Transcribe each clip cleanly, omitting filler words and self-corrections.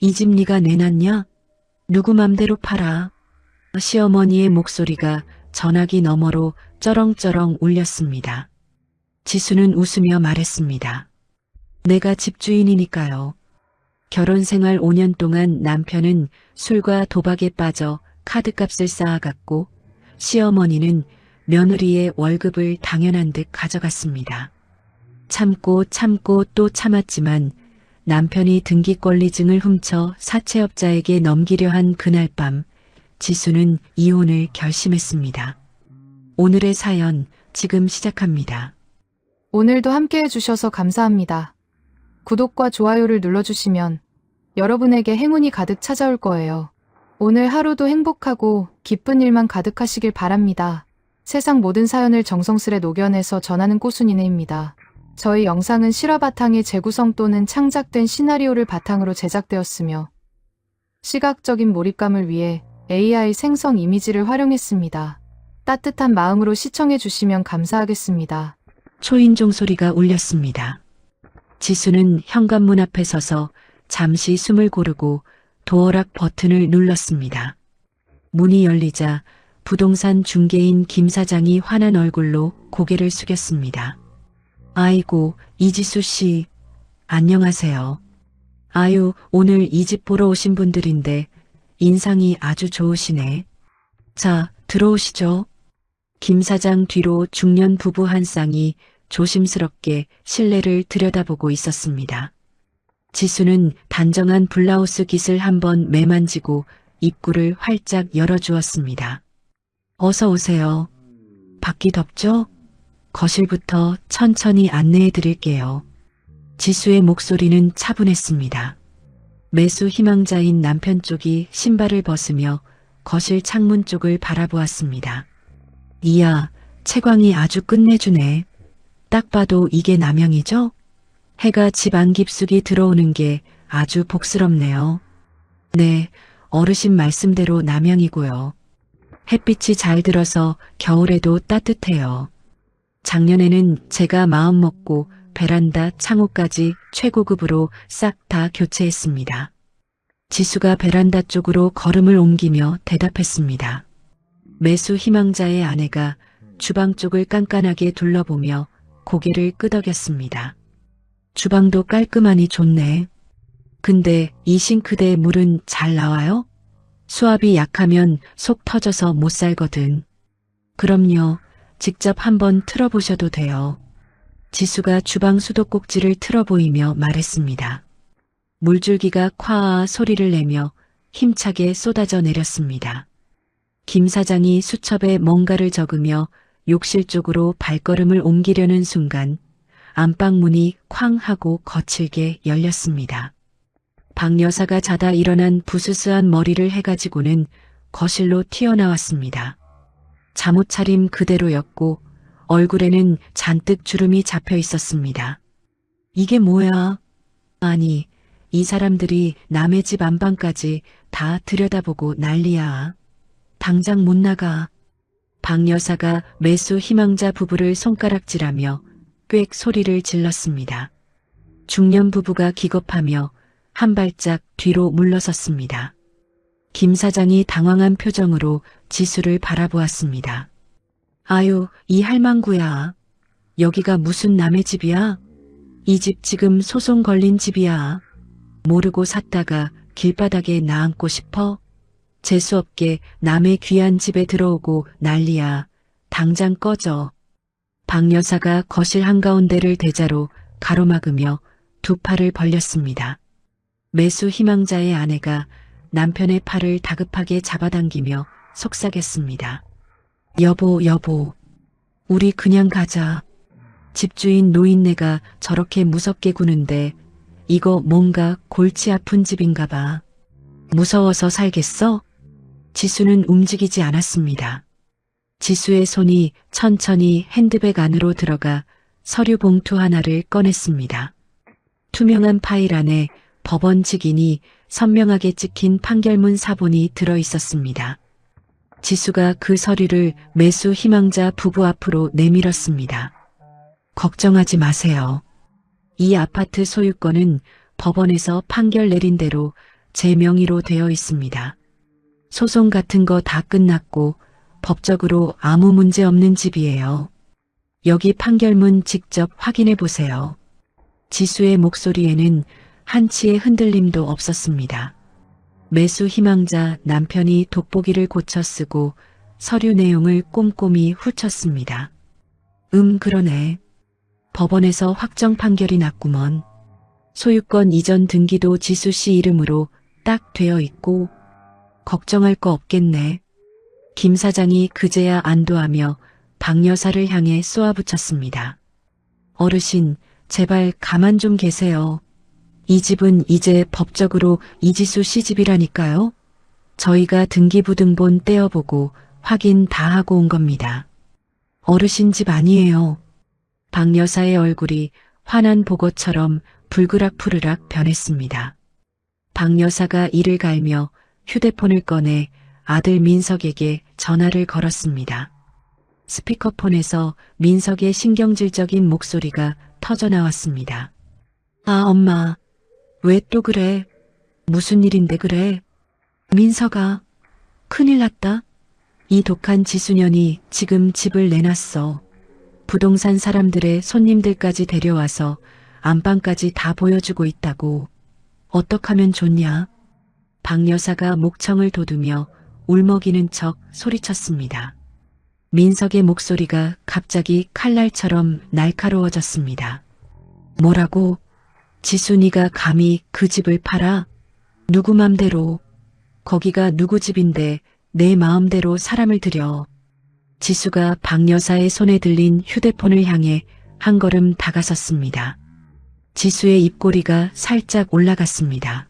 이 집 네가 내놨냐? 누구 맘대로 팔아. 시어머니의 목소리가 전화기 너머로 쩌렁쩌렁 울렸습니다. 지수는 웃으며 말했습니다. 내가 집주인이니까요. 결혼 생활 5년 동안 남편은 술과 도박에 빠져 카드값을 쌓아갔고 시어머니는 며느리의 월급을 당연한 듯 가져갔습니다. 참고 참고 또 참았지만 남편이 등기권리증을 훔쳐 사채업자에게 넘기려 한 그날 밤 지수는 이혼을 결심했습니다. 오늘의 사연 지금 시작합니다. 오늘도 함께 해주셔서 감사합니다. 구독과 좋아요를 눌러주시면 여러분에게 행운이 가득 찾아올 거예요. 오늘 하루도 행복하고 기쁜 일만 가득하시길 바랍니다. 세상 모든 사연을 정성스레 녹여내서 전하는 꼬순이네입니다. 저희 영상은 실화 바탕의 재구성 또는 창작된 시나리오를 바탕으로 제작되었으며 시각적인 몰입감을 위해 AI 생성 이미지를 활용했습니다. 따뜻한 마음으로 시청해 주시면 감사하겠습니다. 초인종 소리가 울렸습니다. 지수는 현관문 앞에 서서 잠시 숨을 고르고 도어락 버튼을 눌렀습니다. 문이 열리자 부동산 중개인 김 사장이 환한 얼굴로 고개를 숙였습니다. 아이고, 이지수 씨, 안녕하세요. 아유, 오늘 이 집 보러 오신 분들인데 인상이 아주 좋으시네. 자, 들어오시죠. 김 사장 뒤로 중년 부부 한 쌍이 조심스럽게 실내를 들여다보고 있었습니다. 지수는 단정한 블라우스 깃을 한번 매만지고 입구를 활짝 열어주었습니다. 어서 오세요. 밖이 덥죠? 거실부터 천천히 안내해 드릴게요. 지수의 목소리는 차분했습니다. 매수 희망자인 남편 쪽이 신발을 벗으며 거실 창문 쪽을 바라보았습니다. 이야, 채광이 아주 끝내주네. 딱 봐도 이게 남향이죠? 해가 집 안 깊숙이 들어오는 게 아주 복스럽네요. 네, 어르신 말씀대로 남향이고요. 햇빛이 잘 들어서 겨울에도 따뜻해요. 작년에는 제가 마음먹고 베란다 창호까지 최고급으로 싹 다 교체했습니다. 지수가 베란다 쪽으로 걸음을 옮기며 대답했습니다. 매수 희망자의 아내가 주방 쪽을 깐깐하게 둘러보며 고개를 끄덕였습니다. 주방도 깔끔하니 좋네. 근데 이 싱크대에 물은 잘 나와요? 수압이 약하면 속 터져서 못 살거든. 그럼요. 직접 한번 틀어보셔도 돼요. 지수가 주방 수도꼭지를 틀어보이며 말했습니다. 물줄기가 콰아 소리를 내며 힘차게 쏟아져 내렸습니다. 김 사장이 수첩에 뭔가를 적으며 욕실 쪽으로 발걸음을 옮기려는 순간 안방문이 쾅 하고 거칠게 열렸습니다. 박 여사가 자다 일어난 부스스한 머리를 해가지고는 거실로 튀어나왔습니다. 잠옷 차림 그대로였고 얼굴에는 잔뜩 주름이 잡혀 있었습니다. 이게 뭐야? 아니, 이 사람들이 남의 집 안방까지 다 들여다보고 난리야. 당장 못 나가. 박 여사가 매수 희망자 부부를 손가락질하며 꽥 소리를 질렀습니다. 중년 부부가 기겁하며 한 발짝 뒤로 물러섰습니다. 김 사장이 당황한 표정으로 지수를 바라보았습니다. 아유, 이 할망구야. 여기가 무슨 남의 집이야? 이 집 지금 소송 걸린 집이야. 모르고 샀다가 길바닥에 놔앉고 싶어? 재수없게 남의 귀한 집에 들어오고 난리야. 당장 꺼져. 박 여사가 거실 한가운데를 대자로 가로막으며 두 팔을 벌렸습니다. 매수 희망자의 아내가 남편의 팔을 다급하게 잡아당기며 속삭였습니다. 여보, 우리 그냥 가자. 집주인 노인네가 저렇게 무섭게 구는데 이거 뭔가 골치 아픈 집인가 봐. 무서워서 살겠어? 지수는 움직이지 않았습니다. 지수의 손이 천천히 핸드백 안으로 들어가 서류 봉투 하나를 꺼냈습니다. 투명한 파일 안에 법원 직인이 선명하게 찍힌 판결문 사본이 들어 있었습니다. 지수가 그 서류를 매수 희망자 부부 앞으로 내밀었습니다. 걱정하지 마세요. 이 아파트 소유권은 법원에서 판결 내린 대로 제 명의로 되어 있습니다. 소송 같은 거 다 끝났고 법적으로 아무 문제 없는 집이에요. 여기 판결문 직접 확인해 보세요. 지수의 목소리에는 한치의 흔들림도 없었습니다. 매수 희망자 남편이 돋보기를 고쳐 쓰고 서류 내용을 꼼꼼히 훑었습니다. 그러네. 법원에서 확정 판결이 났구먼. 소유권 이전 등기도 지수 씨 이름으로 딱 되어 있고 걱정할 거 없겠네. 김 사장이 그제야 안도하며 박 여사를 향해 쏘아붙였습니다. 어르신, 제발 가만 좀 계세요. 이 집은 이제 법적으로 이지수 씨 집이라니까요. 저희가 등기부등본 떼어보고 확인 다 하고 온 겁니다. 어르신 집 아니에요. 박 여사의 얼굴이 환한 보고처럼 불그락푸르락 변했습니다. 박 여사가 이를 갈며 휴대폰을 꺼내 아들 민석에게 전화를 걸었습니다. 스피커폰에서 민석의 신경질적인 목소리가 터져나왔습니다. 아, 엄마. 왜 또 그래? 무슨 일인데 그래? 민석아, 큰일 났다. 이 독한 지수년이 지금 집을 내놨어. 부동산 사람들의 손님들까지 데려와서 안방까지 다 보여주고 있다고. 어떡하면 좋냐? 박 여사가 목청을 돋우며 울먹이는 척 소리쳤습니다. 민석의 목소리가 갑자기 칼날처럼 날카로워졌습니다. 뭐라고? 지순이가 감히 그 집을 팔아? 누구 맘대로? 거기가 누구 집인데 내 마음대로 사람을 들여. 지수가 박 여사의 손에 들린 휴대폰을 향해 한 걸음 다가섰습니다. 지수의 입꼬리가 살짝 올라갔습니다.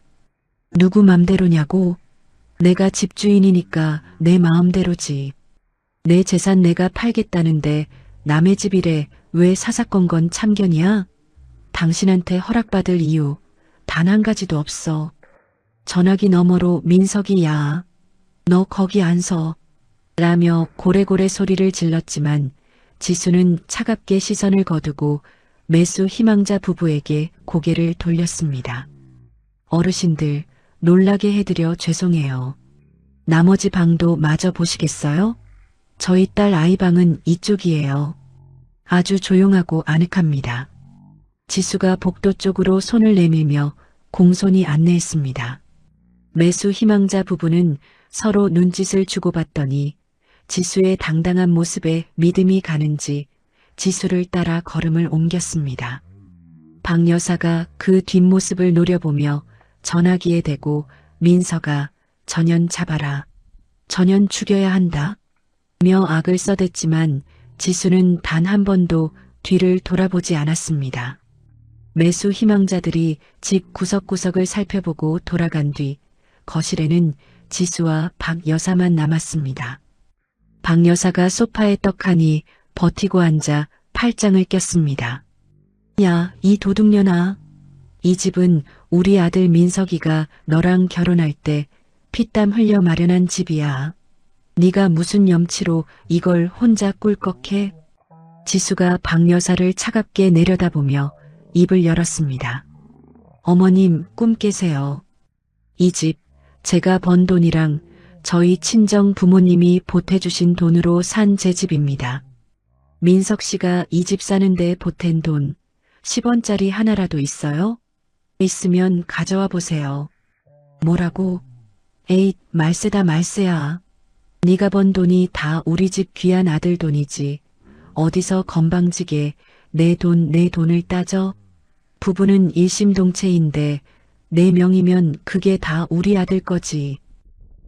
누구 맘대로냐고? 내가 집주인이니까 내 마음대로지. 내 재산 내가 팔겠다는데 남의 집이래. 왜 사사건건 참견이야? 당신한테 허락받을 이유 단 한 가지도 없어. 전화기 너머로 민석이 야. 너 거기 안 서. 라며 고래고래 소리를 질렀지만 지수는 차갑게 시선을 거두고 매수 희망자 부부에게 고개를 돌렸습니다. 어르신들, 놀라게 해드려 죄송해요. 나머지 방도 마저 보시겠어요? 저희 딸 아이 방은 이쪽이에요. 아주 조용하고 아늑합니다. 지수가 복도 쪽으로 손을 내밀며 공손히 안내했습니다. 매수 희망자 부부는 서로 눈짓을 주고받더니 지수의 당당한 모습에 믿음이 가는지 지수를 따라 걸음을 옮겼습니다. 박 여사가 그 뒷모습을 노려보며 전화기에 대고 민석아, 전현 잡아라. 전현 죽여야 한다. 며 악을 써댔지만 지수는 단 한 번도 뒤를 돌아보지 않았습니다. 매수 희망자들이 집 구석구석을 살펴보고 돌아간 뒤 거실에는 지수와 박 여사만 남았습니다. 박 여사가 소파에 떡하니 버티고 앉아 팔짱을 꼈습니다. 야, 이 도둑년아. 이 집은 우리 아들 민석이가 너랑 결혼할 때 피땀 흘려 마련한 집이야. 네가 무슨 염치로 이걸 혼자 꿀꺽해? 지수가 박 여사를 차갑게 내려다보며 입을 열었습니다. 어머님, 꿈 깨세요. 이 집, 제가 번 돈이랑 저희 친정 부모님이 보태주신 돈으로 산 제 집입니다. 민석 씨가 이 집 사는데 보탠 돈 10원짜리 하나라도 있어요? 있으면 가져와 보세요. 뭐라고? 에잇, 말세다 말세야. 네가 번 돈이 다 우리 집 귀한 아들 돈이지. 어디서 건방지게 내 돈을 따져? 부부는 일심동체인데 내 명이면 그게 다 우리 아들 거지.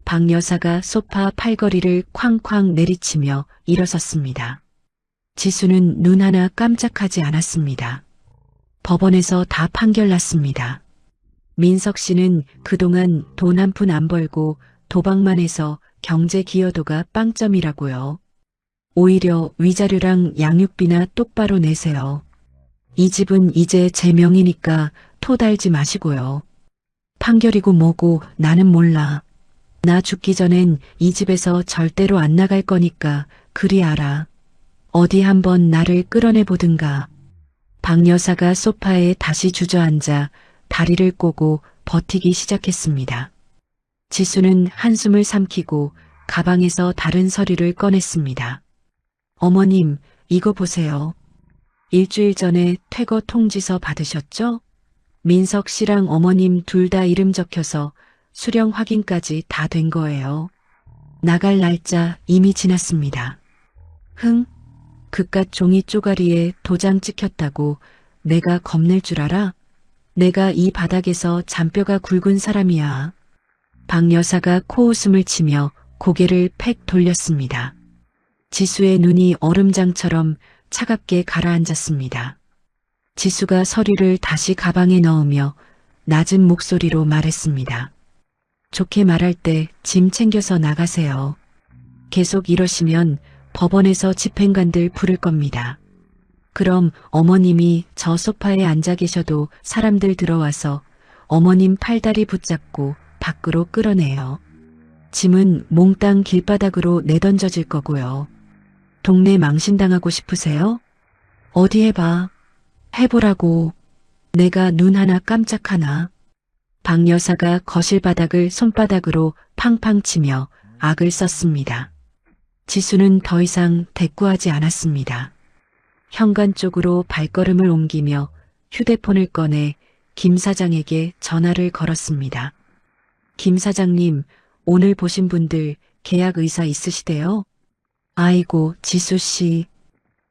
박 여사가 소파 팔걸이를 쾅쾅 내리치며 일어섰습니다. 지수는 눈 하나 깜짝하지 않았습니다. 법원에서 다 판결 났습니다. 민석 씨는 그동안 돈 한 푼 안 벌고 도박만 해서 경제 기여도가 빵점이라고요. 오히려 위자료랑 양육비나 똑바로 내세요. 이 집은 이제 제 명이니까 토 달지 마시고요. 판결이고 뭐고 나는 몰라. 나 죽기 전엔 이 집에서 절대로 안 나갈 거니까 그리 알아. 어디 한번 나를 끌어내 보든가. 박 여사가 소파에 다시 주저앉아 다리를 꼬고 버티기 시작했습니다. 지수는 한숨을 삼키고 가방에서 다른 서류를 꺼냈습니다. 어머님, 이거 보세요. 일주일 전에 퇴거 통지서 받으셨죠? 민석 씨랑 어머님 둘 다 이름 적혀서 수령 확인까지 다 된 거예요. 나갈 날짜 이미 지났습니다. 흥? 그깟 종이 쪼가리에 도장 찍혔다고 내가 겁낼 줄 알아? 내가 이 바닥에서 잔뼈가 굵은 사람이야. 박 여사가 코웃음을 치며 고개를 팩 돌렸습니다. 지수의 눈이 얼음장처럼 차갑게 가라앉았습니다. 지수가 서류를 다시 가방에 넣으며 낮은 목소리로 말했습니다. 좋게 말할 때 짐 챙겨서 나가세요. 계속 이러시면 법원에서 집행관들 부를 겁니다. 그럼 어머님이 저 소파에 앉아 계셔도 사람들 들어와서 어머님 팔다리 붙잡고 밖으로 끌어내요. 짐은 몽땅 길바닥으로 내던져질 거고요. 동네 망신당하고 싶으세요? 어디 해봐. 해보라고. 내가 눈 하나 깜짝하나. 박 여사가 거실 바닥을 손바닥으로 팡팡 치며 악을 썼습니다. 지수는 더 이상 대꾸하지 않았습니다. 현관 쪽으로 발걸음을 옮기며 휴대폰을 꺼내 김 사장에게 전화를 걸었습니다. 김 사장님, 오늘 보신 분들 계약 의사 있으시대요? 아이고, 지수 씨.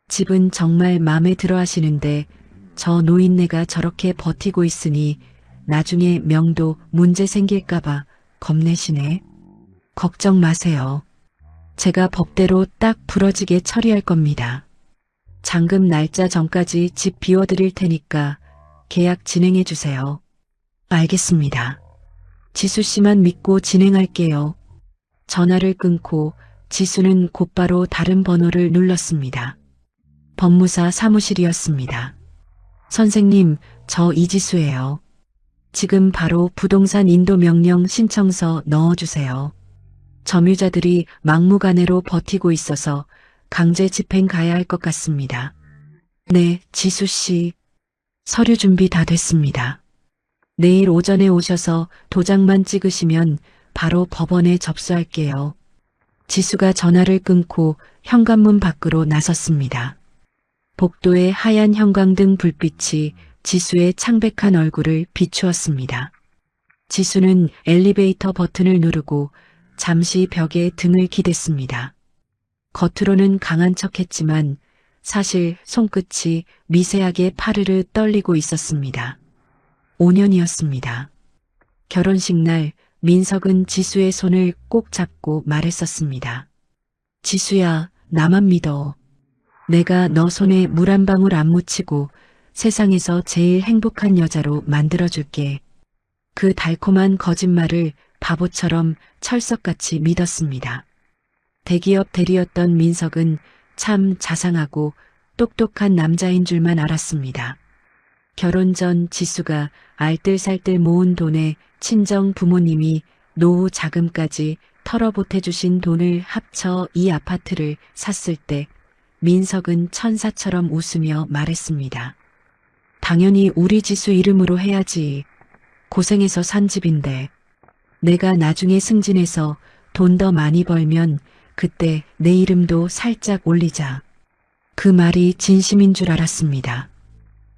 집은 정말 마음에 들어 하시는데 저 노인네가 저렇게 버티고 있으니 나중에 명도 문제 생길까봐 겁내시네. 걱정 마세요. 제가 법대로 딱 부러지게 처리할 겁니다. 잔금 날짜 전까지 집 비워드릴 테니까 계약 진행해 주세요. 알겠습니다. 지수 씨만 믿고 진행할게요. 전화를 끊고 지수는 곧바로 다른 번호를 눌렀습니다. 법무사 사무실이었습니다. 선생님, 저 이지수예요. 지금 바로 부동산 인도 명령 신청서 넣어주세요. 점유자들이 막무가내로 버티고 있어서 강제 집행 가야 할 것 같습니다. 네, 지수 씨. 서류 준비 다 됐습니다. 내일 오전에 오셔서 도장만 찍으시면 바로 법원에 접수할게요. 지수가 전화를 끊고 현관문 밖으로 나섰습니다. 복도의 하얀 형광등 불빛이 지수의 창백한 얼굴을 비추었습니다. 지수는 엘리베이터 버튼을 누르고 잠시 벽에 등을 기댔습니다. 겉으로는 강한 척했지만 사실 손끝이 미세하게 파르르 떨리고 있었습니다. 5년이었습니다. 결혼식 날 민석은 지수의 손을 꼭 잡고 말했었습니다. 지수야, 나만 믿어. 내가 너 손에 물 한 방울 안 묻히고 세상에서 제일 행복한 여자로 만들어줄게. 그 달콤한 거짓말을 바보처럼 철석같이 믿었습니다. 대기업 대리였던 민석은 참 자상하고 똑똑한 남자인 줄만 알았습니다. 결혼 전 지수가 알뜰살뜰 모은 돈에 친정 부모님이 노후 자금까지 털어보태주신 돈을 합쳐 이 아파트를 샀을 때 민석은 천사처럼 웃으며 말했습니다. 당연히 우리 지수 이름으로 해야지. 고생해서 산 집인데. 내가 나중에 승진해서 돈 더 많이 벌면 그때 내 이름도 살짝 올리자. 그 말이 진심인 줄 알았습니다.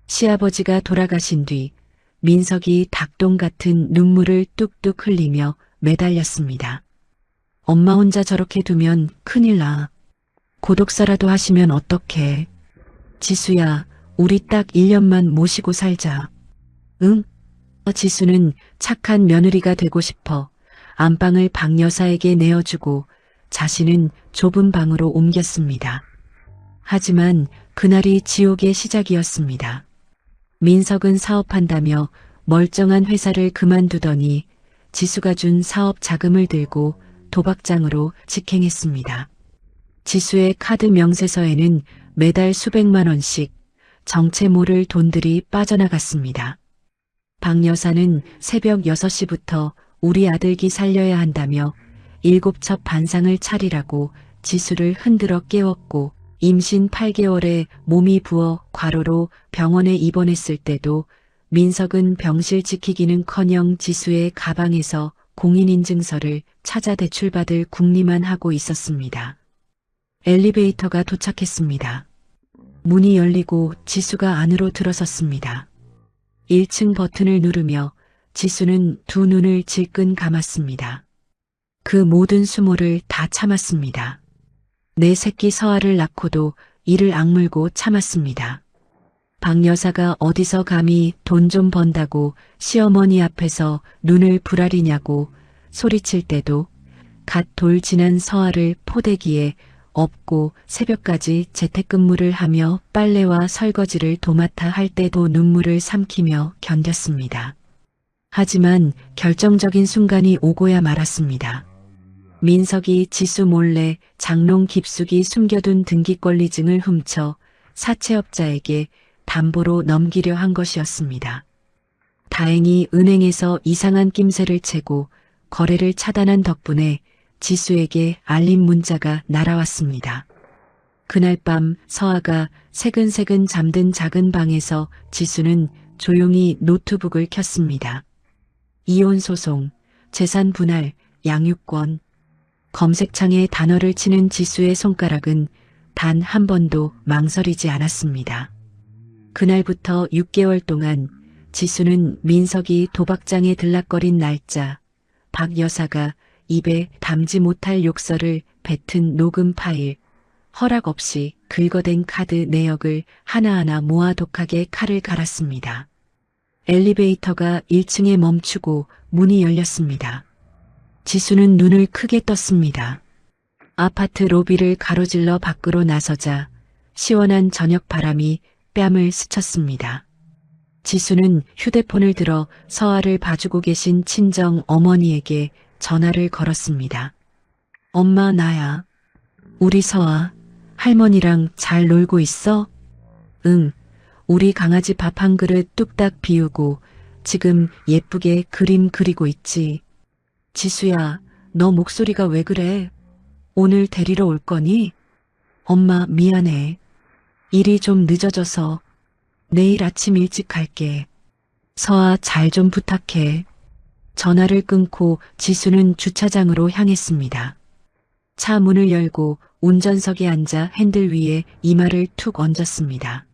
시아버지가 돌아가신 뒤 민석이 닭똥 같은 눈물을 뚝뚝 흘리며 매달렸습니다. 엄마 혼자 저렇게 두면 큰일 나. 고독사라도 하시면 어떡해. 지수야, 우리 딱 1년만 모시고 살자. 응? 지수는 착한 며느리가 되고 싶어 안방을 박 여사에게 내어주고 자신은 좁은 방으로 옮겼습니다. 하지만 그날이 지옥의 시작이었습니다. 민석은 사업한다며 멀쩡한 회사를 그만두더니 지수가 준 사업 자금을 들고 도박장으로 직행했습니다. 지수의 카드 명세서에는 매달 수백만 원씩 정체 모를 돈들이 빠져나갔습니다. 박 여사는 새벽 6시부터 우리 아들기 살려야 한다며 7첩 반상을 차리라고 지수를 흔들어 깨웠고 임신 8개월에 몸이 부어 과로로 병원에 입원했을 때도 민석은 병실 지키기는커녕 지수의 가방에서 공인인증서를 찾아 대출받을 궁리만 하고 있었습니다. 엘리베이터가 도착했습니다. 문이 열리고 지수가 안으로 들어섰습니다. 1층 버튼을 누르며 지수는 두 눈을 질끈 감았습니다. 그 모든 수모를 다 참았습니다. 내 새끼 서아를 낳고도 이를 악물고 참았습니다. 박 여사가 어디서 감히 돈 좀 번다고 시어머니 앞에서 눈을 부라리냐고 소리칠 때도 갓 돌 지난 서아를 포대기에 업고 새벽까지 재택근무를 하며 빨래와 설거지를 도맡아 할 때도 눈물을 삼키며 견뎠습니다. 하지만 결정적인 순간이 오고야 말았습니다. 민석이 지수 몰래 장롱 깊숙이 숨겨둔 등기권리증을 훔쳐 사채업자에게 담보로 넘기려 한 것이었습니다. 다행히 은행에서 이상한 낌새를 채고 거래를 차단한 덕분에 지수에게 알림 문자가 날아왔습니다. 그날 밤 서아가 새근새근 잠든 작은 방에서 지수는 조용히 노트북을 켰습니다. 이혼 소송, 재산 분할, 양육권. 검색창에 단어를 치는 지수의 손가락은 단 한 번도 망설이지 않았습니다. 그날부터 6개월 동안 지수는 민석이 도박장에 들락거린 날짜, 박 여사가 입에 담지 못할 욕설을 뱉은 녹음 파일, 허락 없이 긁어댄 카드 내역을 하나하나 모아 독하게 칼을 갈았습니다. 엘리베이터가 1층에 멈추고 문이 열렸습니다. 지수는 눈을 크게 떴습니다. 아파트 로비를 가로질러 밖으로 나서자 시원한 저녁 바람이 뺨을 스쳤습니다. 지수는 휴대폰을 들어 서아를 봐주고 계신 친정 어머니에게 전화를 걸었습니다. 엄마, 나야. 우리 서아, 할머니랑 잘 놀고 있어? 응, 우리 강아지 밥 한 그릇 뚝딱 비우고 지금 예쁘게 그림 그리고 있지. 지수야, 너 목소리가 왜 그래? 오늘 데리러 올 거니? 엄마, 미안해. 일이 좀 늦어져서 내일 아침 일찍 갈게. 서아, 잘 좀 부탁해. 전화를 끊고 지수는 주차장으로 향했습니다. 차 문을 열고 운전석에 앉아 핸들 위에 이마를 툭 얹었습니다.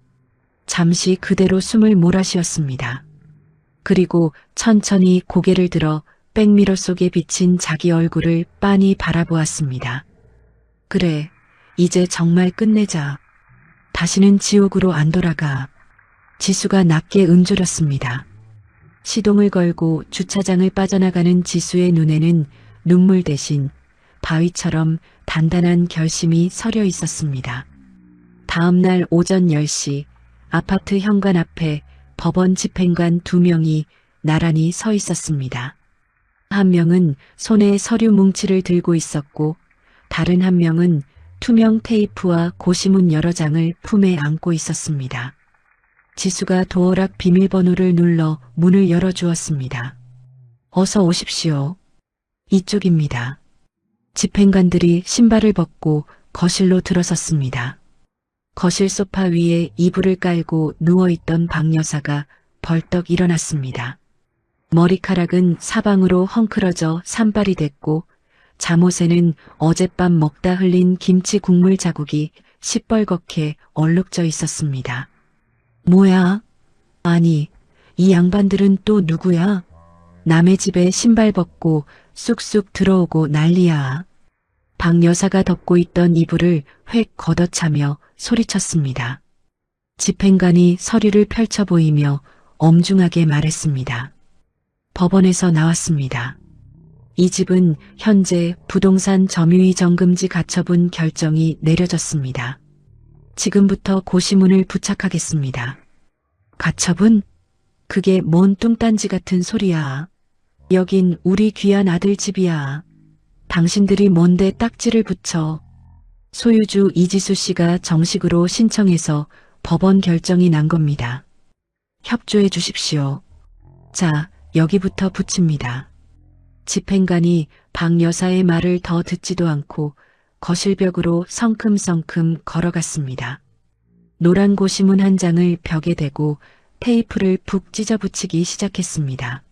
잠시 그대로 숨을 몰아쉬었습니다. 그리고 천천히 고개를 들어 백미러 속에 비친 자기 얼굴을 빤히 바라보았습니다. 그래, 이제 정말 끝내자. 다시는 지옥으로 안 돌아가. 지수가 낮게 음조렸습니다. 시동을 걸고 주차장을 빠져나가는 지수의 눈에는 눈물 대신 바위처럼 단단한 결심이 서려 있었습니다. 다음 날 오전 10시 아파트 현관 앞에 법원 집행관 2명이 나란히 서 있었습니다. 한 명은 손에 서류 뭉치를 들고 있었고 다른 한 명은 투명 테이프와 고시문 여러 장을 품에 안고 있었습니다. 지수가 도어락 비밀번호를 눌러 문을 열어주었습니다. 어서 오십시오. 이쪽입니다. 집행관들이 신발을 벗고 거실로 들어섰습니다. 거실 소파 위에 이불을 깔고 누워있던 박 여사가 벌떡 일어났습니다. 머리카락은 사방으로 헝클어져 산발이 됐고 잠옷에는 어젯밤 먹다 흘린 김치 국물 자국이 시뻘겋게 얼룩져 있었습니다. 뭐야? 아니, 이 양반들은 또 누구야? 남의 집에 신발 벗고 쑥쑥 들어오고 난리야. 박 여사가 덮고 있던 이불을 획 걷어차며 소리쳤습니다. 집행관이 서류를 펼쳐 보이며 엄중하게 말했습니다. 법원에서 나왔습니다. 이 집은 현재 부동산 점유의 정금지 가처분 결정이 내려졌습니다. 지금부터 고시문을 부착하겠습니다. 가처분? 그게 뭔 뚱딴지 같은 소리야. 여긴 우리 귀한 아들 집이야. 당신들이 뭔데 딱지를 붙여. 소유주 이지수 씨가 정식으로 신청해서 법원 결정이 난 겁니다. 협조해 주십시오. 자, 여기부터 붙입니다. 집행관이 박 여사의 말을 더 듣지도 않고 거실벽으로 성큼성큼 걸어갔습니다. 노란 고시문 한 장을 벽에 대고 테이프를 푹 찢어 붙이기 시작했습니다.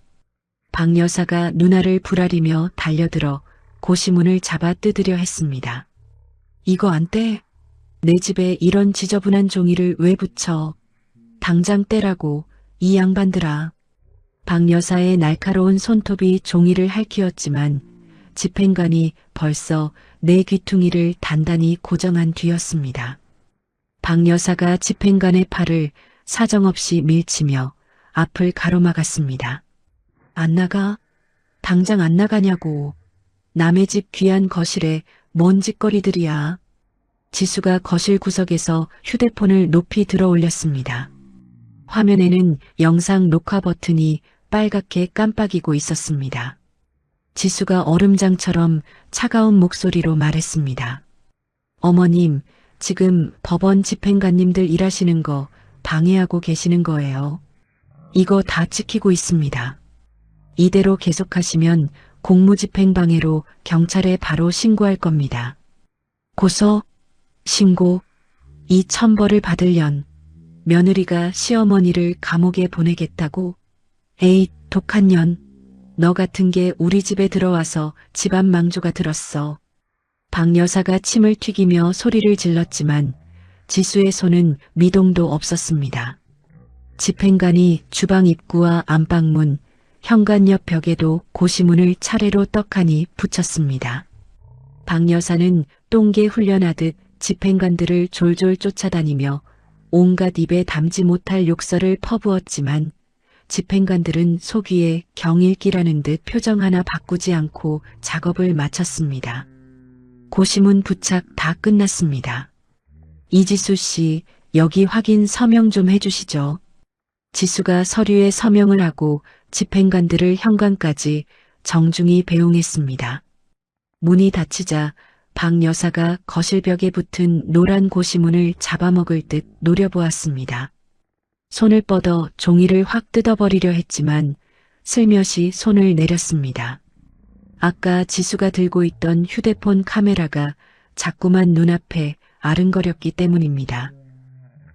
박 여사가 누나를 부라리며 달려들어 고시문을 잡아 뜯으려 했습니다. 이거 안 떼? 내 집에 이런 지저분한 종이를 왜 붙여? 당장 떼라고, 이 양반들아. 박 여사의 날카로운 손톱이 종이를 핥히었지만 집행관이 벌써 내 귀퉁이를 단단히 고정한 뒤였습니다. 박 여사가 집행관의 팔을 사정없이 밀치며 앞을 가로막았습니다. 안 나가? 당장 안 나가냐고. 남의 집 귀한 거실에 뭔 짓거리들이야. 지수가 거실 구석에서 휴대폰을 높이 들어 올렸습니다. 화면에는 영상 녹화 버튼이 빨갛게 깜빡이고 있었습니다. 지수가 얼음장처럼 차가운 목소리로 말했습니다. 어머님, 지금 법원 집행관님들 일하시는 거 방해하고 계시는 거예요. 이거 다 찍히고 있습니다. 이대로 계속하시면 공무집행방해로 경찰에 바로 신고할 겁니다. 고소, 신고, 이 천벌을 받으련 며느리가 시어머니를 감옥에 보내겠다고? 에이, 독한 년. 너 같은 게 우리 집에 들어와서 집안 망조가 들었어. 박 여사가 침을 튀기며 소리를 질렀지만 지수의 손은 미동도 없었습니다. 집행관이 주방 입구와 안방문, 현관 옆 벽에도 고시문을 차례로 떡하니 붙였습니다. 박 여사는 똥개 훈련하듯 집행관들을 졸졸 쫓아다니며 온갖 입에 담지 못할 욕설을 퍼부었지만 집행관들은 속위에 경읽기라는 듯 표정 하나 바꾸지 않고 작업을 마쳤습니다. 고시문 부착 다 끝났습니다. 이지수 씨, 여기 확인 서명 좀 해주시죠. 지수가 서류에 서명을 하고 집행관들을 현관까지 정중히 배웅했습니다. 문이 닫히자 박 여사가 거실벽에 붙은 노란 고시문을 잡아먹을 듯 노려보았습니다. 손을 뻗어 종이를 확 뜯어버리려 했지만 슬며시 손을 내렸습니다. 아까 지수가 들고 있던 휴대폰 카메라가 자꾸만 눈앞에 아른거렸기 때문입니다.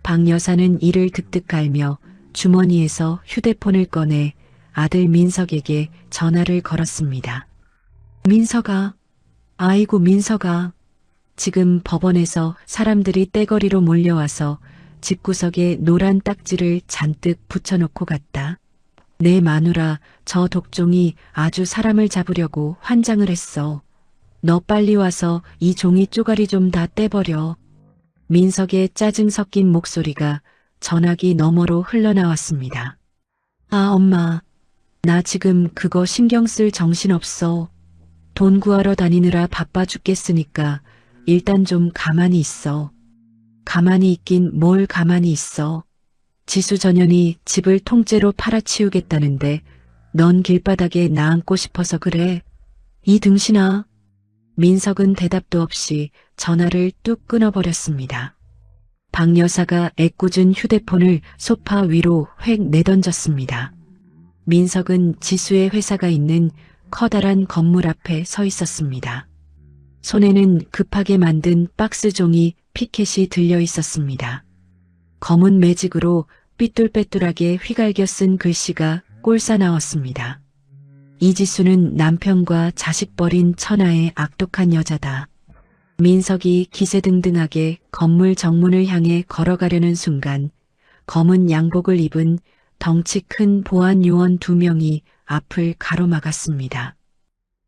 박 여사는 이를 득득 갈며 주머니에서 휴대폰을 꺼내 아들 민석에게 전화를 걸었습니다. 민석아, 아이고 민석아, 지금 법원에서 사람들이 떼거리로 몰려와서 집구석에 노란 딱지를 잔뜩 붙여놓고 갔다. 내 마누라 저 독종이 아주 사람을 잡으려고 환장을 했어. 너 빨리 와서 이 종이 쪼가리 좀 다 떼버려. 민석의 짜증 섞인 목소리가 전화기 너머로 흘러나왔습니다. 아 엄마, 나 지금 그거 신경 쓸 정신 없어. 돈 구하러 다니느라 바빠 죽겠으니까 일단 좀 가만히 있어. 가만히 있긴 뭘 가만히 있어. 지수 전현이 집을 통째로 팔아치우겠다는데 넌 길바닥에 나앉고 싶어서 그래. 이 등신아. 민석은 대답도 없이 전화를 뚝 끊어버렸습니다. 박 여사가 애꿎은 휴대폰을 소파 위로 획 내던졌습니다. 민석은 지수의 회사가 있는 커다란 건물 앞에 서 있었습니다. 손에는 급하게 만든 박스 종이 피켓이 들려 있었습니다. 검은 매직으로 삐뚤빼뚤하게 휘갈겨 쓴 글씨가 꼴사나웠습니다. 이지수는 남편과 자식 버린 천하의 악독한 여자다. 민석이 기세등등하게 건물 정문을 향해 걸어가려는 순간 검은 양복을 입은 덩치 큰 보안 요원 2명이 앞을 가로막았습니다.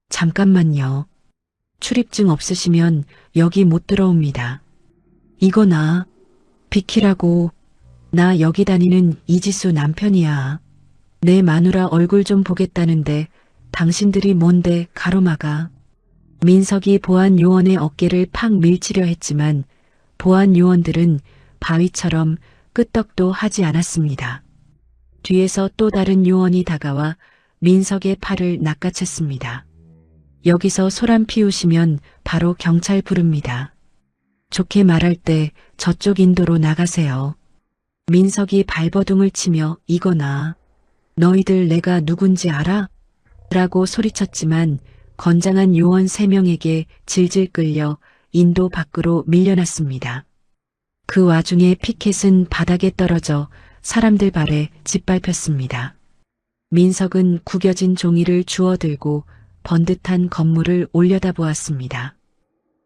잠깐만요. 출입증 없으시면 여기 못 들어옵니다. 이거 나 비키라고. 나 여기 다니는 이지수 남편이야. 내 마누라 얼굴 좀 보겠다는데 당신들이 뭔데 가로막아. 민석이 보안 요원의 어깨를 팍 밀치려 했지만 보안 요원들은 바위처럼 끄떡도 하지 않았습니다. 뒤에서 또 다른 요원이 다가와 민석의 팔을 낚아챘습니다. 여기서 소란 피우시면 바로 경찰 부릅니다. 좋게 말할 때 저쪽 인도로 나가세요. 민석이 발버둥을 치며 이거나 너희들 내가 누군지 알아? 라고 소리쳤지만 건장한 요원 3명에게 질질 끌려 인도 밖으로 밀려났습니다. 그 와중에 피켓은 바닥에 떨어져 사람들 발에 짓밟혔습니다. 민석은 구겨진 종이를 주워들고 번듯한 건물을 올려다보았습니다.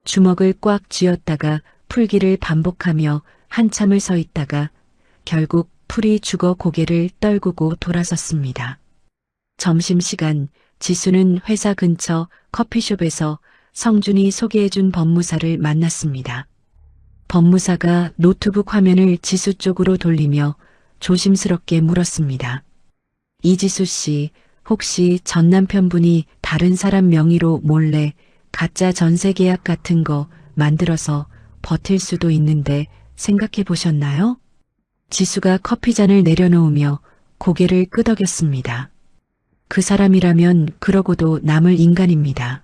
주먹을 꽉 쥐었다가 풀기를 반복하며 한참을 서 있다가 결국 풀이 죽어 고개를 떨구고 돌아섰습니다. 점심시간 지수는 회사 근처 커피숍에서 성준이 소개해준 법무사를 만났습니다. 법무사가 노트북 화면을 지수 쪽으로 돌리며 조심스럽게 물었습니다. 이지수 씨, 혹시 전 남편분이 다른 사람 명의로 몰래 가짜 전세 계약 같은 거 만들어서 버틸 수도 있는데 생각해 보셨나요? 지수가 커피잔을 내려놓으며 고개를 끄덕였습니다. 그 사람이라면 그러고도 남을 인간입니다.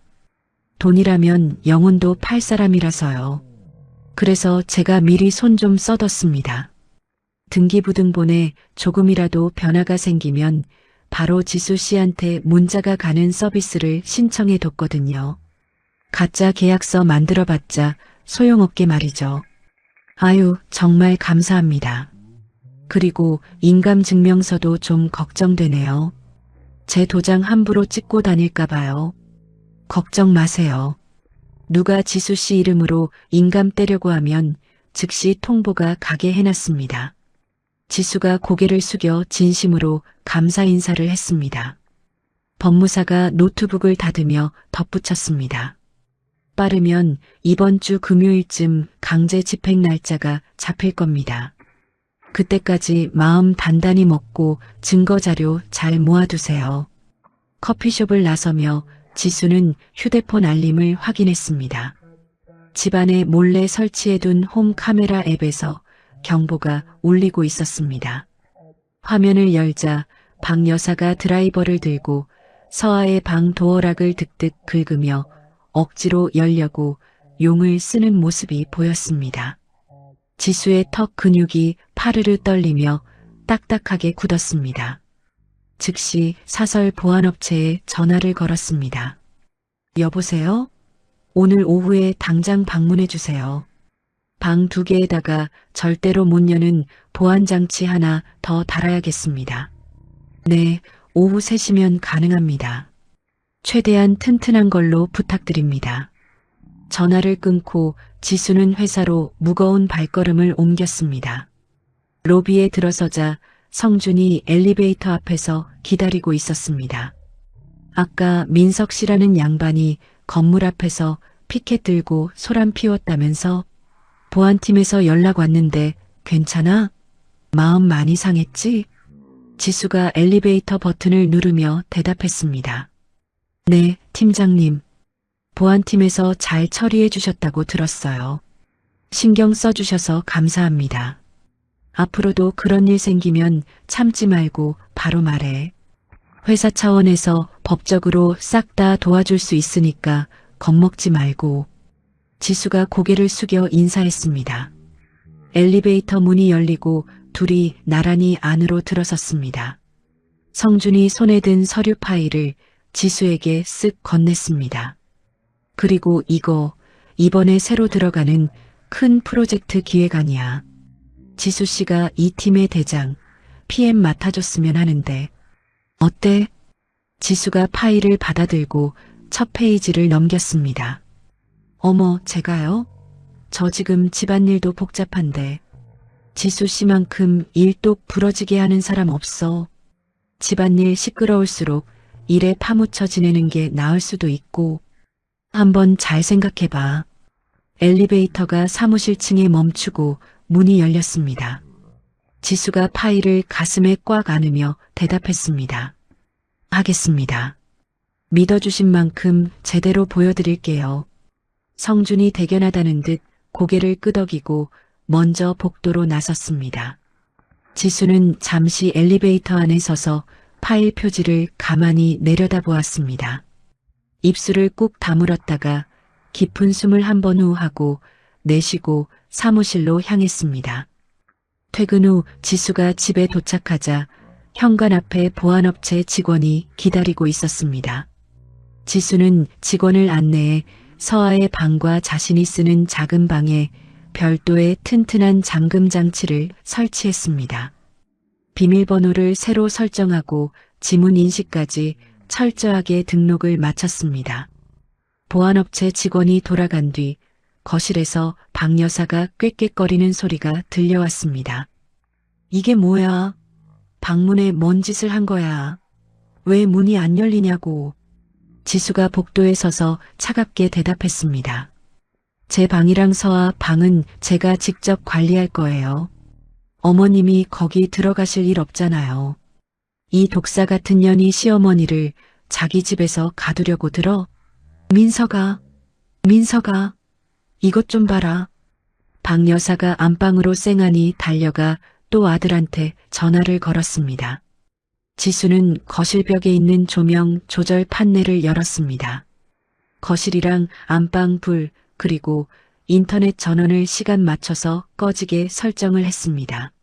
돈이라면 영혼도 팔 사람이라서요. 그래서 제가 미리 손 좀 써뒀습니다. 등기부등본에 조금이라도 변화가 생기면 바로 지수 씨한테 문자가 가는 서비스를 신청해 뒀거든요. 가짜 계약서 만들어봤자 소용없게 말이죠. 아유, 정말 감사합니다. 그리고 인감증명서도 좀 걱정되네요. 제 도장 함부로 찍고 다닐까 봐요. 걱정 마세요. 누가 지수 씨 이름으로 인감 떼려고 하면 즉시 통보가 가게 해놨습니다. 지수가 고개를 숙여 진심으로 감사 인사를 했습니다. 법무사가 노트북을 닫으며 덧붙였습니다. 빠르면 이번 주 금요일쯤 강제 집행 날짜가 잡힐 겁니다. 그때까지 마음 단단히 먹고 증거자료 잘 모아두세요. 커피숍을 나서며 지수는 휴대폰 알림을 확인했습니다. 집안에 몰래 설치해둔 홈 카메라 앱에서 경보가 울리고 있었습니다. 화면을 열자 박 여사가 드라이버를 들고 서아의 방 도어락을 득득 긁으며 억지로 열려고 용을 쓰는 모습이 보였습니다. 지수의 턱 근육이 파르르 떨리며 딱딱하게 굳었습니다. 즉시 사설 보안업체에 전화를 걸었습니다. 여보세요? 오늘 오후에 당장 방문해 주세요. 방 2개에다가 절대로 못 여는 보안장치 하나 더 달아야겠습니다. 네, 오후 3시면 가능합니다. 최대한 튼튼한 걸로 부탁드립니다. 전화를 끊고 지수는 회사로 무거운 발걸음을 옮겼습니다. 로비에 들어서자 성준이 엘리베이터 앞에서 기다리고 있었습니다. 아까 민석 씨라는 양반이 건물 앞에서 피켓 들고 소란 피웠다면서 보안팀에서 연락 왔는데 괜찮아? 마음 많이 상했지? 지수가 엘리베이터 버튼을 누르며 대답했습니다. 네, 팀장님. 보안팀에서 잘 처리해 주셨다고 들었어요. 신경 써주셔서 감사합니다. 앞으로도 그런 일 생기면 참지 말고 바로 말해. 회사 차원에서 법적으로 싹 다 도와줄 수 있으니까 겁먹지 말고. 지수가 고개를 숙여 인사했습니다. 엘리베이터 문이 열리고 둘이 나란히 안으로 들어섰습니다. 성준이 손에 든 서류 파일을 지수에게 쓱 건넸습니다. 그리고 이거 이번에 새로 들어가는 큰 프로젝트 기획안이야. 지수 씨가 이 팀의 대장, PM 맡아줬으면 하는데 어때? 지수가 파일을 받아들고 첫 페이지를 넘겼습니다. 어머, 제가요? 저 지금 집안일도 복잡한데 지수 씨만큼 일 똑 부러지게 하는 사람 없어. 집안일 시끄러울수록 일에 파묻혀 지내는 게 나을 수도 있고. 한번 잘 생각해봐. 엘리베이터가 사무실 층에 멈추고 문이 열렸습니다. 지수가 파일을 가슴에 꽉 안으며 대답했습니다. 하겠습니다. 믿어주신 만큼 제대로 보여드릴게요. 성준이 대견하다는 듯 고개를 끄덕이고 먼저 복도로 나섰습니다. 지수는 잠시 엘리베이터 안에 서서 파일 표지를 가만히 내려다보았습니다. 입술을 꾹 다물었다가 깊은 숨을 한 번 후 하고 내쉬고 사무실로 향했습니다. 퇴근 후 지수가 집에 도착하자 현관 앞에 보안업체 직원이 기다리고 있었습니다. 지수는 직원을 안내해 서아의 방과 자신이 쓰는 작은 방에 별도의 튼튼한 잠금 장치를 설치했습니다. 비밀번호를 새로 설정하고 지문 인식까지 철저하게 등록을 마쳤습니다. 보안업체 직원이 돌아간 뒤 거실에서 박 여사가 꾀꾀거리는 소리가 들려왔습니다. 이게 뭐야? 방문에 뭔 짓을 한 거야? 왜 문이 안 열리냐고. 지수가 복도에 서서 차갑게 대답했습니다. 제 방이랑 서아 방은 제가 직접 관리할 거예요. 어머님이 거기 들어가실 일 없잖아요. 이 독사 같은 년이 시어머니를 자기 집에서 가두려고 들어? 민서가, 이것 좀 봐라. 박 여사가 안방으로 쌩하니 달려가 또 아들한테 전화를 걸었습니다. 지수는 거실벽에 있는 조명 조절 판넬을 열었습니다. 거실이랑 안방 불 그리고 인터넷 전원을 시간 맞춰서 꺼지게 설정을 했습니다.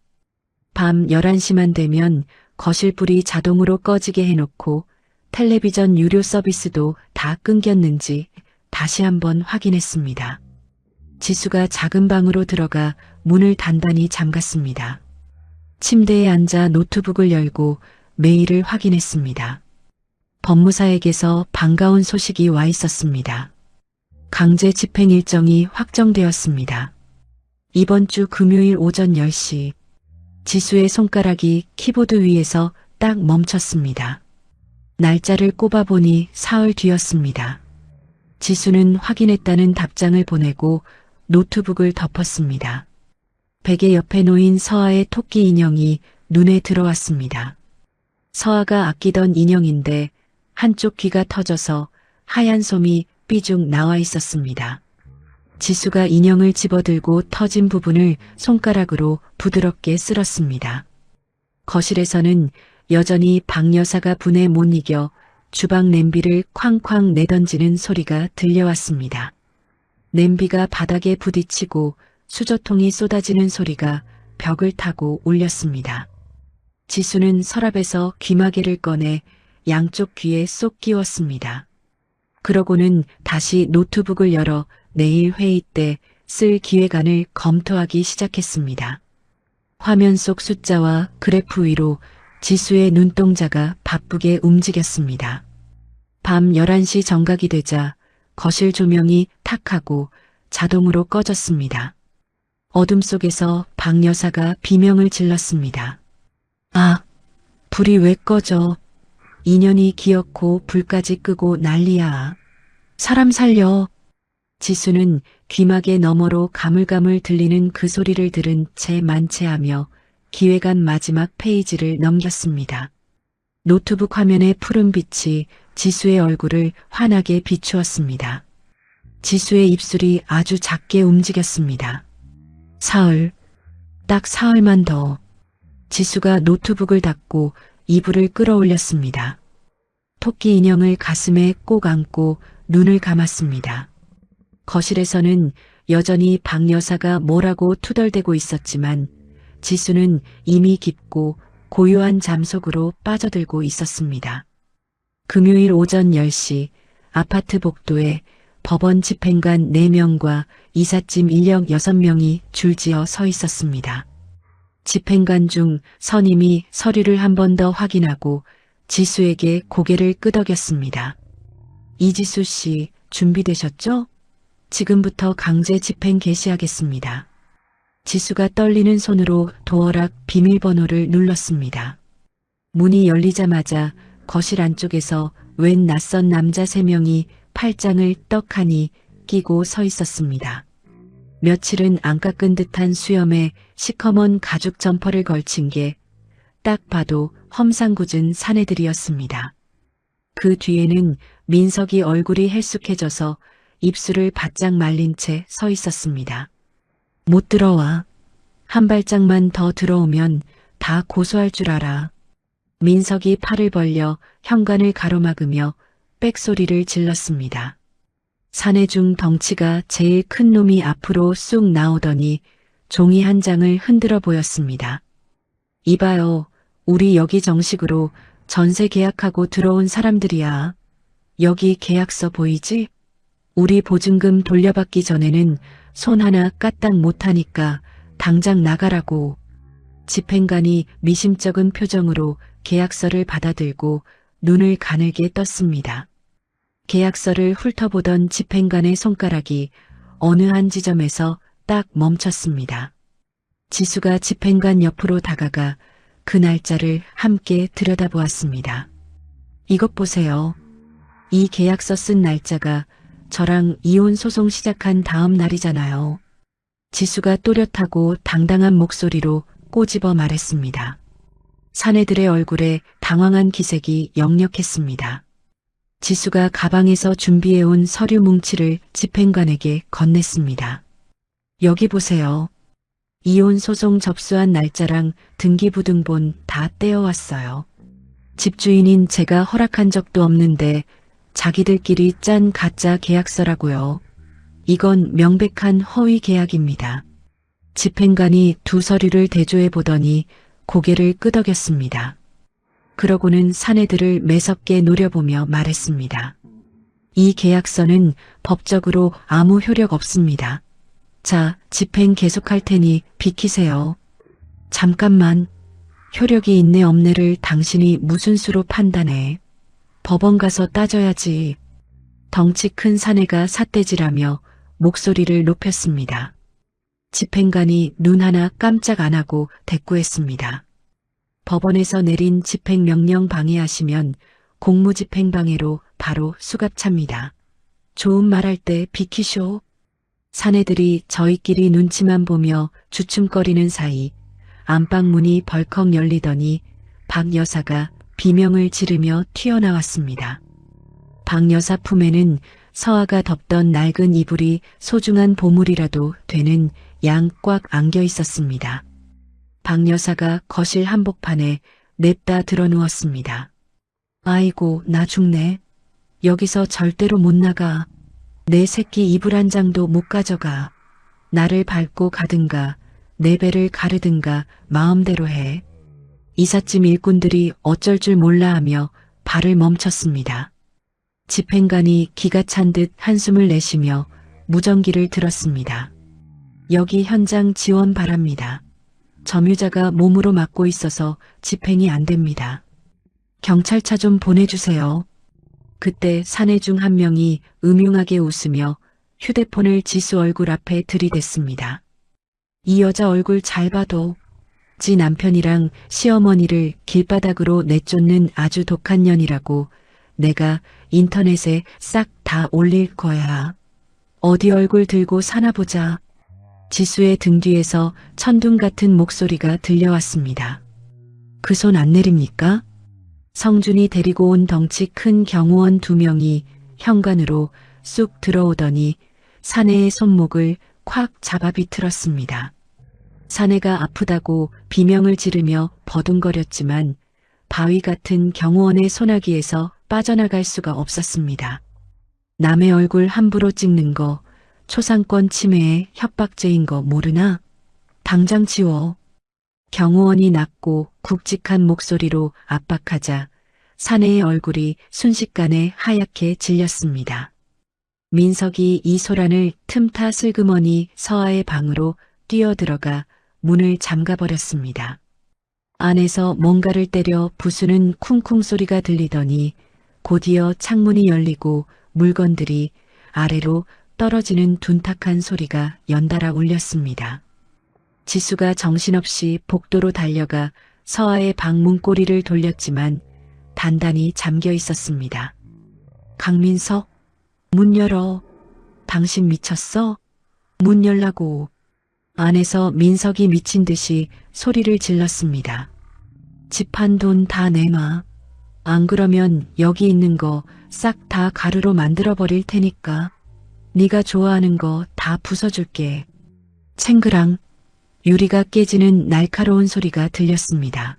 밤 11시만 되면 거실 불이 자동으로 꺼지게 해놓고 텔레비전 유료 서비스도 다 끊겼는지 다시 한번 확인했습니다. 지수가 작은 방으로 들어가 문을 단단히 잠갔습니다. 침대에 앉아 노트북을 열고 메일을 확인했습니다. 법무사에게서 반가운 소식이 와 있었습니다. 강제 집행 일정이 확정되었습니다. 이번 주 금요일 오전 10시 지수의 손가락이 키보드 위에서 딱 멈췄습니다. 날짜를 꼽아보니 사흘 뒤였습니다. 지수는 확인했다는 답장을 보내고 노트북을 덮었습니다. 베개 옆에 놓인 서아의 토끼 인형이 눈에 들어왔습니다. 서아가 아끼던 인형인데 한쪽 귀가 터져서 하얀 솜이 삐죽 나와 있었습니다. 지수가 인형을 집어들고 터진 부분을 손가락으로 부드럽게 쓸었습니다. 거실에서는 여전히 박 여사가 분에 못 이겨 주방 냄비를 쾅쾅 내던지는 소리가 들려왔습니다. 냄비가 바닥에 부딪히고 수저통이 쏟아지는 소리가 벽을 타고 울렸습니다. 지수는 서랍에서 귀마개를 꺼내 양쪽 귀에 쏙 끼웠습니다. 그러고는 다시 노트북을 열어 내일 회의 때 쓸 기획안을 검토하기 시작했습니다. 화면 속 숫자와 그래프 위로 지수의 눈동자가 바쁘게 움직였습니다. 밤 11시 정각이 되자 거실 조명이 탁 하고 자동으로 꺼졌습니다. 어둠 속에서 박 여사가 비명을 질렀습니다. 아, 불이 왜 꺼져? 인연이 기어코 불까지 끄고 난리야. 사람 살려. 지수는 귀마개 너머로 가물가물 들리는 그 소리를 들은 채 만체하며 기획안 마지막 페이지를 넘겼습니다. 노트북 화면의 푸른 빛이 지수의 얼굴을 환하게 비추었습니다. 지수의 입술이 아주 작게 움직였습니다. 사흘, 딱 사흘만 더. 지수가 노트북을 닫고 이불을 끌어올렸습니다. 토끼 인형을 가슴에 꼭 안고 눈을 감았습니다. 거실에서는 여전히 박 여사가 뭐라고 투덜대고 있었지만 지수는 이미 깊고 고요한 잠 속으로 빠져들고 있었습니다. 금요일 오전 10시 아파트 복도에 법원 집행관 4명과 이삿짐 인력 6명이 줄지어 서 있었습니다. 집행관 중 선임이 서류를 한 번 더 확인하고 지수에게 고개를 끄덕였습니다. 이지수 씨 준비되셨죠? 지금부터 강제 집행 개시하겠습니다. 지수가 떨리는 손으로 도어락 비밀번호를 눌렀습니다. 문이 열리자마자 거실 안쪽에서 웬 낯선 남자 3명이 팔짱을 떡하니 끼고 서 있었습니다. 며칠은 안 깎은 듯한 수염에 시커먼 가죽 점퍼를 걸친 게 딱 봐도 험상궂은 사내들이었습니다. 그 뒤에는 민석이 얼굴이 헬쑥해져서 입술을 바짝 말린 채 서 있었습니다. 못 들어와. 한 발짝만 더 들어오면 다 고소할 줄 알아. 민석이 팔을 벌려 현관을 가로막으며 빽소리를 질렀습니다. 사내 중 덩치가 제일 큰 놈이 앞으로 쑥 나오더니 종이 한 장을 흔들어 보였습니다. 이봐요. 우리 여기 정식으로 전세 계약하고 들어온 사람들이야. 여기 계약서 보이지? 우리 보증금 돌려받기 전에는 손 하나 까딱 못하니까 당장 나가라고. 집행관이 미심쩍은 표정으로 계약서를 받아들고 눈을 가늘게 떴습니다. 계약서를 훑어보던 집행관의 손가락이 어느 한 지점에서 딱 멈췄습니다. 지수가 집행관 옆으로 다가가 그 날짜를 함께 들여다보았습니다. 이것 보세요. 이 계약서 쓴 날짜가 저랑 이혼 소송 시작한 다음 날이잖아요. 지수가 또렷하고 당당한 목소리로 꼬집어 말했습니다. 사내들의 얼굴에 당황한 기색이 역력했습니다. 지수가 가방에서 준비해온 서류 뭉치를 집행관에게 건넸습니다. 여기 보세요. 이혼 소송 접수한 날짜랑 등기부등본 다 떼어왔어요. 집주인인 제가 허락한 적도 없는데 자기들끼리 짠 가짜 계약서라고요. 이건 명백한 허위 계약입니다. 집행관이 두 서류를 대조해 보더니 고개를 끄덕였습니다. 그러고는 사내들을 매섭게 노려보며 말했습니다. 이 계약서는 법적으로 아무 효력 없습니다. 자, 집행 계속할 테니 비키세요. 잠깐만. 효력이 있네 없네를 당신이 무슨 수로 판단해. 법원 가서 따져야지. 덩치 큰 사내가 삿대질하며 목소리를 높였습니다. 집행관이 눈 하나 깜짝 안 하고 대꾸했습니다. 법원에서 내린 집행명령 방해하시면 공무집행방해로 바로 수갑찹니다. 좋은 말할 때 비키쇼. 사내들이 저희끼리 눈치만 보며 주춤거리는 사이 안방문이 벌컥 열리더니 박 여사가 비명을 지르며 튀어나왔습니다. 박 여사 품에는 서아가 덮던 낡은 이불이 소중한 보물이라도 되는 양 꽉 안겨 있었습니다. 박 여사가 거실 한복판에 냅다 드러누웠습니다. 아이고, 나 죽네. 여기서 절대로 못 나가. 내 새끼 이불 한 장도 못 가져가. 나를 밟고 가든가 내 배를 가르든가 마음대로 해. 이삿짐 일꾼들이 어쩔 줄 몰라 하며 발을 멈췄습니다. 집행관이 기가 찬 듯 한숨을 내쉬며 무전기를 들었습니다. 여기 현장 지원 바랍니다. 점유자가 몸으로 맡고 있어서 집행이 안 됩니다. 경찰차 좀 보내주세요. 그때 사내 중 한 명이 음흉하게 웃으며 휴대폰을 지수 얼굴 앞에 들이댔습니다. 이 여자 얼굴 잘 봐도 지 남편이랑 시어머니를 길바닥으로 내쫓는 아주 독한 년이라고 내가 인터넷에 싹 다 올릴 거야. 어디 얼굴 들고 사나 보자. 지수의 등 뒤에서 천둥 같은 목소리가 들려왔습니다. 그 손 안 내립니까? 성준이 데리고 온 덩치 큰 경호원 2명이 현관으로 쑥 들어오더니 사내의 손목을 콱 잡아 비틀었습니다. 사내가 아프다고 비명을 지르며 버둥거렸지만 바위 같은 경호원의 소나기에서 빠져나갈 수가 없었습니다. 남의 얼굴 함부로 찍는 거 초상권 침해의 협박죄인 거 모르나? 당장 지워. 경호원이 낮고 굵직한 목소리로 압박하자 사내의 얼굴이 순식간에 하얗게 질렸습니다. 민석이 이 소란을 틈타 슬그머니 서아의 방으로 뛰어들어가 문을 잠가버렸습니다. 안에서 뭔가를 때려 부수는 쿵쿵 소리가 들리더니 곧이어 창문이 열리고 물건들이 아래로 떨어지는 둔탁한 소리가 연달아 울렸습니다. 지수가 정신없이 복도로 달려가 서아의 방 문고리를 돌렸지만 단단히 잠겨 있었습니다. 강민석, 문 열어. 당신 미쳤어? 문 열라고. 안에서 민석이 미친 듯이 소리를 질렀습니다. 집한 돈 다 내놔. 안 그러면 여기 있는 거 싹 다 가루로 만들어버릴 테니까. 네가 좋아하는 거 다 부숴줄게. 챙그랑 유리가 깨지는 날카로운 소리가 들렸습니다.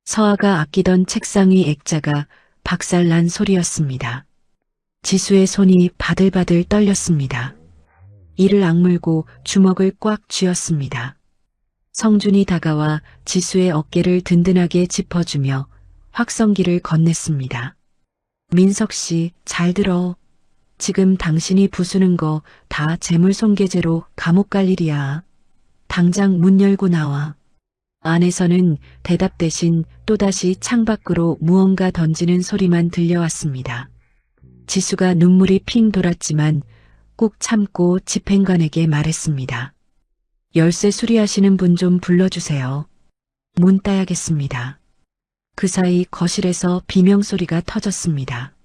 서아가 아끼던 책상 위 액자가 박살난 소리였습니다. 지수의 손이 바들바들 떨렸습니다. 이를 악물고 주먹을 꽉 쥐었습니다. 성준이 다가와 지수의 어깨를 든든하게 짚어주며 확성기를 건넸습니다. 민석 씨, 잘 들어. 지금 당신이 부수는 거 다 재물손괴죄로 감옥 갈 일이야. 당장 문 열고 나와. 안에서는 대답 대신 또다시 창밖으로 무언가 던지는 소리만 들려왔습니다. 지수가 눈물이 핑 돌았지만 꾹 참고 집행관에게 말했습니다. 열쇠 수리하시는 분 좀 불러주세요. 문 따야겠습니다. 그 사이 거실에서 비명소리가 터졌습니다.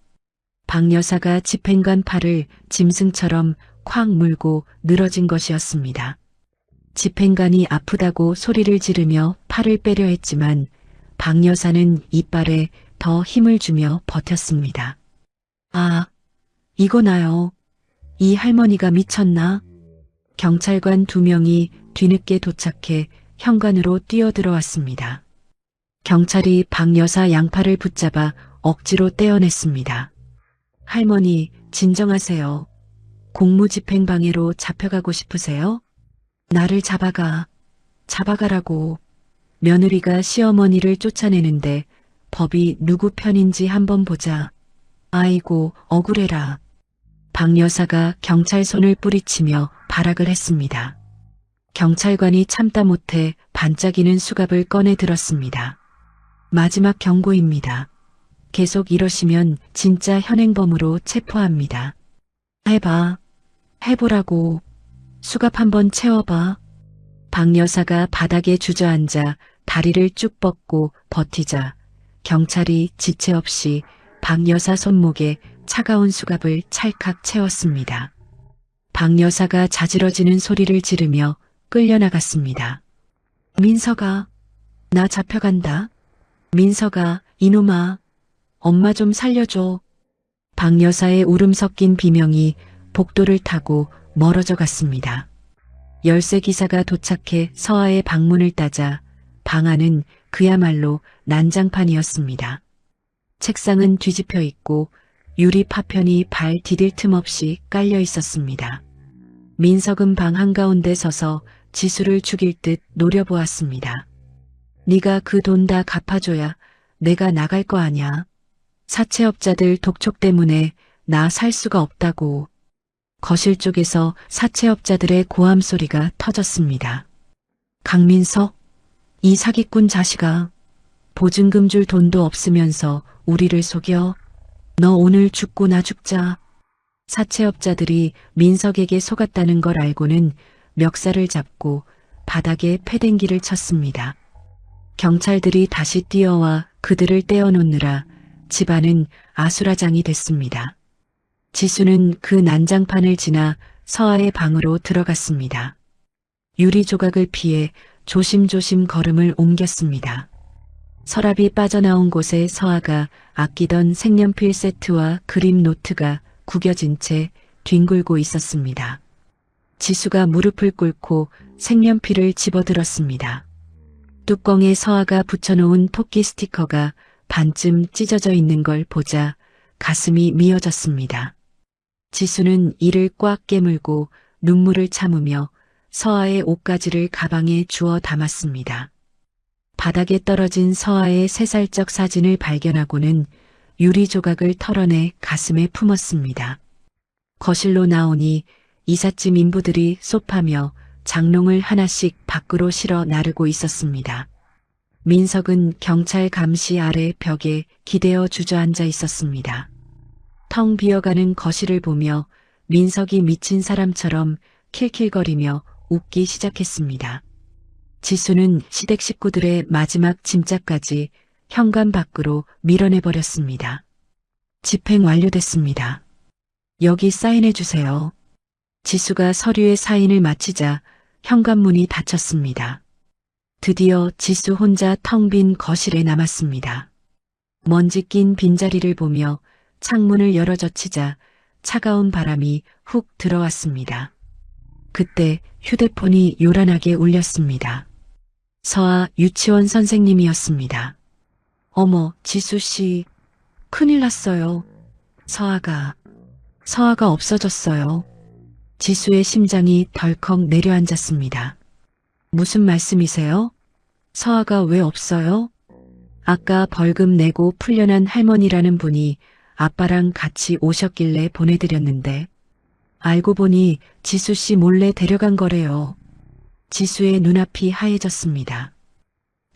박 여사가 집행관 팔을 짐승처럼 콱 물고 늘어진 것이었습니다. 집행관이 아프다고 소리를 지르며 팔을 빼려 했지만 박 여사는 이빨에 더 힘을 주며 버텼습니다. 아, 이거 나요. 이 할머니가 미쳤나? 경찰관 2명이 뒤늦게 도착해 현관으로 뛰어들어왔습니다. 경찰이 박 여사 양팔을 붙잡아 억지로 떼어냈습니다. 할머니, 진정하세요. 공무집행방해로 잡혀가고 싶으세요? 나를 잡아가라고. 며느리가 시어머니를 쫓아내는데 법이 누구 편인지 한번 보자. 아이고, 억울해라. 박 여사가 경찰 손을 뿌리치며 발악을 했습니다. 경찰관이 참다 못해 반짝이는 수갑을 꺼내 들었습니다. 마지막 경고입니다. 계속 이러시면 진짜 현행범으로 체포합니다. 해보라고. 수갑 한번 채워봐. 박 여사가 바닥에 주저앉아 다리를 쭉 뻗고 버티자 경찰이 지체 없이 박 여사 손목에 차가운 수갑을 찰칵 채웠습니다. 박 여사가 자지러지는 소리를 지르며 끌려나갔습니다. 민서가, 나 잡혀간다. 민서가, 이놈아, 엄마 좀 살려줘. 박 여사의 울음 섞인 비명이 복도를 타고 멀어져 갔습니다. 열쇠 기사가 도착해 서아의 방문을 따자 방 안은 그야말로 난장판이었습니다. 책상은 뒤집혀 있고 유리 파편이 발 디딜 틈 없이 깔려 있었습니다. 민석은 방 한가운데 서서 지수를 죽일 듯 노려보았습니다. 네가 그 돈 다 갚아줘야 내가 나갈 거 아냐. 사채업자들 독촉 때문에 나 살 수가 없다고. 거실 쪽에서 사채업자들의 고함 소리가 터졌습니다. 강민석, 이 사기꾼 자식아. 보증금 줄 돈도 없으면서 우리를 속여. 너 오늘 죽고 나 죽자. 사채업자들이 민석에게 속았다는 걸 알고는 멱살을 잡고 바닥에 패댕기를 쳤습니다. 경찰들이 다시 뛰어와 그들을 떼어놓느라 집안은 아수라장이 됐습니다. 지수는 그 난장판을 지나 서아의 방으로 들어갔습니다. 유리 조각을 피해 조심조심 걸음을 옮겼습니다. 서랍이 빠져나온 곳에 서아가 아끼던 색연필 세트와 그림 노트가 구겨진 채 뒹굴고 있었습니다. 지수가 무릎을 꿇고 색연필을 집어들었습니다. 뚜껑에 서아가 붙여놓은 토끼 스티커가 반쯤 찢어져 있는 걸 보자 가슴이 미어졌습니다. 지수는 이를 꽉 깨물고 눈물을 참으며 서아의 옷가지를 가방에 주워 담았습니다. 바닥에 떨어진 서아의 3살적 사진을 발견하고는 유리 조각을 털어내 가슴에 품었습니다. 거실로 나오니 이삿짐 인부들이 쏟하며 장롱을 하나씩 밖으로 실어 나르고 있었습니다. 민석은 경찰 감시 아래 벽에 기대어 주저앉아 있었습니다. 텅 비어가는 거실을 보며 민석이 미친 사람처럼 킬킬거리며 웃기 시작했습니다. 지수는 시댁 식구들의 마지막 짐짝까지 현관 밖으로 밀어내버렸습니다. 집행 완료됐습니다. 여기 사인해 주세요. 지수가 서류에 사인을 마치자 현관문이 닫혔습니다. 드디어 지수 혼자 텅 빈 거실에 남았습니다. 먼지 낀 빈자리를 보며 창문을 열어 젖히자 차가운 바람이 훅 들어왔습니다. 그때 휴대폰이 요란하게 울렸습니다. 서아 유치원 선생님이었습니다. 어머, 지수 씨, 큰일 났어요. 서아가 없어졌어요. 지수의 심장이 덜컥 내려앉았습니다. 무슨 말씀이세요? 서아가 왜 없어요? 아까 벌금 내고 풀려난 할머니라는 분이 아빠랑 같이 오셨길래 보내드렸는데 알고 보니 지수 씨 몰래 데려간 거래요. 지수의 눈앞이 하얘졌습니다.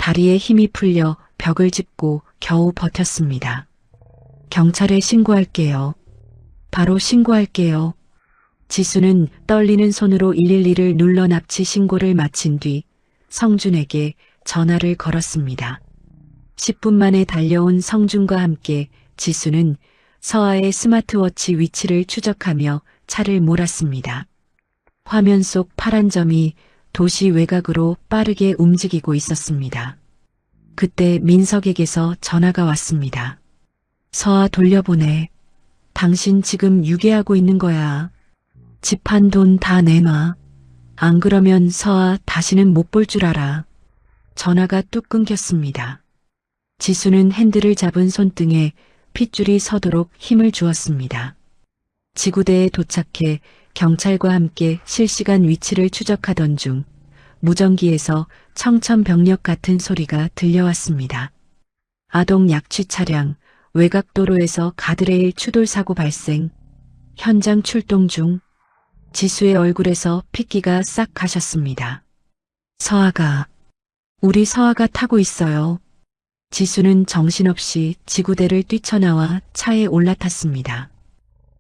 다리에 힘이 풀려 벽을 짚고 겨우 버텼습니다. 경찰에 신고할게요. 바로 신고할게요. 지수는 떨리는 손으로 112를 눌러 납치 신고를 마친 뒤 성준에게 전화를 걸었습니다. 10분 만에 달려온 성준과 함께 지수는 서아의 스마트워치 위치를 추적하며 차를 몰았습니다. 화면 속 파란 점이 도시 외곽으로 빠르게 움직이고 있었습니다. 그때 민석에게서 전화가 왔습니다. 서아 돌려보내. 당신 지금 유괴하고 있는 거야. 집한 돈 다 내놔. 안 그러면 서아 다시는 못 볼 줄 알아. 전화가 뚝 끊겼습니다. 지수는 핸들을 잡은 손등에 핏줄이 서도록 힘을 주었습니다. 지구대에 도착해 경찰과 함께 실시간 위치를 추적하던 중 무전기에서 청천벽력 같은 소리가 들려왔습니다. 아동 약취 차량, 외곽도로에서 가드레일 추돌 사고 발생, 현장 출동 중. 지수의 얼굴에서 핏기가 싹 가셨습니다. 서아가, 우리 서아가 타고 있어요. 지수는 정신없이 지구대를 뛰쳐나와 차에 올라탔습니다.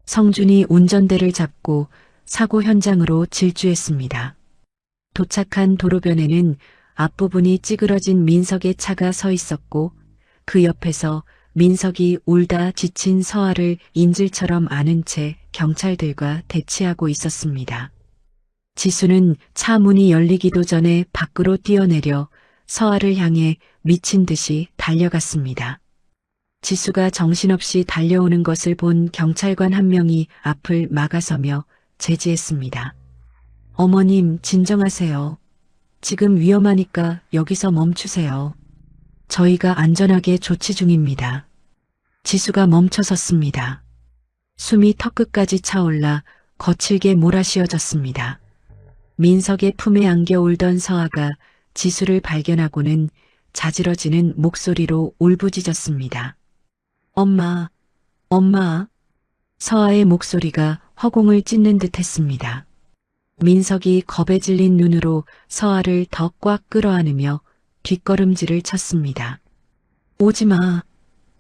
성준이 운전대를 잡고 사고 현장으로 질주했습니다. 도착한 도로변에는 앞부분이 찌그러진 민석의 차가 서 있었고 그 옆에서 민석이 울다 지친 서아를 인질처럼 안은 채 경찰들과 대치하고 있었습니다. 지수는 차 문이 열리기도 전에 밖으로 뛰어내려 서아를 향해 미친 듯이 달려갔습니다. 지수가 정신없이 달려오는 것을 본 경찰관 한 명이 앞을 막아서며 제지했습니다. 어머님, 진정하세요. 지금 위험하니까 여기서 멈추세요. 저희가 안전하게 조치 중입니다. 지수가 멈춰섰습니다. 숨이 턱끝까지 차올라 거칠게 몰아쉬어졌습니다. 민석의 품에 안겨 울던 서아가 지수를 발견하고는 자지러지는 목소리로 울부짖었습니다. 엄마, 엄마. 서아의 목소리가 허공을 찢는 듯 했습니다. 민석이 겁에 질린 눈으로 서아를 더 꽉 끌어안으며 뒷걸음질을 쳤습니다. 오지 마.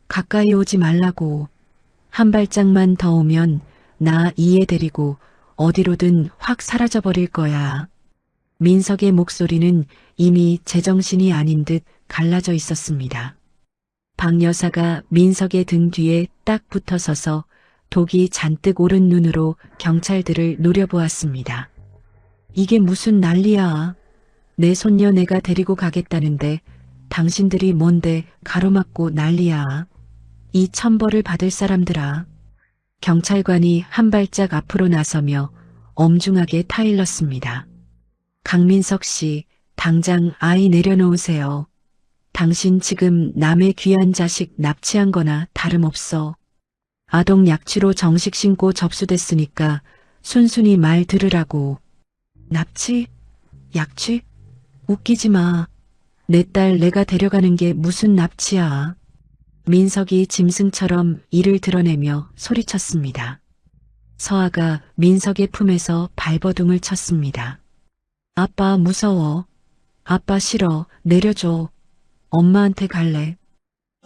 가까이 오지 말라고. 한 발짝만 더 오면 나 이해 데리고 어디로든 확 사라져버릴 거야. 민석의 목소리는 이미 제정신이 아닌 듯 갈라져 있었습니다. 박 여사가 민석의 등 뒤에 딱 붙어서서 독이 잔뜩 오른 눈으로 경찰들을 노려보았습니다. 이게 무슨 난리야. 내 손녀 내가 데리고 가겠다는데 당신들이 뭔데 가로막고 난리야. 이 천벌을 받을 사람들아. 경찰관이 한 발짝 앞으로 나서며 엄중하게 타일렀습니다. 강민석 씨, 당장 아이 내려놓으세요. 당신 지금 남의 귀한 자식 납치한 거나 다름없어. 아동 약취로 정식 신고 접수됐으니까 순순히 말 들으라고. 납치? 약취? 웃기지 마. 내 딸 내가 데려가는 게 무슨 납치야. 민석이 짐승처럼 이를 드러내며 소리쳤습니다. 서아가 민석의 품에서 발버둥을 쳤습니다. 아빠 무서워. 아빠 싫어. 내려줘. 엄마한테 갈래.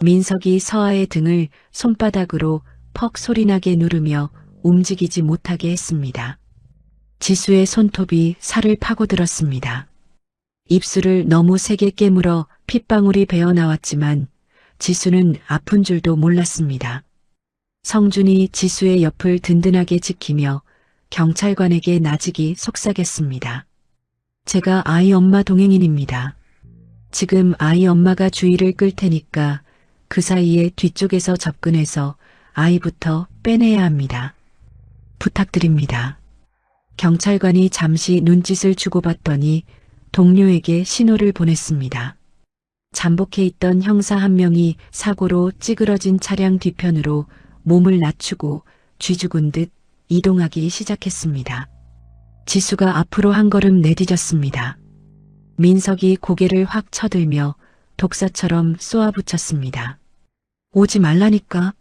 민석이 서아의 등을 손바닥으로 퍽 소리나게 누르며 움직이지 못하게 했습니다. 지수의 손톱이 살을 파고들었습니다. 입술을 너무 세게 깨물어 핏방울이 배어나왔지만 지수는 아픈 줄도 몰랐습니다. 성준이 지수의 옆을 든든하게 지키며 경찰관에게 나직이 속삭였습니다. 제가 아이 엄마 동행인입니다. 지금 아이 엄마가 주의를 끌 테니까 그 사이에 뒤쪽에서 접근해서 아이부터 빼내야 합니다. 부탁드립니다. 경찰관이 잠시 눈짓을 주고받더니 동료에게 신호를 보냈습니다. 잠복해 있던 형사 한 명이 사고로 찌그러진 차량 뒤편으로 몸을 낮추고 쥐죽은 듯 이동하기 시작했습니다. 지수가 앞으로 한 걸음 내디뎠습니다. 민석이 고개를 확 쳐들며 독사처럼 쏘아붙였습니다. 오지 말라니까.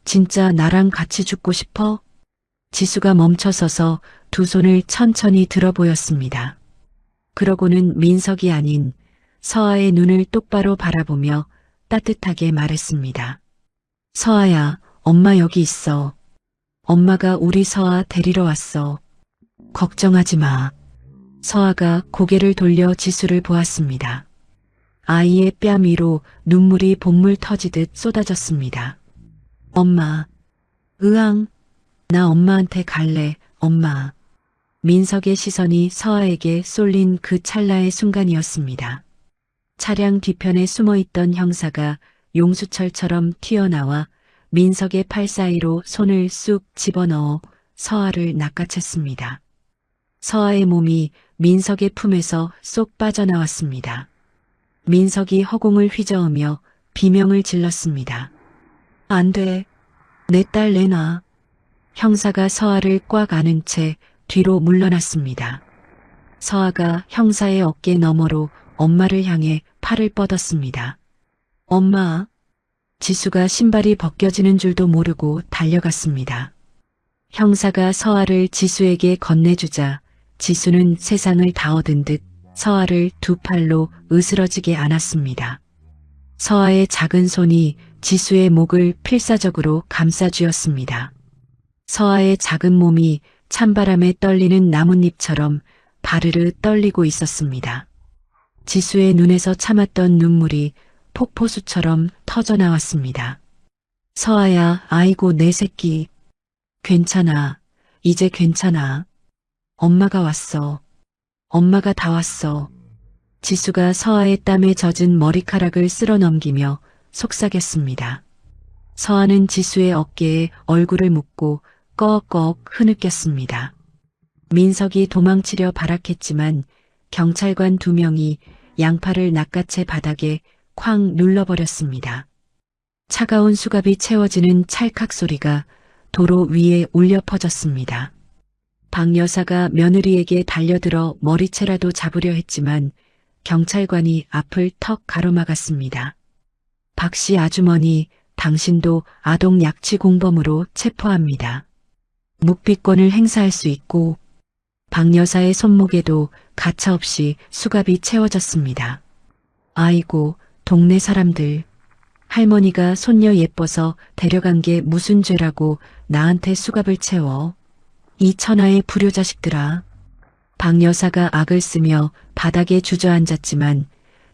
진짜 나랑 같이 죽고 싶어? 지수가 멈춰서서 두 손을 천천히 들어 보였습니다. 그러고는 민석이 아닌 서아의 눈을 똑바로 바라보며 따뜻하게 말했습니다. 서아야, 엄마 여기 있어. 엄마가 우리 서아 데리러 왔어. 걱정하지 마. 서아가 고개를 돌려 지수를 보았습니다. 아이의 뺨 위로 눈물이 본물 터지듯 쏟아졌습니다. 엄마, 으앙, 나 엄마한테 갈래, 엄마. 민석의 시선이 서아에게 쏠린 그 찰나의 순간이었습니다. 차량 뒤편에 숨어있던 형사가 용수철처럼 튀어나와 민석의 팔 사이로 손을 쑥 집어넣어 서아를 낚아챘습니다. 서아의 몸이 민석의 품에서 쏙 빠져나왔습니다. 민석이 허공을 휘저으며 비명을 질렀습니다. 안 돼. 내 딸 내놔. 형사가 서아를 꽉 안은 채 뒤로 물러났습니다. 서아가 형사의 어깨 너머로 엄마를 향해 팔을 뻗었습니다. 엄마. 지수가 신발이 벗겨지는 줄도 모르고 달려갔습니다. 형사가 서아를 지수에게 건네주자 지수는 세상을 다 얻은 듯 서아를 두 팔로 으스러지게 안았습니다. 서아의 작은 손이 지수의 목을 필사적으로 감싸쥐었습니다. 서아의 작은 몸이 찬바람에 떨리는 나뭇잎처럼 바르르 떨리고 있었습니다. 지수의 눈에서 참았던 눈물이 폭포수처럼 터져나왔습니다. 서아야, 아이고 내 새끼. 괜찮아. 이제 괜찮아. 엄마가 왔어. 엄마가 다 왔어. 지수가 서아의 땀에 젖은 머리카락을 쓸어 넘기며 속삭였습니다. 서아는 지수의 어깨에 얼굴을 묻고 꺽꺽 흐느꼈습니다. 민석이 도망치려 발악했지만 경찰관 2명이 양팔을 낚아채 바닥에 쾅 눌러버렸습니다. 차가운 수갑이 채워지는 찰칵 소리가 도로 위에 울려 퍼졌습니다. 박 여사가 며느리에게 달려들어 머리채라도 잡으려 했지만 경찰관이 앞을 턱 가로막았습니다. 박 씨 아주머니, 당신도 아동 약취 공범으로 체포합니다. 묵비권을 행사할 수 있고 박 여사의 손목에도 가차없이 수갑이 채워졌습니다. 아이고, 동네 사람들. 할머니가 손녀 예뻐서 데려간 게 무슨 죄라고 나한테 수갑을 채워. 이 천하의 불효자식들아. 박 여사가 악을 쓰며 바닥에 주저앉았지만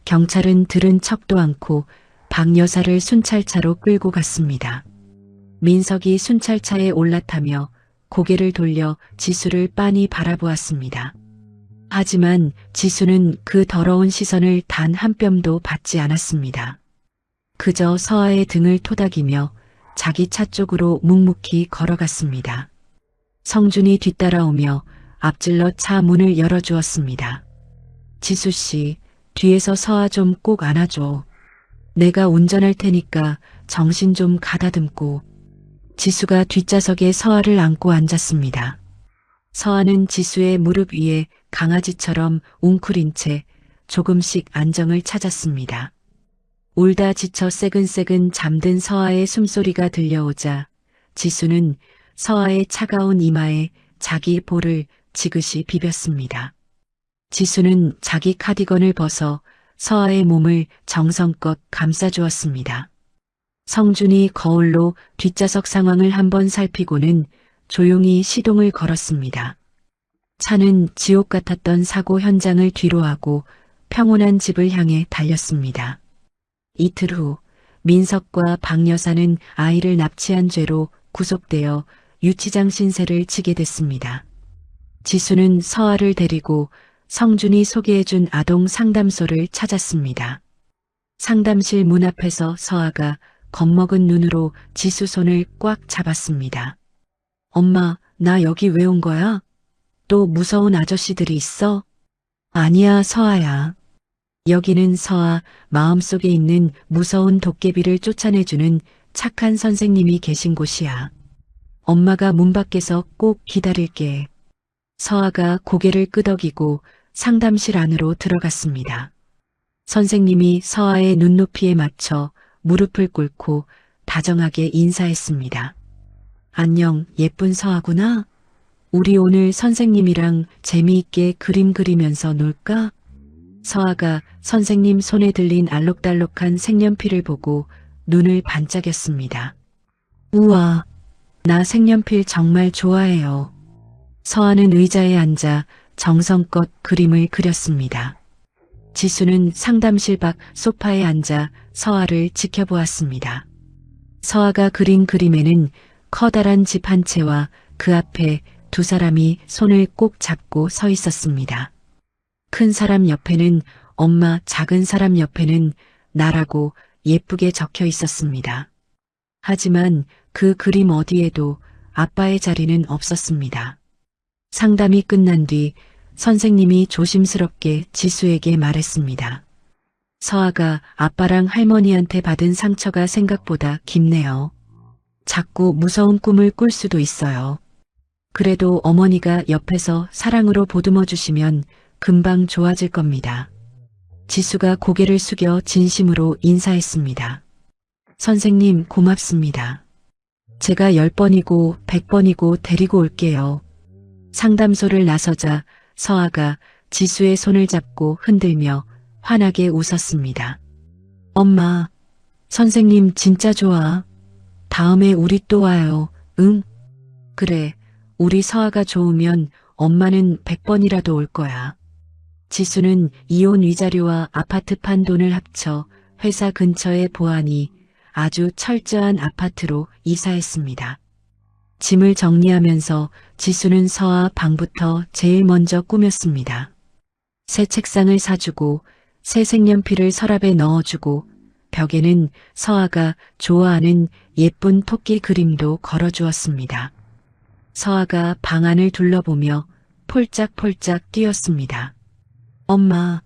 경찰은 들은 척도 않고 박 여사를 순찰차로 끌고 갔습니다. 민석이 순찰차에 올라타며 고개를 돌려 지수를 빤히 바라보았습니다. 하지만 지수는 그 더러운 시선을 단 한 뼘도 받지 않았습니다. 그저 서아의 등을 토닥이며 자기 차 쪽으로 묵묵히 걸어갔습니다. 성준이 뒤따라오며 앞질러 차 문을 열어주었습니다. 지수 씨, 뒤에서 서아 좀 꼭 안아줘. 내가 운전할 테니까 정신 좀 가다듬고. 지수가 뒷좌석에 서아를 안고 앉았습니다. 서아는 지수의 무릎 위에 강아지처럼 웅크린 채 조금씩 안정을 찾았습니다. 울다 지쳐 새근새근 잠든 서아의 숨소리가 들려오자 지수는 서아의 차가운 이마에 자기 볼을 지그시 비볐습니다. 지수는 자기 카디건을 벗어 서아의 몸을 정성껏 감싸주었습니다. 성준이 거울로 뒷좌석 상황을 한번 살피고는 조용히 시동을 걸었습니다. 차는 지옥 같았던 사고 현장을 뒤로하고 평온한 집을 향해 달렸습니다. 이틀 후 민석과 박 여사는 아이를 납치한 죄로 구속되어 유치장 신세를 지게 됐습니다. 지수는 서아를 데리고 성준이 소개해준 아동 상담소를 찾았습니다. 상담실 문 앞에서 서아가 겁먹은 눈으로 지수 손을 꽉 잡았습니다. 엄마, 나 여기 왜 온 거야? 또 무서운 아저씨들이 있어? 아니야, 서아야. 여기는 서아 마음속에 있는 무서운 도깨비를 쫓아내주는 착한 선생님이 계신 곳이야. 엄마가 문 밖에서 꼭 기다릴게. 서아가 고개를 끄덕이고 상담실 안으로 들어갔습니다. 선생님이 서아의 눈높이에 맞춰 무릎을 꿇고 다정하게 인사했습니다. 안녕, 예쁜 서아구나. 우리 오늘 선생님이랑 재미있게 그림 그리면서 놀까? 서아가 선생님 손에 들린 알록달록한 색연필을 보고 눈을 반짝였습니다. 우와, 나 색연필 정말 좋아해요. 서아는 의자에 앉아 정성껏 그림을 그렸습니다. 지수는 상담실 밖 소파에 앉아 서아를 지켜보았습니다. 서아가 그린 그림에는 커다란 집 한 채와 그 앞에 두 사람이 손을 꼭 잡고 서 있었습니다. 큰 사람 옆에는 엄마, 작은 사람 옆에는 나라고 예쁘게 적혀 있었습니다. 하지만 그 그림 어디에도 아빠의 자리는 없었습니다. 상담이 끝난 뒤 선생님이 조심스럽게 지수에게 말했습니다. 서아가 아빠랑 할머니한테 받은 상처가 생각보다 깊네요. 자꾸 무서운 꿈을 꿀 수도 있어요. 그래도 어머니가 옆에서 사랑으로 보듬어 주시면 금방 좋아질 겁니다. 지수가 고개를 숙여 진심으로 인사했습니다. 선생님 고맙습니다. 제가 10번이고 100번이고 데리고 올게요. 상담소를 나서자 서아가 지수의 손을 잡고 흔들며 환하게 웃었습니다. 엄마, 선생님 진짜 좋아. 다음에 우리 또 와요. 응? 그래, 우리 서아가 좋으면 엄마는 100번이라도 올 거야. 지수는 이혼 위자료와 아파트 판 돈을 합쳐 회사 근처에 보아하니 아주 철저한 아파트로 이사했습니다. 짐을 정리하면서 지수는 서아 방부터 제일 먼저 꾸몄습니다. 새 책상을 사주고 새 색연필을 서랍에 넣어주고 벽에는 서아가 좋아하는 예쁜 토끼 그림도 걸어주었습니다. 서아가 방 안을 둘러보며 폴짝폴짝 뛰었습니다. 엄마,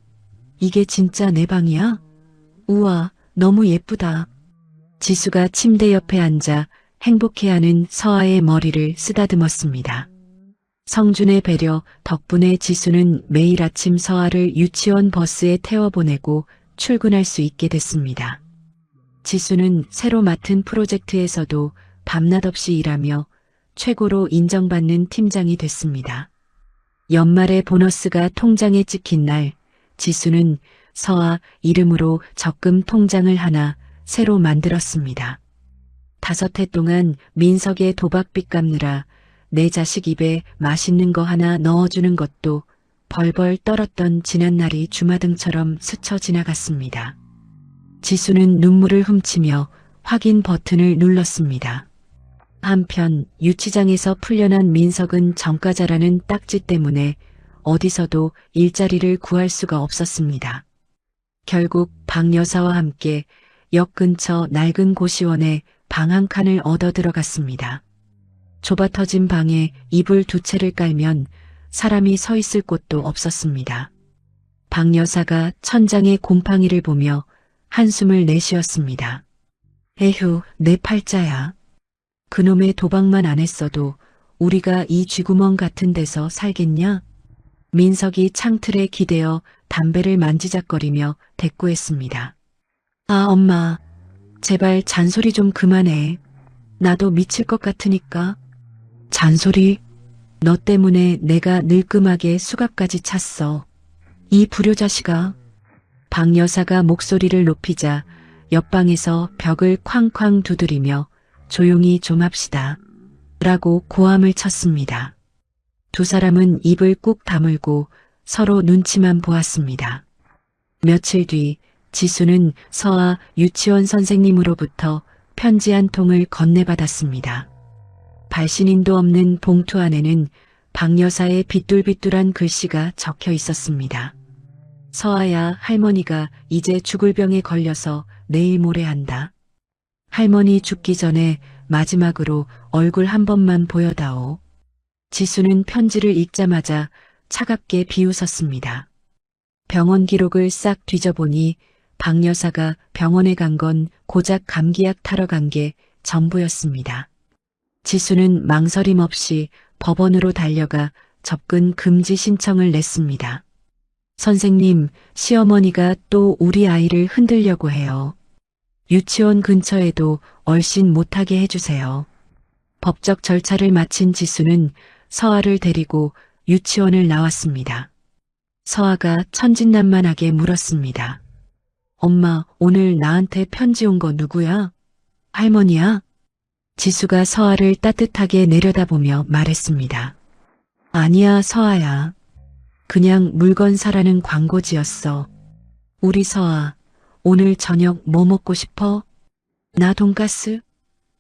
이게 진짜 내 방이야? 우와, 너무 예쁘다. 지수가 침대 옆에 앉아 행복해하는 서아의 머리를 쓰다듬었습니다. 성준의 배려 덕분에 지수는 매일 아침 서아를 유치원 버스에 태워보내고 출근할 수 있게 됐습니다. 지수는 새로 맡은 프로젝트에서도 밤낮 없이 일하며 최고로 인정받는 팀장이 됐습니다. 연말에 보너스가 통장에 찍힌 날, 지수는 서아 이름으로 적금 통장을 하나 새로 만들었습니다. 5해 동안 민석의 도박빚 갚느라 내 자식 입에 맛있는 거 하나 넣어주는 것도 벌벌 떨었던 지난날이 주마등처럼 스쳐 지나갔습니다. 지수는 눈물을 훔치며 확인 버튼을 눌렀습니다. 한편 유치장에서 풀려난 민석은 정가자라는 딱지 때문에 어디서도 일자리를 구할 수가 없었습니다. 결국 박 여사와 함께 역 근처 낡은 고시원에 방 한 칸을 얻어 들어갔습니다. 좁아터진 방에 이불 2채를 깔면 사람이 서 있을 곳도 없었습니다. 박 여사가 천장의 곰팡이를 보며 한숨을 내쉬었습니다. 에휴, 내 팔자야. 그놈의 도박만 안 했어도 우리가 이 쥐구멍 같은 데서 살겠냐? 민석이 창틀에 기대어 담배를 만지작거리며 대꾸했습니다. 아, 엄마, 제발 잔소리 좀 그만해. 나도 미칠 것 같으니까. 잔소리? 너 때문에 내가 늙음하게 수갑까지 찼어. 이 불효자식아. 박 여사가 목소리를 높이자 옆방에서 벽을 쾅쾅 두드리며 조용히 좀 합시다. 라고 고함을 쳤습니다. 두 사람은 입을 꾹 다물고 서로 눈치만 보았습니다. 며칠 뒤 지수는 서아 유치원 선생님으로부터 편지 한 통을 건네받았습니다. 발신인도 없는 봉투 안에는 박 여사의 비뚤비뚤한 글씨가 적혀 있었습니다. 서아야, 할머니가 이제 죽을 병에 걸려서 내일 모레 한다. 할머니 죽기 전에 마지막으로 얼굴 한 번만 보여다오. 지수는 편지를 읽자마자 차갑게 비웃었습니다. 병원 기록을 싹 뒤져보니 박 여사가 병원에 간 건 고작 감기약 타러 간 게 전부였습니다. 지수는 망설임 없이 법원으로 달려가 접근 금지 신청을 냈습니다. 선생님, 시어머니가 또 우리 아이를 흔들려고 해요. 유치원 근처에도 얼씬 못하게 해주세요. 법적 절차를 마친 지수는 서아를 데리고 유치원을 나왔습니다. 서아가 천진난만하게 물었습니다. 엄마, 오늘 나한테 편지 온 거 누구야? 할머니야? 지수가 서아를 따뜻하게 내려다보며 말했습니다. 아니야, 서아야. 그냥 물건 사라는 광고지였어. 우리 서아, 오늘 저녁 뭐 먹고 싶어? 나 돈가스?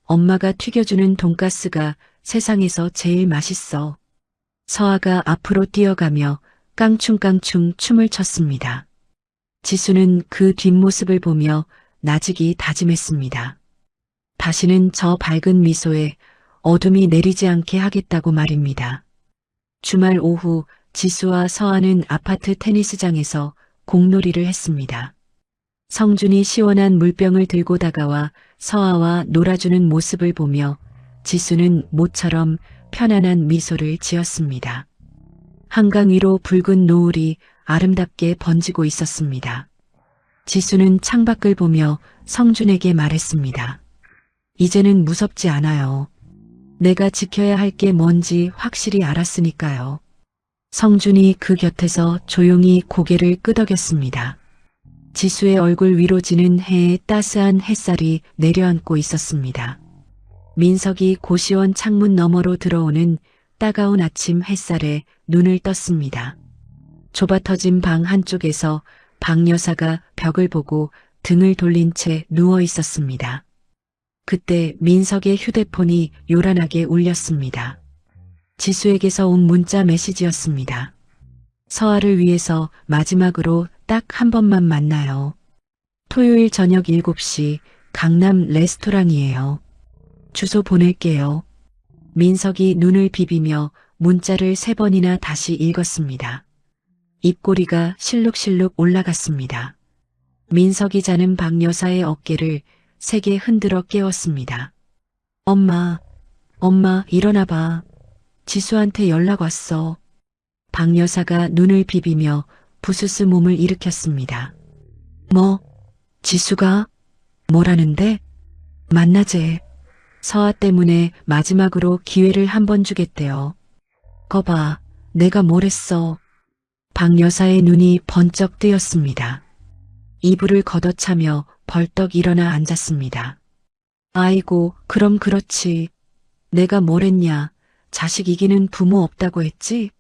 엄마가 튀겨주는 돈가스가 세상에서 제일 맛있어. 서아가 앞으로 뛰어가며 깡충깡충 춤을 췄습니다. 지수는 그 뒷모습을 보며 나직이 다짐했습니다. 다시는 저 밝은 미소에 어둠이 내리지 않게 하겠다고 말입니다. 주말 오후 지수와 서아는 아파트 테니스장에서 공놀이를 했습니다. 성준이 시원한 물병을 들고 다가와 서아와 놀아주는 모습을 보며 지수는 모처럼 편안한 미소를 지었습니다. 한강 위로 붉은 노을이 아름답게 번지고 있었습니다. 지수는 창밖을 보며 성준에게 말했습니다. 이제는 무섭지 않아요. 내가 지켜야 할 게 뭔지 확실히 알았으니까요. 성준이 그 곁에서 조용히 고개를 끄덕였습니다. 지수의 얼굴 위로 지는 해에 따스한 햇살이 내려앉고 있었습니다. 민석이 고시원 창문 너머로 들어오는 따가운 아침 햇살에 눈을 떴습니다. 좁아터진 방 한쪽에서 박 여사가 벽을 보고 등을 돌린 채 누워 있었습니다. 그때 민석의 휴대폰이 요란하게 울렸습니다. 지수에게서 온 문자 메시지였습니다. 서아를 위해서 마지막으로 딱 한 번만 만나요. 토요일 저녁 7시 강남 레스토랑이에요. 주소 보낼게요. 민석이 눈을 비비며 문자를 3번이나 다시 읽었습니다. 입꼬리가 실룩실룩 올라갔습니다. 민석이 자는 박 여사의 어깨를 세게 흔들어 깨웠습니다. 엄마, 일어나봐. 지수한테 연락 왔어. 박 여사가 눈을 비비며 부스스 몸을 일으켰습니다. 뭐? 지수가? 뭐라는데? 만나재. 서아 때문에 마지막으로 기회를 한 번 주겠대요. 거봐, 내가 뭘 했어. 박 여사의 눈이 번쩍 뜨였습니다. 이불을 걷어차며 벌떡 일어나 앉았습니다. 아이고, 그럼 그렇지. 내가 뭘 했냐. 자식 이기는 부모 없다고 했지?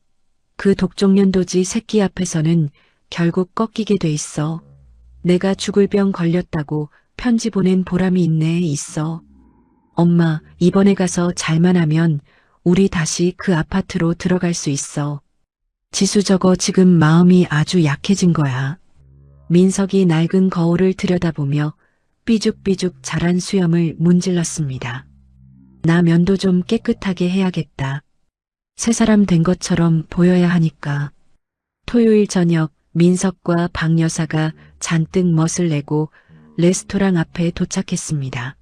그 독종년도지 새끼 앞에서는 결국 꺾이게 돼 있어. 내가 죽을 병 걸렸다고 편지 보낸 보람이 있어. 엄마, 이번에 가서 잘만 하면 우리 다시 그 아파트로 들어갈 수 있어. 지수 저거 지금 마음이 아주 약해진 거야. 민석이 낡은 거울을 들여다보며 삐죽삐죽 자란 수염을 문질렀습니다. 나 면도 좀 깨끗하게 해야겠다. 새 사람 된 것처럼 보여야 하니까. 토요일 저녁 민석과 박 여사가 잔뜩 멋을 내고 레스토랑 앞에 도착했습니다.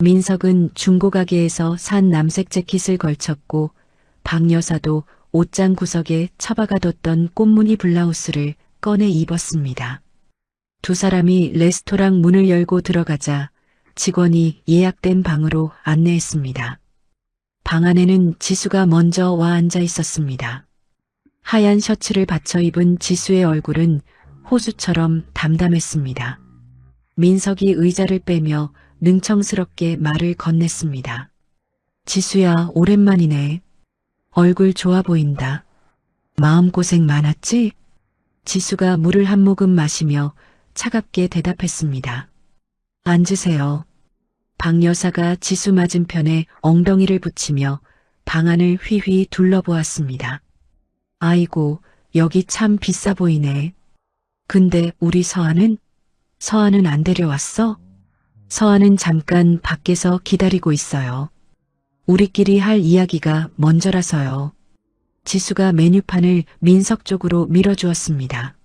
민석은 중고가게에서 산 남색 재킷을 걸쳤고 박 여사도 옷장 구석에 처박아뒀던 꽃무늬 블라우스를 꺼내 입었습니다. 두 사람이 레스토랑 문을 열고 들어가자 직원이 예약된 방으로 안내했습니다. 방 안에는 지수가 먼저 와 앉아 있었습니다. 하얀 셔츠를 받쳐 입은 지수의 얼굴은 호수처럼 담담했습니다. 민석이 의자를 빼며 능청스럽게 말을 건넸습니다. 지수야, 오랜만이네. 얼굴 좋아 보인다. 마음고생 많았지? 지수가 물을 한 모금 마시며 차갑게 대답했습니다. 앉으세요. 박 여사가 지수 맞은편에 엉덩이를 붙이며 방 안을 휘휘 둘러보았습니다. 아이고, 여기 참 비싸 보이네. 근데 우리 서아는? 서아는 안 데려왔어? 서아는 잠깐 밖에서 기다리고 있어요. 우리끼리 할 이야기가 먼저라서요. 지수가 메뉴판을 민석 쪽으로 밀어주었습니다.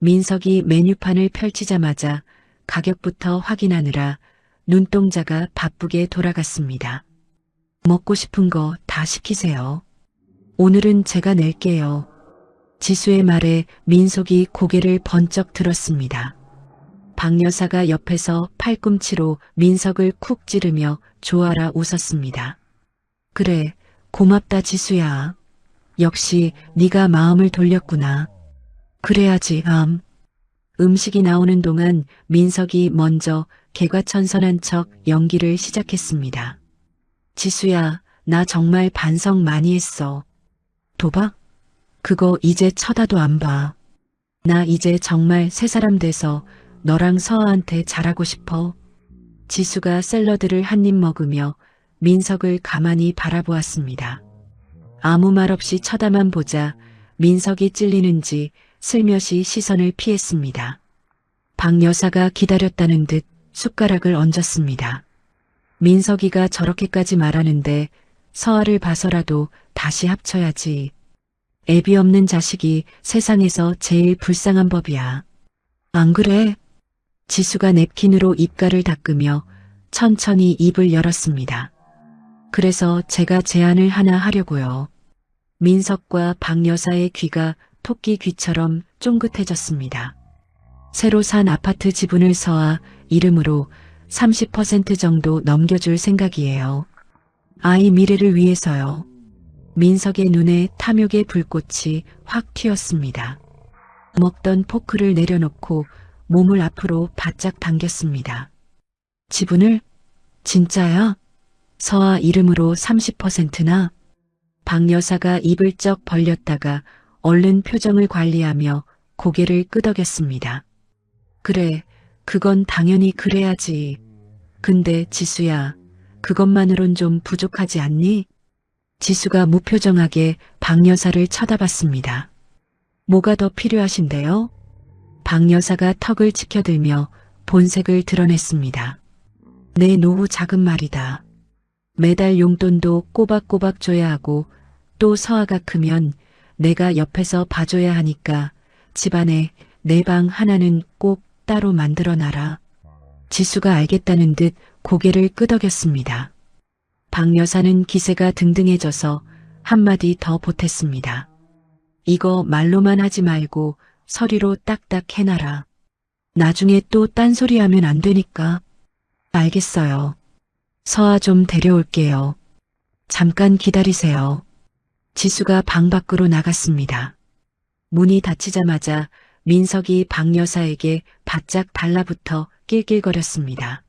민석이 메뉴판을 펼치자마자 가격부터 확인하느라 눈동자가 바쁘게 돌아갔습니다. 먹고 싶은 거 다 시키세요. 오늘은 제가 낼게요. 지수의 말에 민석이 고개를 번쩍 들었습니다. 박 여사가 옆에서 팔꿈치로 민석을 쿡 찌르며 좋아라 웃었습니다. 그래, 고맙다 지수야. 역시 네가 마음을 돌렸구나. 그래야지, 음식이 나오는 동안 민석이 먼저 개과천선한 척 연기를 시작했습니다. 지수야, 나 정말 반성 많이 했어. 도박? 그거 이제 쳐다도 안 봐. 나 이제 정말 새 사람 돼서 너랑 서아한테 잘하고 싶어. 지수가 샐러드를 한 입 먹으며 민석을 가만히 바라보았습니다. 아무 말 없이 쳐다만 보자 민석이 찔리는지 슬며시 시선을 피했습니다. 박 여사가 기다렸다는 듯 숟가락을 얹었습니다. 민석이가 저렇게까지 말하는데 서아를 봐서라도 다시 합쳐야지. 애비 없는 자식이 세상에서 제일 불쌍한 법이야. 안 그래? 지수가 냅킨으로 입가를 닦으며 천천히 입을 열었습니다. 그래서 제가 제안을 하나 하려고요. 민석과 박 여사의 귀가 토끼 귀처럼 쫑긋해졌습니다. 새로 산 아파트 지분을 서아 이름으로 30% 정도 넘겨줄 생각이에요. 아이 미래를 위해서요. 민석의 눈에 탐욕의 불꽃이 확 튀었습니다. 먹던 포크를 내려놓고 몸을 앞으로 바짝 당겼습니다. 지분을? 진짜야? 서아 이름으로 30%나? 박 여사가 입을 쩍 벌렸다가 얼른 표정을 관리하며 고개를 끄덕였습니다. 그래, 그건 당연히 그래야지. 근데 지수야, 그것만으론 좀 부족하지 않니? 지수가 무표정하게 박 여사를 쳐다봤습니다. 뭐가 더 필요하신데요? 박 여사가 턱을 치켜들며 본색을 드러냈습니다. 내 노후 자금 말이다. 매달 용돈도 꼬박꼬박 줘야 하고 또 서아가 크면 내가 옆에서 봐줘야 하니까 집안에 내 방 하나는 꼭 따로 만들어놔라. 지수가 알겠다는 듯 고개를 끄덕였습니다. 박 여사는 기세가 등등해져서 한마디 더 보탰습니다. 이거 말로만 하지 말고 서류로 딱딱 해놔라. 나중에 또 딴소리하면 안 되니까. 알겠어요. 서아 좀 데려올게요. 잠깐 기다리세요. 지수가 방 밖으로 나갔습니다. 문이 닫히자마자 민석이 박 여사에게 바짝 달라붙어 낄낄거렸습니다.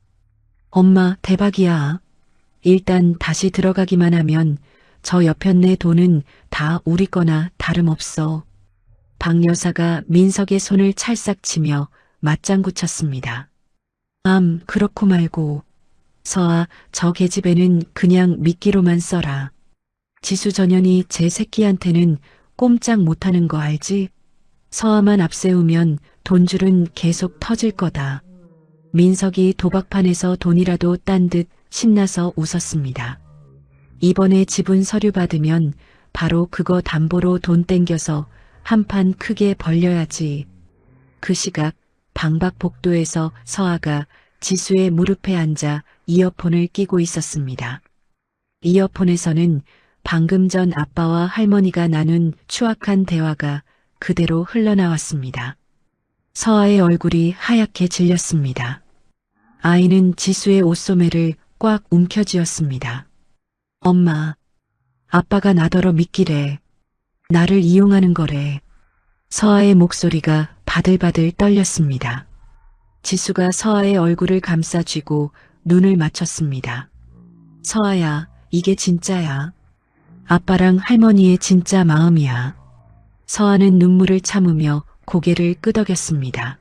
엄마, 대박이야. 일단 다시 들어가기만 하면 저 여편네 돈은 다 우리 거나 다름없어. 박 여사가 민석의 손을 찰싹 치며 맞장구 쳤습니다. 그렇고 말고. 서아, 저 계집애는 그냥 미끼로만 써라. 지수 전현이 제 새끼한테는 꼼짝 못하는 거 알지? 서아만 앞세우면 돈줄은 계속 터질 거다. 민석이 도박판에서 돈이라도 딴 듯 신나서 웃었습니다. 이번에 지분 서류 받으면 바로 그거 담보로 돈 땡겨서 한판 크게 벌려야지. 그 시각 방박 복도에서 서아가 지수의 무릎에 앉아 이어폰을 끼고 있었습니다. 이어폰에서는 방금 전 아빠와 할머니가 나눈 추악한 대화가 그대로 흘러나왔습니다. 서아의 얼굴이 하얗게 질렸습니다. 아이는 지수의 옷소매를 꽉 움켜쥐었습니다. 엄마, 아빠가 나더러 믿기래. 나를 이용하는 거래. 서아의 목소리가 바들바들 떨렸습니다. 지수가 서아의 얼굴을 감싸쥐고 눈을 맞췄습니다. 서아야, 이게 진짜야. 아빠랑 할머니의 진짜 마음이야. 서아는 눈물을 참으며 고개를 끄덕였습니다.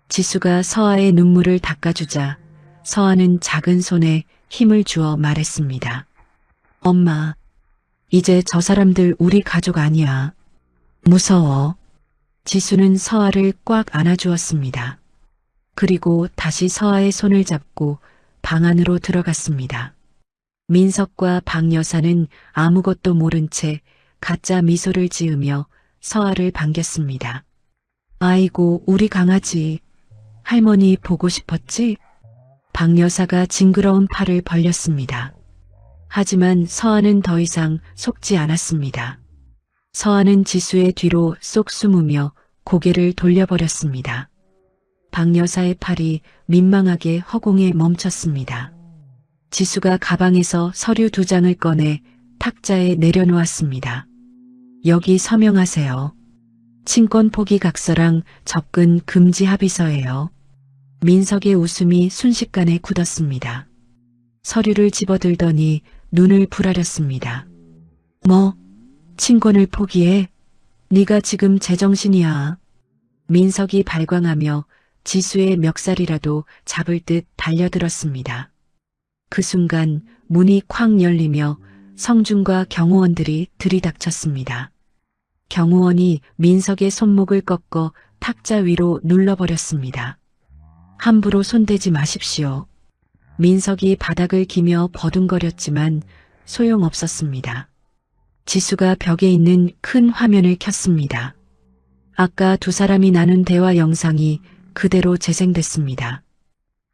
지수가 서아의 눈물을 닦아주자 서아는 작은 손에 힘을 주어 말했습니다. 엄마, 이제 저 사람들 우리 가족 아니야. 무서워. 지수는 서아를 꽉 안아주었습니다. 그리고 다시 서아의 손을 잡고 방 안으로 들어갔습니다. 민석과 박 여사는 아무것도 모른 채 가짜 미소를 지으며 서아를 반겼습니다. 아이고, 우리 강아지. 할머니 보고 싶었지? 박 여사가 징그러운 팔을 벌렸습니다. 하지만 서아는 더 이상 속지 않았습니다. 서아는 지수의 뒤로 쏙 숨으며 고개를 돌려버렸습니다. 박 여사의 팔이 민망하게 허공에 멈췄습니다. 지수가 가방에서 서류 2장을 꺼내 탁자에 내려놓았습니다. 여기 서명하세요. 친권 포기 각서랑 접근 금지 합의서예요. 민석의 웃음이 순식간에 굳었습니다. 서류를 집어들더니 눈을 부라렸습니다. 뭐, 친권을 포기해? 네가 지금 제정신이야. 민석이 발광하며 지수의 멱살이라도 잡을 듯 달려들었습니다. 그 순간 문이 쾅 열리며 성준과 경호원들이 들이닥쳤습니다. 경호원이 민석의 손목을 꺾어 탁자 위로 눌러버렸습니다. 함부로 손대지 마십시오. 민석이 바닥을 기며 버둥거렸지만 소용없었습니다. 지수가 벽에 있는 큰 화면을 켰습니다. 아까 두 사람이 나눈 대화 영상이 그대로 재생됐습니다.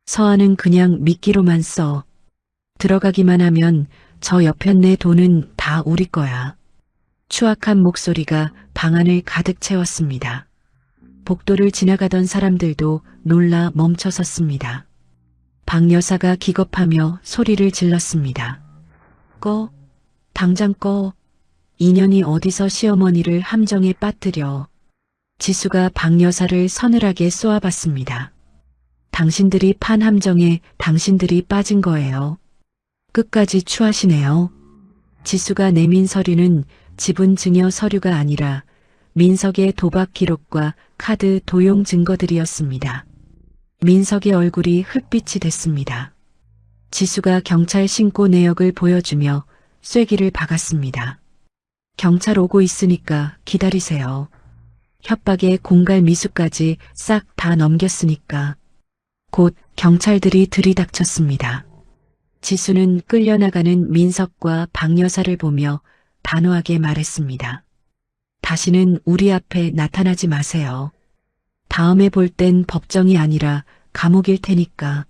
서아는 그냥 미끼로만 써. 들어가기만 하면 저 옆엔 내 돈은 다 우리 거야. 추악한 목소리가 방안을 가득 채웠습니다. 복도를 지나가던 사람들도 놀라 멈춰섰습니다. 박 여사가 기겁하며 소리를 질렀습니다. 꺼, 당장 꺼. 인연이 어디서 시어머니를 함정에 빠뜨려. 지수가 박 여사를 서늘하게 쏘아봤습니다. 당신들이 판 함정에 당신들이 빠진 거예요. 끝까지 추하시네요. 지수가 내민 서류는 지분 증여 서류가 아니라 민석의 도박 기록과 카드 도용 증거들이었습니다. 민석의 얼굴이 흑빛이 됐습니다. 지수가 경찰 신고 내역을 보여주며 쐐기를 박았습니다. 경찰 오고 있으니까 기다리세요. 협박에 공갈 미수까지 싹 다 넘겼으니까. 곧 경찰들이 들이닥쳤습니다. 지수는 끌려나가는 민석과 박 여사를 보며 단호하게 말했습니다. 다시는 우리 앞에 나타나지 마세요. 다음에 볼 땐 법정이 아니라 감옥일 테니까.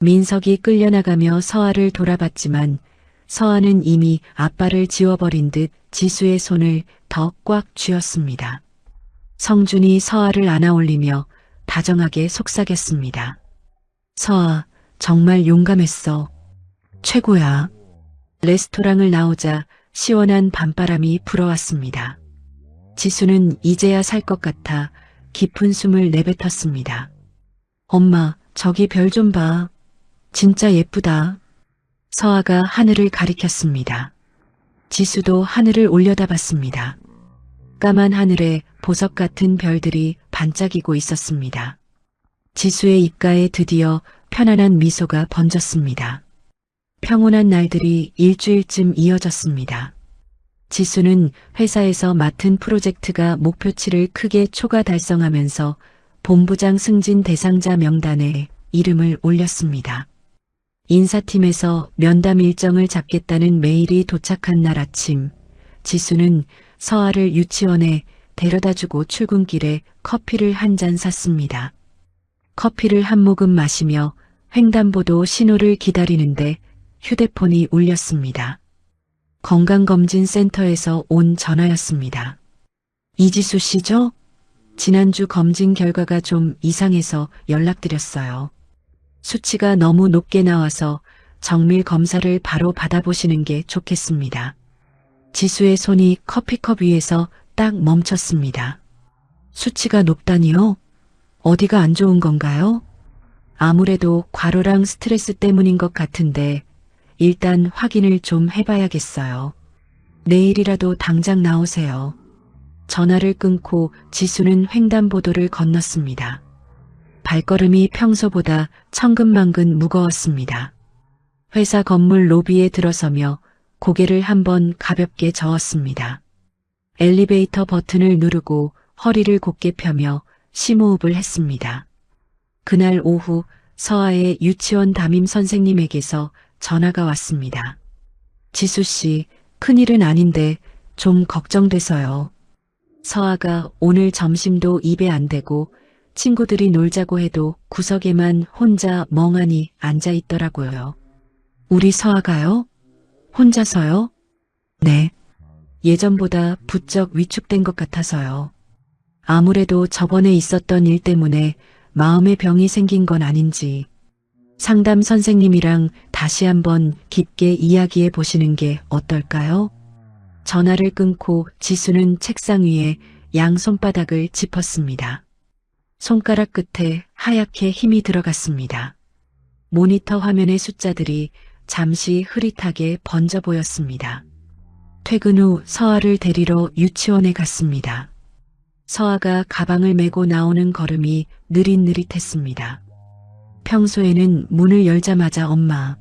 민석이 끌려나가며 서아를 돌아봤지만 서아는 이미 앞발을 지워버린 듯 지수의 손을 더 꽉 쥐었습니다. 성준이 서아를 안아올리며 다정하게 속삭였습니다. 서아, 정말 용감했어. 최고야. 레스토랑을 나오자 시원한 밤바람이 불어왔습니다. 지수는 이제야 살 것 같아 깊은 숨을 내뱉었습니다. 엄마, 저기 별 좀 봐. 진짜 예쁘다. 서아가 하늘을 가리켰습니다. 지수도 하늘을 올려다봤습니다. 까만 하늘에 보석 같은 별들이 반짝이고 있었습니다. 지수의 입가에 드디어 편안한 미소가 번졌습니다. 평온한 날들이 일주일쯤 이어졌습니다. 지수는 회사에서 맡은 프로젝트가 목표치를 크게 초과 달성하면서 본부장 승진 대상자 명단에 이름을 올렸습니다. 인사팀에서 면담 일정을 잡겠다는 메일이 도착한 날 아침, 지수는 서아를 유치원에 데려다주고 출근길에 커피를 한 잔 샀습니다. 커피를 한 모금 마시며 횡단보도 신호를 기다리는데 휴대폰이 울렸습니다. 건강검진센터에서 온 전화였습니다. 이지수 씨죠? 지난주 검진 결과가 좀 이상해서 연락드렸어요. 수치가 너무 높게 나와서 정밀 검사를 바로 받아보시는 게 좋겠습니다. 지수의 손이 커피컵 위에서 딱 멈췄습니다. 수치가 높다니요? 어디가 안 좋은 건가요? 아무래도 과로랑 스트레스 때문인 것 같은데 일단 확인을 좀 해봐야겠어요. 내일이라도 당장 나오세요. 전화를 끊고 지수는 횡단보도를 건넜습니다. 발걸음이 평소보다 천근만근 무거웠습니다. 회사 건물 로비에 들어서며 고개를 한번 가볍게 저었습니다. 엘리베이터 버튼을 누르고 허리를 곧게 펴며 심호흡을 했습니다. 그날 오후 서아의 유치원 담임 선생님에게서 전화가 왔습니다. 지수 씨, 큰일은 아닌데 좀 걱정돼서요. 서아가 오늘 점심도 입에 안 대고 친구들이 놀자고 해도 구석에만 혼자 멍하니 앉아 있더라고요. 우리 서아가요? 혼자서요? 네. 예전보다 부쩍 위축된 것 같아서요. 아무래도 저번에 있었던 일 때문에 마음의 병이 생긴 건 아닌지 상담 선생님이랑 다시 한번 깊게 이야기해 보시는 게 어떨까요? 전화를 끊고 지수는 책상 위에 양 손바닥을 짚었습니다. 손가락 끝에 하얗게 힘이 들어갔습니다. 모니터 화면의 숫자들이 잠시 흐릿하게 번져 보였습니다. 퇴근 후 서아를 데리러 유치원에 갔습니다. 서아가 가방을 메고 나오는 걸음이 느릿느릿했습니다. 평소에는 문을 열자마자 엄마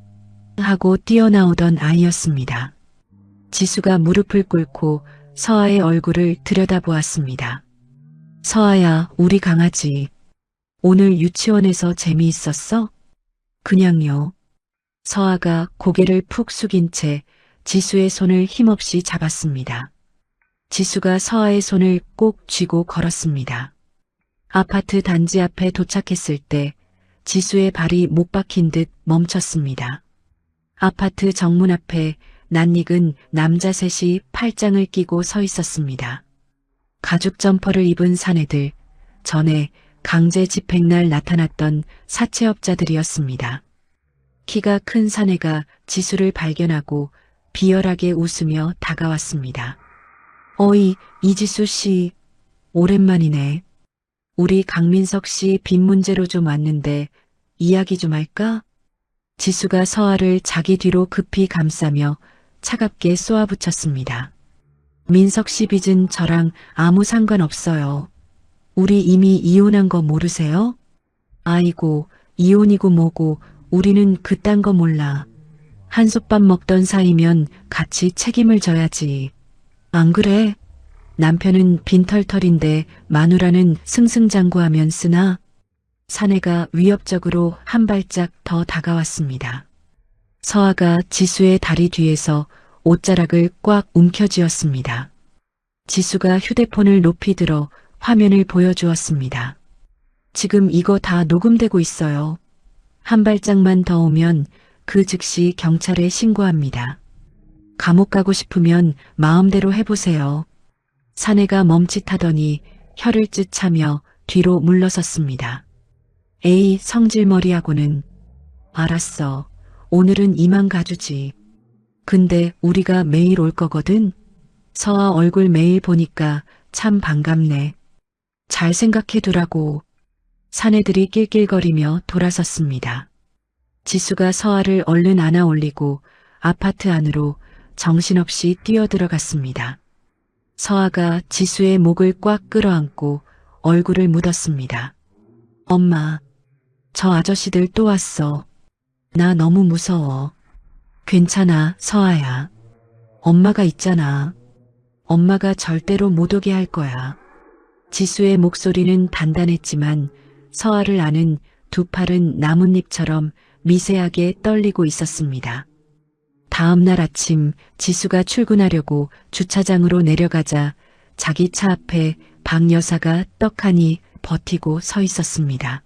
하고 뛰어나오던 아이였습니다. 지수가 무릎을 꿇고 서아의 얼굴을 들여다보았습니다. 서아야, 우리 강아지. 오늘 유치원에서 재미있었어? 그냥요. 서아가 고개를 푹 숙인 채 지수의 손을 힘없이 잡았습니다. 지수가 서아의 손을 꼭 쥐고 걸었습니다. 아파트 단지 앞에 도착했을 때 지수의 발이 못 박힌 듯 멈췄습니다. 아파트 정문 앞에 낯익은 남자 셋이 팔짱을 끼고 서 있었습니다. 가죽 점퍼를 입은 사내들, 전에 강제 집행날 나타났던 사채업자들이었습니다. 키가 큰 사내가 지수를 발견하고 비열하게 웃으며 다가왔습니다. 어이, 이지수 씨, 오랜만이네. 우리 강민석 씨 빚 문제로 좀 왔는데 이야기 좀 할까? 지수가 서아를 자기 뒤로 급히 감싸며 차갑게 쏘아붙였습니다. 민석 씨 빚은 저랑 아무 상관없어요. 우리 이미 이혼한 거 모르세요? 아이고, 이혼이고 뭐고 우리는 그딴 거 몰라. 한솥밥 먹던 사이면 같이 책임을 져야지. 안 그래? 남편은 빈털털인데 마누라는 승승장구하면 쓰나? 사내가 위협적으로 한 발짝 더 다가왔습니다. 서아가 지수의 다리 뒤에서 옷자락을 꽉 움켜쥐었습니다. 지수가 휴대폰을 높이 들어 화면을 보여주었습니다. 지금 이거 다 녹음되고 있어요. 한 발짝만 더 오면 그 즉시 경찰에 신고합니다. 감옥 가고 싶으면 마음대로 해보세요. 사내가 멈칫하더니 혀를 찢차며 뒤로 물러섰습니다. 에이, 성질머리하고는. 알았어. 오늘은 이만 가주지. 근데 우리가 매일 올 거거든? 서아 얼굴 매일 보니까 참 반갑네. 잘 생각해 두라고. 사내들이 낄낄거리며 돌아섰습니다. 지수가 서아를 얼른 안아 올리고 아파트 안으로 정신없이 뛰어들어갔습니다. 서아가 지수의 목을 꽉 끌어안고 얼굴을 묻었습니다. 엄마, 저 아저씨들 또 왔어. 나 너무 무서워. 괜찮아, 서아야. 엄마가 있잖아. 엄마가 절대로 못 오게 할 거야. 지수의 목소리는 단단했지만 서아를 아는 두 팔은 나뭇잎처럼 미세하게 떨리고 있었습니다. 다음 날 아침 지수가 출근하려고 주차장으로 내려가자 자기 차 앞에 박 여사가 떡하니 버티고 서 있었습니다.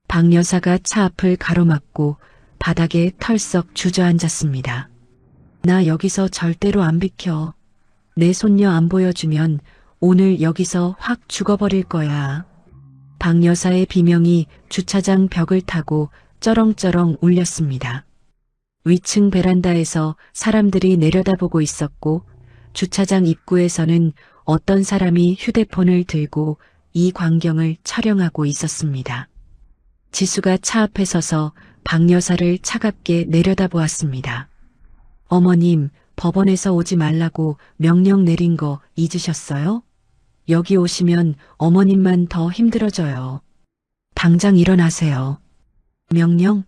박 여사가 차 앞을 가로막고 바닥에 털썩 주저앉았습니다. 나 여기서 절대로 안 비켜. 내 손녀 안 보여주면 오늘 여기서 확 죽어버릴 거야. 박 여사의 비명이 주차장 벽을 타고 쩌렁쩌렁 울렸습니다. 위층 베란다에서 사람들이 내려다보고 있었고 주차장 입구에서는 어떤 사람이 휴대폰을 들고 이 광경을 촬영하고 있었습니다. 지수가 차 앞에 서서 박 여사를 차갑게 내려다보았습니다. 어머님, 법원에서 오지 말라고 명령 내린 거 잊으셨어요? 여기 오시면 어머님만 더 힘들어져요. 당장 일어나세요. 명령?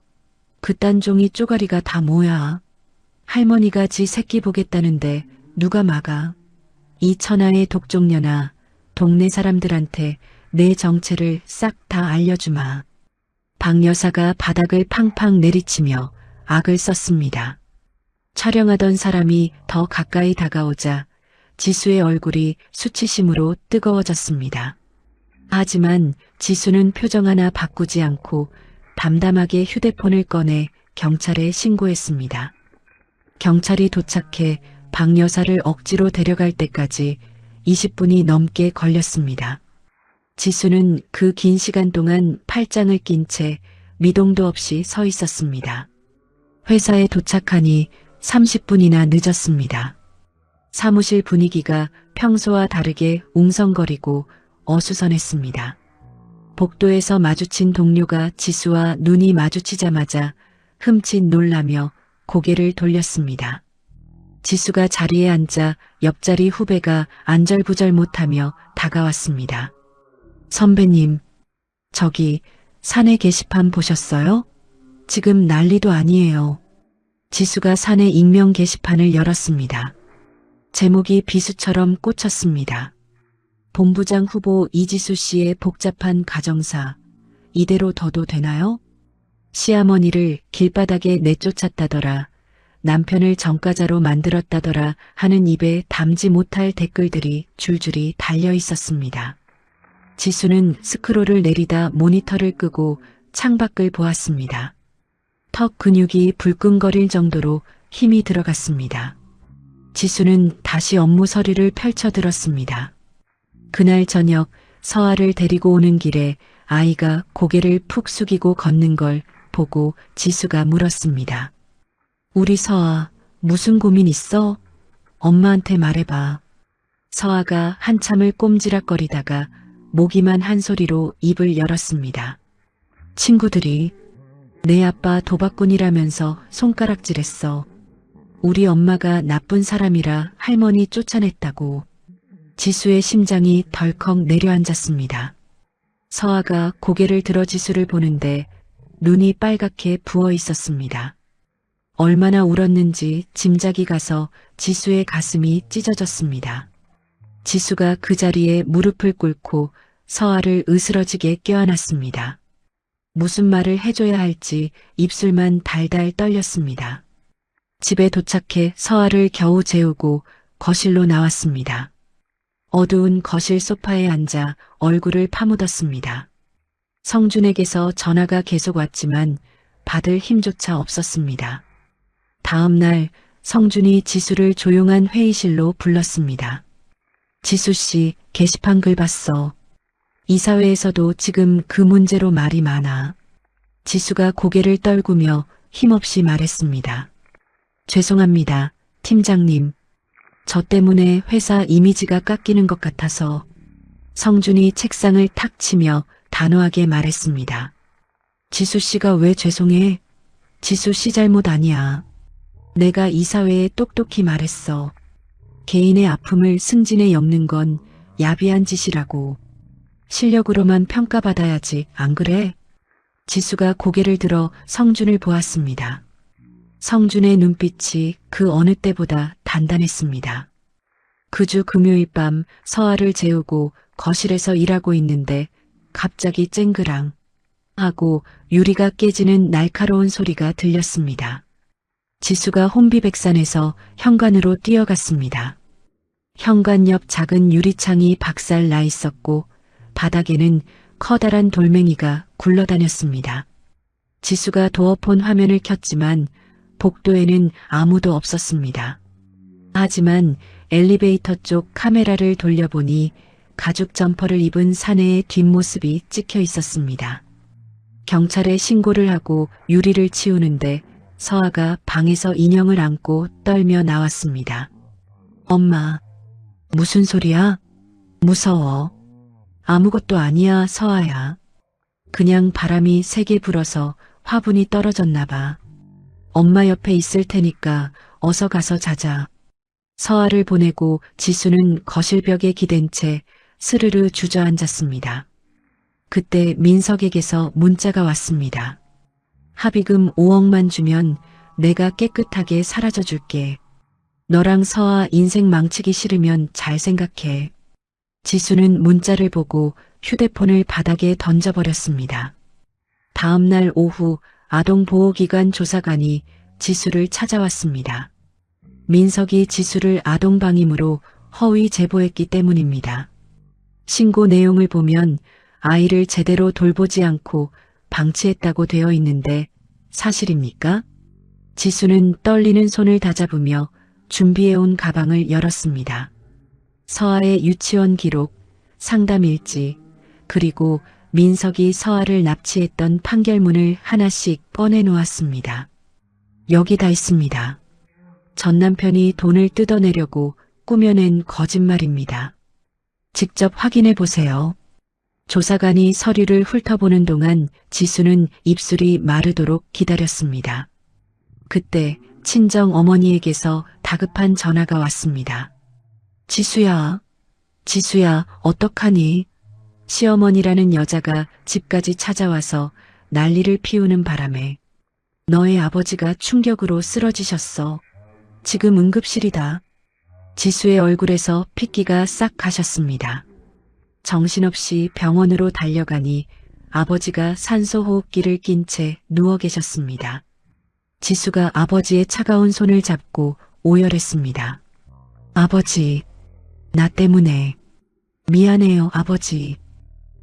그딴 종이 쪼가리가 다 뭐야. 할머니가 지 새끼 보겠다는데 누가 막아. 이 천하의 독종녀나 동네 사람들한테 내 정체를 싹 다 알려주마. 박 여사가 바닥을 팡팡 내리치며 악을 썼습니다. 촬영하던 사람이 더 가까이 다가오자 지수의 얼굴이 수치심으로 뜨거워졌습니다. 하지만 지수는 표정 하나 바꾸지 않고 담담하게 휴대폰을 꺼내 경찰에 신고했습니다. 경찰이 도착해 박 여사를 억지로 데려갈 때까지 20분이 넘게 걸렸습니다. 지수는 그 긴 시간 동안 팔짱을 낀 채 미동도 없이 서 있었습니다. 회사에 도착하니 30분이나 늦었습니다. 사무실 분위기가 평소와 다르게 웅성거리고 어수선했습니다. 복도에서 마주친 동료가 지수와 눈이 마주치자마자 흠칫 놀라며 고개를 돌렸습니다. 지수가 자리에 앉자 옆자리 후배가 안절부절 못하며 다가왔습니다. 선배님, 저기 사내 게시판 보셨어요? 지금 난리도 아니에요. 지수가 사내 익명 게시판을 열었습니다. 제목이 비수처럼 꽂혔습니다. 본부장 후보 이지수 씨의 복잡한 가정사, 이대로 둬도 되나요? 시어머니를 길바닥에 내쫓았다더라, 남편을 전과자로 만들었다더라 하는 입에 담지 못할 댓글들이 줄줄이 달려 있었습니다. 지수는 스크롤을 내리다 모니터를 끄고 창밖을 보았습니다. 턱 근육이 불끈거릴 정도로 힘이 들어갔습니다. 지수는 다시 업무 서류를 펼쳐들었습니다. 그날 저녁 서아를 데리고 오는 길에 아이가 고개를 푹 숙이고 걷는 걸 보고 지수가 물었습니다. 우리 서아, 무슨 고민 있어? 엄마한테 말해봐. 서아가 한참을 꼼지락거리다가 모기만 한 소리로 입을 열었습니다. 친구들이 내 아빠 도박꾼이라면서 손가락질했어. 우리 엄마가 나쁜 사람이라 할머니 쫓아냈다고. 지수의 심장이 덜컥 내려앉았습니다. 서아가 고개를 들어 지수를 보는데 눈이 빨갛게 부어 있었습니다. 얼마나 울었는지 짐작이 가서 지수의 가슴이 찢어졌습니다. 지수가 그 자리에 무릎을 꿇고 서아를 으스러지게 껴안았습니다. 무슨 말을 해줘야 할지 입술만 달달 떨렸습니다. 집에 도착해 서아를 겨우 재우고 거실로 나왔습니다. 어두운 거실 소파에 앉아 얼굴을 파묻었습니다. 성준에게서 전화가 계속 왔지만 받을 힘조차 없었습니다. 다음 날 성준이 지수를 조용한 회의실로 불렀습니다. 지수 씨, 게시판 글 봤어. 이사회에서도 지금 그 문제로 말이 많아. 지수가 고개를 떨구며 힘없이 말했습니다. 죄송합니다, 팀장님. 저 때문에 회사 이미지가 깎이는 것 같아서. 성준이 책상을 탁 치며 단호하게 말했습니다. 지수 씨가 왜 죄송해? 지수 씨 잘못 아니야. 내가 이사회에 똑똑히 말했어. 개인의 아픔을 승진에 엮는 건 야비한 짓이라고. 실력으로만 평가받아야지, 안 그래? 지수가 고개를 들어 성준을 보았습니다. 성준의 눈빛이 그 어느 때보다 단단했습니다. 그 주 금요일 밤 서아를 재우고 거실에서 일하고 있는데 갑자기 쨍그랑 하고 유리가 깨지는 날카로운 소리가 들렸습니다. 지수가 혼비백산해서 현관으로 뛰어갔습니다. 현관 옆 작은 유리창이 박살 나 있었고 바닥에는 커다란 돌멩이가 굴러다녔습니다. 지수가 도어폰 화면을 켰지만 복도에는 아무도 없었습니다. 하지만 엘리베이터 쪽 카메라를 돌려보니 가죽 점퍼를 입은 사내의 뒷모습이 찍혀 있었습니다. 경찰에 신고를 하고 유리를 치우는데 서아가 방에서 인형을 안고 떨며 나왔습니다. 엄마, 무슨 소리야? 무서워. 아무것도 아니야, 서아야. 그냥 바람이 세게 불어서 화분이 떨어졌나 봐. 엄마 옆에 있을 테니까 어서 가서 자자. 서아를 보내고 지수는 거실벽에 기댄 채 스르르 주저앉았습니다. 그때 민석에게서 문자가 왔습니다. 합의금 5억만 주면 내가 깨끗하게 사라져 줄게. 너랑 서아 인생 망치기 싫으면 잘 생각해. 지수는 문자를 보고 휴대폰을 바닥에 던져버렸습니다. 다음 날 오후 아동보호기관 조사관이 지수를 찾아왔습니다. 민석이 지수를 아동방임으로 허위 제보했기 때문입니다. 신고 내용을 보면 아이를 제대로 돌보지 않고 방치했다고 되어 있는데 사실입니까? 지수는 떨리는 손을 다잡으며 준비해온 가방을 열었습니다. 서아의 유치원 기록, 상담 일지, 그리고 민석이 서아를 납치했던 판결문을 하나씩 꺼내놓았습니다. 여기 다 있습니다. 전 남편이 돈을 뜯어내려고 꾸며낸 거짓말입니다. 직접 확인해 보세요. 조사관이 서류를 훑어보는 동안 지수는 입술이 마르도록 기다렸습니다. 그때 친정 어머니에게서 다급한 전화가 왔습니다. 지수야, 어떡하니? 시어머니라는 여자가 집까지 찾아와서 난리를 피우는 바람에 너의 아버지가 충격으로 쓰러지셨어. 지금 응급실이다. 지수의 얼굴에서 핏기가 싹 가셨습니다. 정신없이 병원으로 달려가니 아버지가 산소호흡기를 낀 채 누워 계셨습니다. 지수가 아버지의 차가운 손을 잡고 오열했습니다. 아버지, 나 때문에. 미안해요, 아버지.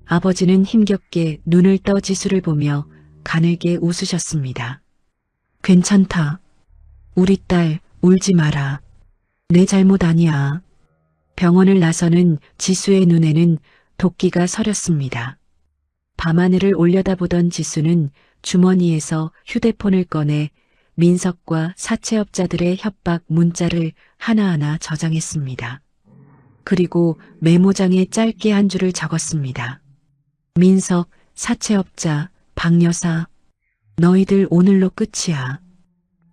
아버지는 힘겹게 눈을 떠 지수를 보며 가늘게 웃으셨습니다. 괜찮다. 우리 딸 울지 마라. 내 잘못 아니야. 병원을 나서는 지수의 눈에는 도끼가 서렸습니다. 밤하늘을 올려다보던 지수는 주머니에서 휴대폰을 꺼내 민석과 사채업자들의 협박 문자를 하나하나 저장했습니다. 그리고 메모장에 짧게 한 줄을 적었습니다. 민석, 사채업자, 박여사, 너희들 오늘로 끝이야.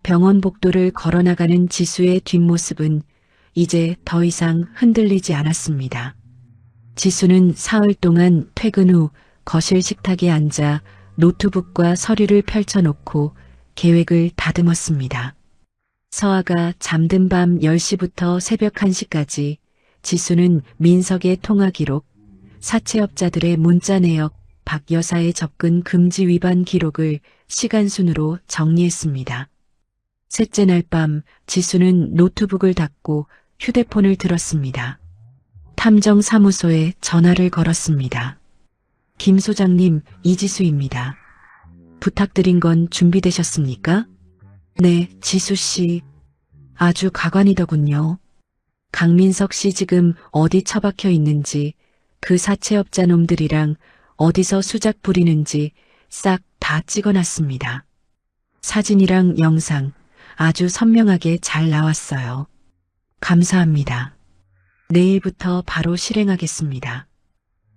병원 복도를 걸어나가는 지수의 뒷모습은 이제 더 이상 흔들리지 않았습니다. 지수는 사흘 동안 퇴근 후 거실 식탁에 앉아 노트북과 서류를 펼쳐놓고 계획을 다듬었습니다. 서아가 잠든 밤 10시부터 새벽 1시까지 지수는 민석의 통화 기록, 사채업자들의 문자 내역, 박 여사의 접근 금지 위반 기록을 시간순으로 정리했습니다. 셋째 날 밤 지수는 노트북을 닫고 휴대폰을 들었습니다. 탐정사무소에 전화를 걸었습니다. 김 소장님, 이지수입니다. 부탁드린 건 준비되셨습니까? 네, 지수 씨. 아주 가관이더군요. 강민석 씨 지금 어디 처박혀 있는지, 그 사채업자 놈들이랑 어디서 수작 부리는지 싹 다 찍어놨습니다. 사진이랑 영상 아주 선명하게 잘 나왔어요. 감사합니다. 내일부터 바로 실행하겠습니다.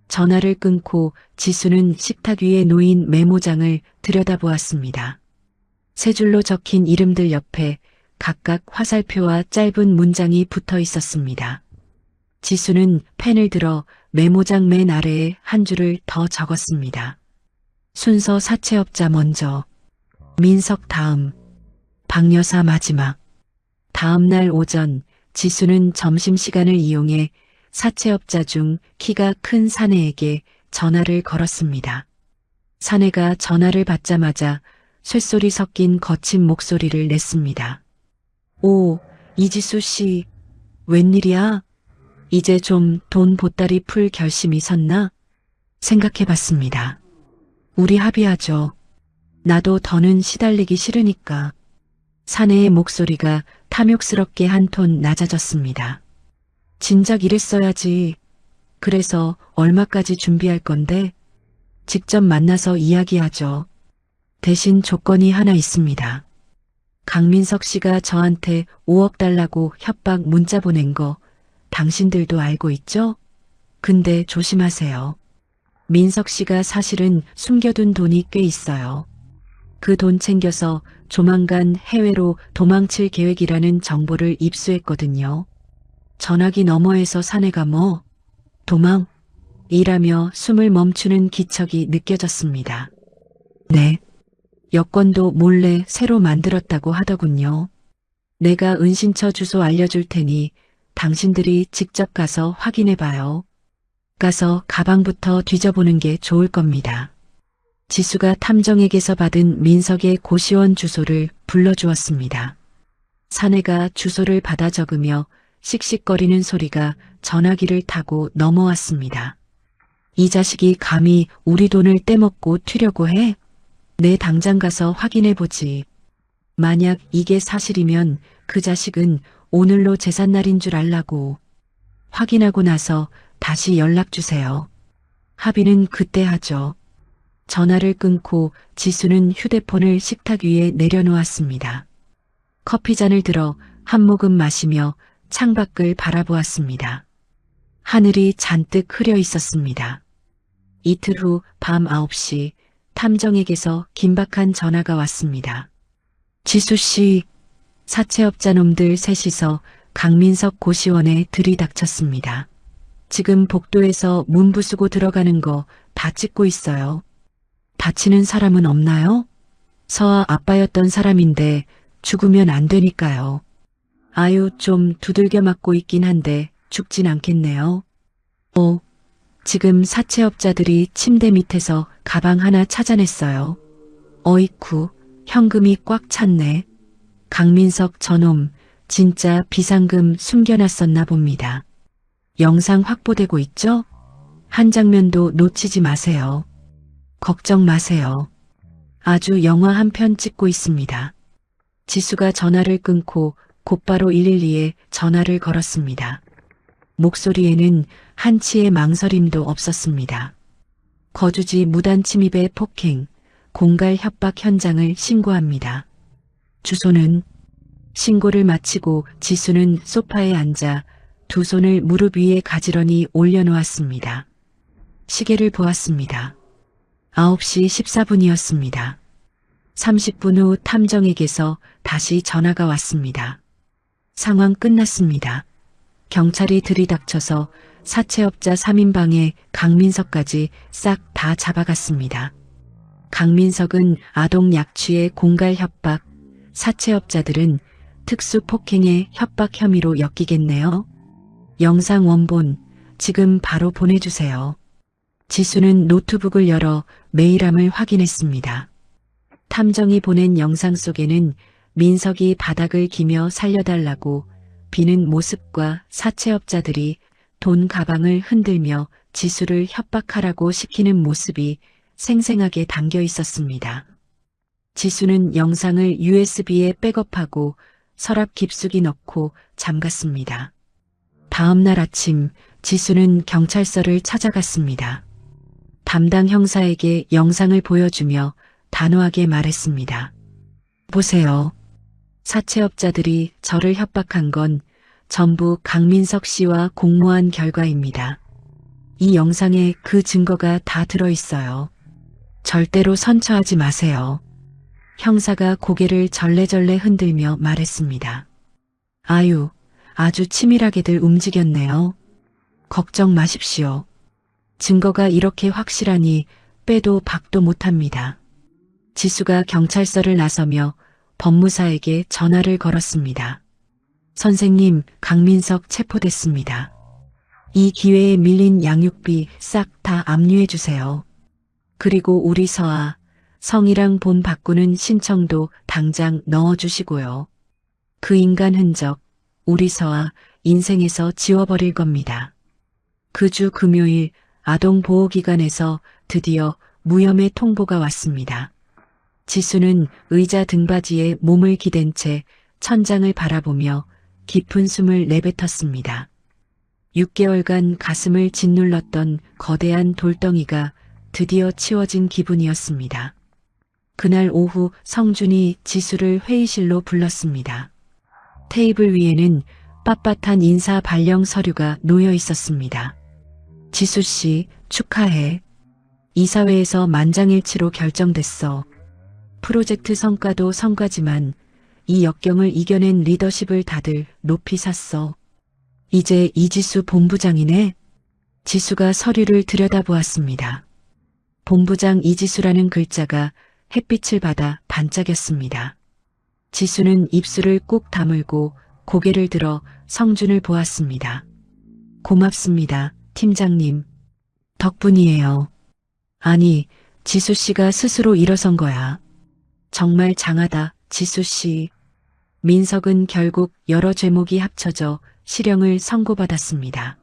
전화를 끊고 지수는 식탁 위에 놓인 메모장을 들여다보았습니다. 세 줄로 적힌 이름들 옆에 각각 화살표와 짧은 문장이 붙어 있었습니다. 지수는 펜을 들어 메모장 맨 아래에 한 줄을 더 적었습니다. 순서 사채업자 먼저, 민석 다음, 박여사 마지막. 다음 날 오전 지수는 점심시간을 이용해 사채업자 중 키가 큰 사내에게 전화를 걸었습니다. 사내가 전화를 받자마자 쇳소리 섞인 거친 목소리를 냈습니다. 오, 이지수 씨, 웬일이야? 이제 좀 돈 보따리 풀 결심이 섰나? 생각해봤습니다. 우리 합의하죠. 나도 더는 시달리기 싫으니까. 사내의 목소리가 탐욕스럽게 한 톤 낮아졌습니다. 진작 이랬어야지. 그래서 얼마까지 준비할 건데? 직접 만나서 이야기하죠. 대신 조건이 하나 있습니다. 강민석 씨가 저한테 5억 달라고 협박 문자 보낸 거 당신들도 알고 있죠? 근데 조심하세요. 민석 씨가 사실은 숨겨둔 돈이 꽤 있어요. 그 돈 챙겨서 조만간 해외로 도망칠 계획이라는 정보를 입수했거든요. 전화기 너머에서 사내가 뭐? 도망? 이라며 숨을 멈추는 기척이 느껴졌습니다. 네. 여권도 몰래 새로 만들었다고 하더군요. 내가 은신처 주소 알려줄 테니 당신들이 직접 가서 확인해봐요. 가서 가방부터 뒤져보는 게 좋을 겁니다. 지수가 탐정에게서 받은 민석의 고시원 주소를 불러주었습니다. 사내가 주소를 받아 적으며 씩씩거리는 소리가 전화기를 타고 넘어왔습니다. 이 자식이 감히 우리 돈을 떼먹고 튀려고 해? 내 당장 가서 확인해보지. 만약 이게 사실이면 그 자식은 오늘로 제삿날인 줄 알라고. 확인하고 나서 다시 연락주세요. 합의는 그때 하죠. 전화를 끊고 지수는 휴대폰을 식탁 위에 내려놓았습니다. 커피잔을 들어 한 모금 마시며 창밖을 바라보았습니다. 하늘이 잔뜩 흐려 있었습니다. 이틀 후 밤 9시 탐정에게서 긴박한 전화가 왔습니다. 지수 씨, 사채업자 놈들 셋이서 강민석 고시원에 들이닥쳤습니다. 지금 복도에서 문 부수고 들어가는 거 다 찍고 있어요. 다치는 사람은 없나요? 서아 아빠였던 사람인데 죽으면 안 되니까요. 아유, 좀 두들겨 맞고 있긴 한데 죽진 않겠네요. 지금 사채업자들이 침대 밑에서 가방 하나 찾아냈어요. 어이쿠, 현금이 꽉 찼네. 강민석 저놈 진짜 비상금 숨겨놨었나 봅니다. 영상 확보되고 있죠? 한 장면도 놓치지 마세요. 걱정 마세요. 아주 영화 한 편 찍고 있습니다. 지수가 전화를 끊고 곧바로 112에 전화를 걸었습니다. 목소리에는 한치의 망설임도 없었습니다. 거주지 무단 침입의 폭행, 공갈 협박 현장을 신고합니다. 주소는 신고를 마치고 지수는 소파에 앉아 두 손을 무릎 위에 가지런히 올려놓았습니다. 시계를 보았습니다. 9시 14분이었습니다. 30분 후 탐정에게서 다시 전화가 왔습니다. 상황 끝났습니다. 경찰이 들이닥쳐서 사채업자 3인방에 강민석까지 싹 다 잡아갔습니다. 강민석은 아동 약취의 공갈 협박, 사채업자들은 특수폭행의 협박 혐의로 엮이겠네요. 영상 원본 지금 바로 보내주세요. 지수는 노트북을 열어 메일함을 확인했습니다. 탐정이 보낸 영상 속에는 민석이 바닥을 기며 살려달라고 비는 모습과 사채업자들이 돈 가방을 흔들며 지수를 협박하라고 시키는 모습이 생생하게 담겨 있었습니다. 지수는 영상을 USB에 백업하고 서랍 깊숙이 넣고 잠갔습니다. 다음 날 아침 지수는 경찰서를 찾아갔습니다. 담당 형사에게 영상을 보여주며 단호하게 말했습니다. 보세요. 사채업자들이 저를 협박한 건 전부 강민석 씨와 공모한 결과입니다. 이 영상에 그 증거가 다 들어있어요. 절대로 선처하지 마세요. 형사가 고개를 절레절레 흔들며 말했습니다. 아유, 아주 치밀하게들 움직였네요. 걱정 마십시오. 증거가 이렇게 확실하니 빼도 박도 못합니다. 지수가 경찰서를 나서며 법무사에게 전화를 걸었습니다. 선생님, 강민석 체포됐습니다. 이 기회에 밀린 양육비 싹 다 압류해 주세요. 그리고 우리 서아, 성이랑 본 바꾸는 신청도 당장 넣어주시고요. 그 인간 흔적, 우리 서아 인생에서 지워버릴 겁니다. 그 주 금요일 아동보호기관에서 드디어 무혐의 통보가 왔습니다. 지수는 의자 등받이에 몸을 기댄 채 천장을 바라보며 깊은 숨을 내뱉었습니다. 6개월간 가슴을 짓눌렀던 거대한 돌덩이가 드디어 치워진 기분이었습니다. 그날 오후 성준이 지수를 회의실로 불렀습니다. 테이블 위에는 빳빳한 인사 발령 서류가 놓여 있었습니다. 지수 씨, 축하해. 이사회에서 만장일치로 결정됐어. 프로젝트 성과도 성과지만 이 역경을 이겨낸 리더십을 다들 높이 샀어. 이제 이지수 본부장이네. 지수가 서류를 들여다보았습니다. 본부장 이지수라는 글자가 햇빛을 받아 반짝였습니다. 지수는 입술을 꾹 다물고 고개를 들어 성준을 보았습니다. 고맙습니다, 팀장님. 덕분이에요. 아니, 지수 씨가 스스로 일어선 거야. 정말 장하다, 지수 씨. 민석은 결국 여러 죄목이 합쳐져 실형을 선고받았습니다.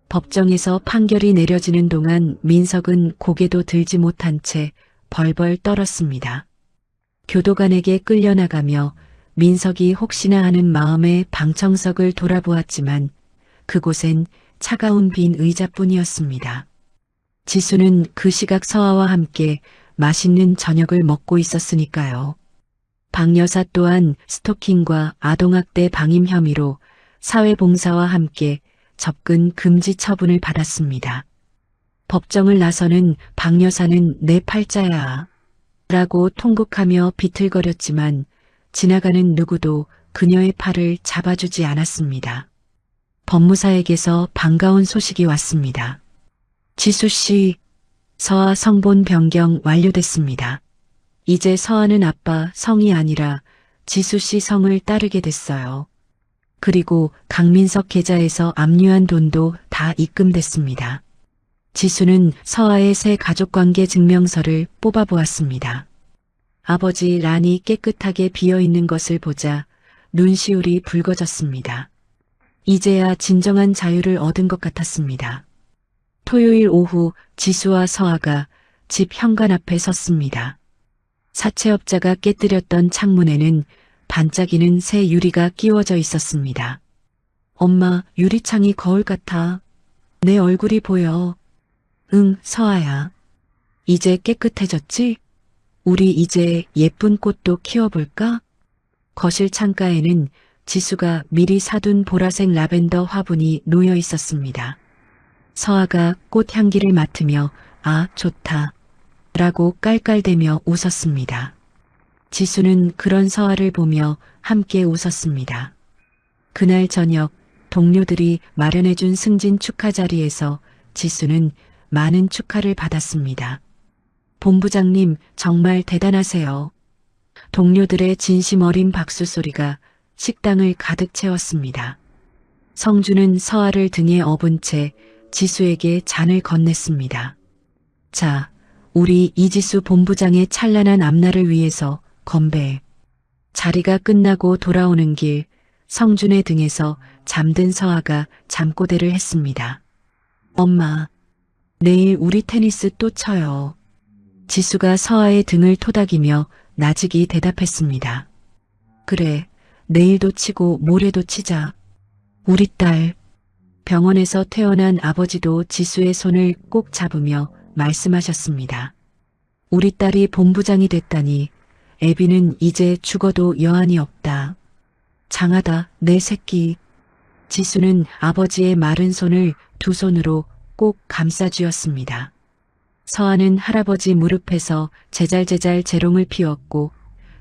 법정에서 판결이 내려지는 동안 민석은 고개도 들지 못한 채 벌벌 떨었습니다. 교도관에게 끌려나가며 민석이 혹시나 하는 마음에 방청석을 돌아보았지만 그곳엔 차가운 빈 의자뿐이었습니다. 지수는 그 시각 서아와 함께 맛있는 저녁을 먹고 있었으니까요. 박 여사 또한 스토킹과 아동학대 방임 혐의로 사회봉사와 함께 접근 금지 처분을 받았습니다. 법정을 나서는 박 여사는 내 팔자야 라고 통곡하며 비틀거렸지만 지나가는 누구도 그녀의 팔을 잡아주지 않았습니다. 법무사에게서 반가운 소식이 왔습니다. 지수 씨, 서아 성본 변경 완료됐습니다. 이제 서아는 아빠 성이 아니라 지수 씨 성을 따르게 됐어요. 그리고 강민석 계좌에서 압류한 돈도 다 입금됐습니다. 지수는 서아의 새 가족관계 증명서를 뽑아보았습니다. 아버지 란이 깨끗하게 비어있는 것을 보자 눈시울이 붉어졌습니다. 이제야 진정한 자유를 얻은 것 같았습니다. 토요일 오후 지수와 서아가 집 현관 앞에 섰습니다. 사채업자가 깨뜨렸던 창문에는 반짝이는 새 유리가 끼워져 있었습니다. 엄마, 유리창이 거울 같아. 내 얼굴이 보여. 응, 서아야. 이제 깨끗해졌지? 우리 이제 예쁜 꽃도 키워볼까? 거실 창가에는 지수가 미리 사둔 보라색 라벤더 화분이 놓여 있었습니다. 서아가 꽃 향기를 맡으며 아, 좋다. 라고 깔깔대며 웃었습니다. 지수는 그런 서아를 보며 함께 웃었습니다. 그날 저녁 동료들이 마련해준 승진 축하 자리에서 지수는 많은 축하를 받았습니다. 본부장님 정말 대단하세요. 동료들의 진심 어린 박수 소리가 식당을 가득 채웠습니다. 성주는 서아를 등에 업은 채 지수에게 잔을 건넸습니다. 자, 우리 이지수 본부장의 찬란한 앞날을 위해서 건배. 자리가 끝나고 돌아오는 길 성준의 등에서 잠든 서아가 잠꼬대를 했습니다. 엄마, 내일 우리 테니스 또 쳐요. 지수가 서아의 등을 토닥이며 나직이 대답했습니다. 그래, 내일도 치고 모레도 치자. 우리 딸. 병원에서 태어난 아버지도 지수의 손을 꼭 잡으며 말씀하셨습니다. 우리 딸이 본부장이 됐다니 애비는 이제 죽어도 여한이 없다. 장하다, 내 새끼. 지수는 아버지의 마른 손을 두 손으로 꼭 감싸쥐었습니다. 서아는 할아버지 무릎에서 제잘제잘 재롱을 피웠고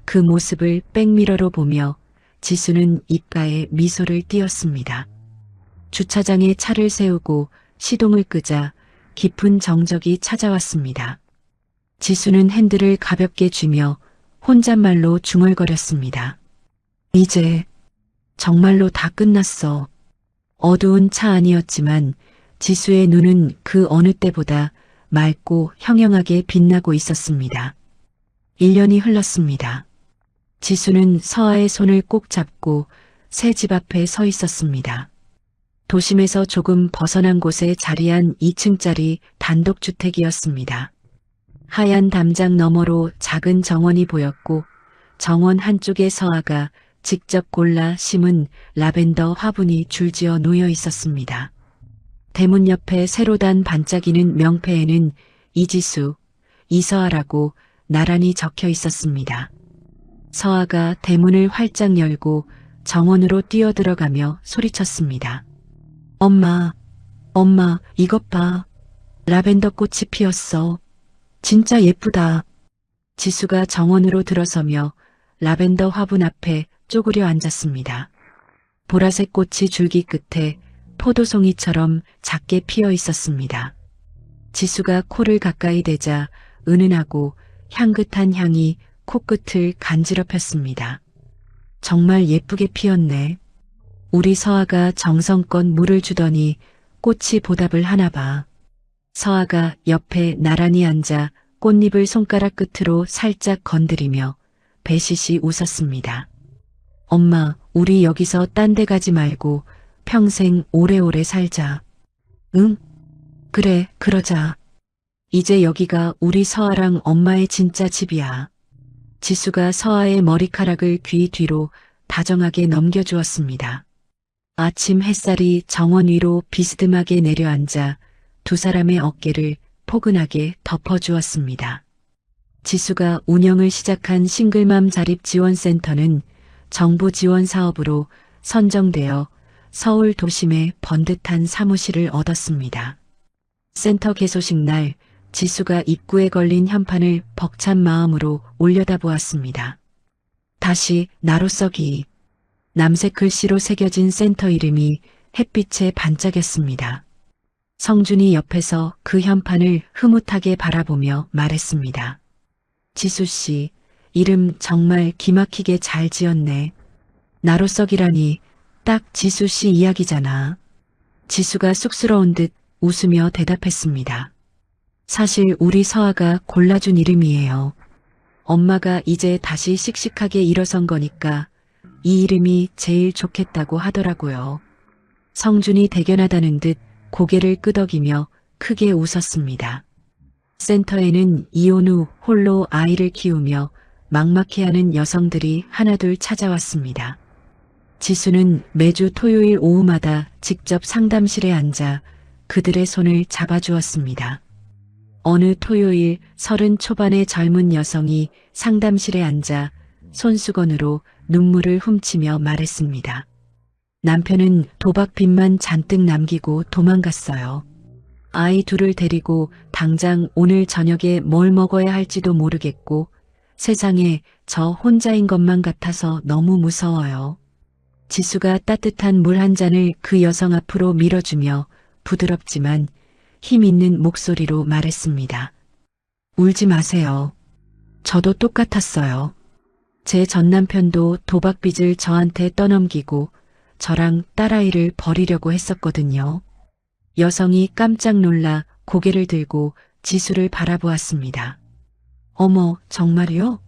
그 모습을 백미러로 보며 지수는 입가에 미소를 띄었습니다. 주차장에 차를 세우고 시동을 끄자 깊은 정적이 찾아왔습니다. 지수는 핸들을 가볍게 쥐며 혼잣말로 중얼거렸습니다. 이제 정말로 다 끝났어. 어두운 차 안이었지만 지수의 눈은 그 어느 때보다 맑고 형형하게 빛나고 있었습니다. 1년이 흘렀습니다. 지수는 서아의 손을 꼭 잡고 새 집 앞에 서 있었습니다. 도심에서 조금 벗어난 곳에 자리한 2층짜리 단독주택이었습니다. 하얀 담장 너머로 작은 정원이 보였고 정원 한쪽에 서아가 직접 골라 심은 라벤더 화분이 줄지어 놓여 있었습니다. 대문 옆에 새로 단 반짝이는 명패에는 이지수, 이서아라고 나란히 적혀 있었습니다. 서아가 대문을 활짝 열고 정원으로 뛰어들어가며 소리쳤습니다. 엄마, 엄마, 이것 봐. 라벤더 꽃이 피었어. 진짜 예쁘다. 지수가 정원으로 들어서며 라벤더 화분 앞에 쪼그려 앉았습니다. 보라색 꽃이 줄기 끝에 포도송이처럼 작게 피어 있었습니다. 지수가 코를 가까이 대자 은은하고 향긋한 향이 코끝을 간지럽혔습니다. 정말 예쁘게 피었네. 우리 서아가 정성껏 물을 주더니 꽃이 보답을 하나 봐. 서아가 옆에 나란히 앉아 꽃잎을 손가락 끝으로 살짝 건드리며 배시시 웃었습니다. 엄마, 우리 여기서 딴 데 가지 말고 평생 오래오래 살자. 응? 그래, 그러자. 이제 여기가 우리 서아랑 엄마의 진짜 집이야. 지수가 서아의 머리카락을 귀 뒤로 다정하게 넘겨주었습니다. 아침 햇살이 정원 위로 비스듬하게 내려앉아 두 사람의 어깨를 포근하게 덮어주었습니다. 지수가 운영을 시작한 싱글맘 자립지원센터는 정부 지원 사업으로 선정되어 서울 도심의 번듯한 사무실을 얻었습니다. 센터 개소식 날 지수가 입구에 걸린 현판을 벅찬 마음으로 올려다보았습니다. 다시 나로서기. 남색 글씨로 새겨진 센터 이름이 햇빛에 반짝였습니다. 성준이 옆에서 그 현판을 흐뭇하게 바라보며 말했습니다. 지수씨, 이름 정말 기막히게 잘 지었네. 나로서기라니 딱 지수씨 이야기잖아. 지수가 쑥스러운 듯 웃으며 대답했습니다. 사실 우리 서아가 골라준 이름이에요. 엄마가 이제 다시 씩씩하게 일어선 거니까 이 이름이 제일 좋겠다고 하더라고요. 성준이 대견하다는 듯 고개를 끄덕이며 크게 웃었습니다. 센터에는 이혼 후 홀로 아이를 키우며 막막해하는 여성들이 하나둘 찾아왔습니다. 지수는 매주 토요일 오후마다 직접 상담실에 앉아 그들의 손을 잡아주었습니다. 어느 토요일 30 초반의 젊은 여성이 상담실에 앉아 손수건으로 눈물을 훔치며 말했습니다. 남편은 도박빚만 잔뜩 남기고 도망갔어요. 아이 둘을 데리고 당장 오늘 저녁에 뭘 먹어야 할지도 모르겠고 세상에 저 혼자인 것만 같아서 너무 무서워요. 지수가 따뜻한 물 한 잔을 그 여성 앞으로 밀어주며 부드럽지만 힘 있는 목소리로 말했습니다. 울지 마세요. 저도 똑같았어요. 제 전남편도 도박빚을 저한테 떠넘기고 저랑 딸아이를 버리려고 했었거든요. 여성이 깜짝 놀라 고개를 들고 지수를 바라보았습니다. 어머, 정말요?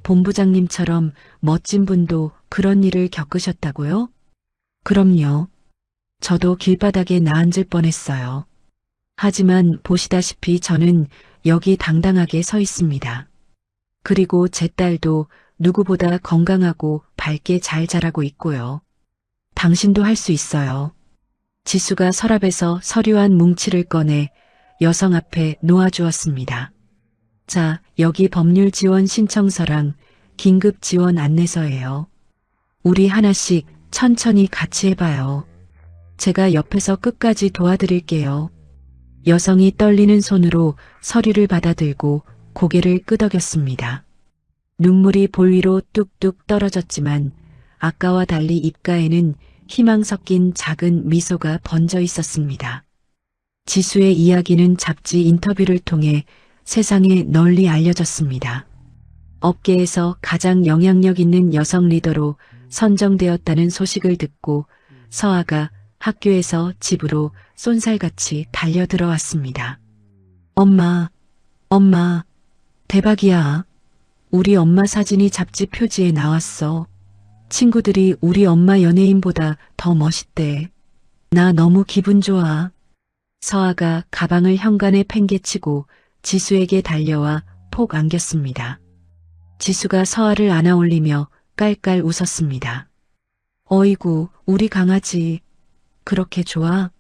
본부장님처럼 멋진 분도 그런 일을 겪으셨다고요? 그럼요. 저도 길바닥에 나앉을 뻔했어요. 하지만 보시다시피 저는 여기 당당하게 서 있습니다. 그리고 제 딸도 누구보다 건강하고 밝게 잘 자라고 있고요. 당신도 할 수 있어요. 지수가 서랍에서 서류한 뭉치를 꺼내 여성 앞에 놓아주었습니다. 자, 여기 법률 지원 신청서랑 긴급 지원 안내서예요. 우리 하나씩 천천히 같이 해봐요. 제가 옆에서 끝까지 도와드릴게요. 여성이 떨리는 손으로 서류를 받아들고 고개를 끄덕였습니다. 눈물이 볼 위로 뚝뚝 떨어졌지만 아까와 달리 입가에는 희망 섞인 작은 미소가 번져 있었습니다. 지수의 이야기는 잡지 인터뷰를 통해 세상에 널리 알려졌습니다. 업계에서 가장 영향력 있는 여성 리더로 선정되었다는 소식을 듣고 서아가 학교에서 집으로 쏜살같이 달려들어왔습니다. 엄마, 대박이야. 우리 엄마 사진이 잡지 표지에 나왔어. 친구들이 우리 엄마 연예인보다 더 멋있대. 나 너무 기분 좋아. 서아가 가방을 현관에 팽개치고 지수에게 달려와 폭 안겼습니다. 지수가 서아를 안아올리며 깔깔 웃었습니다. 어이구, 우리 강아지. 그렇게 좋아?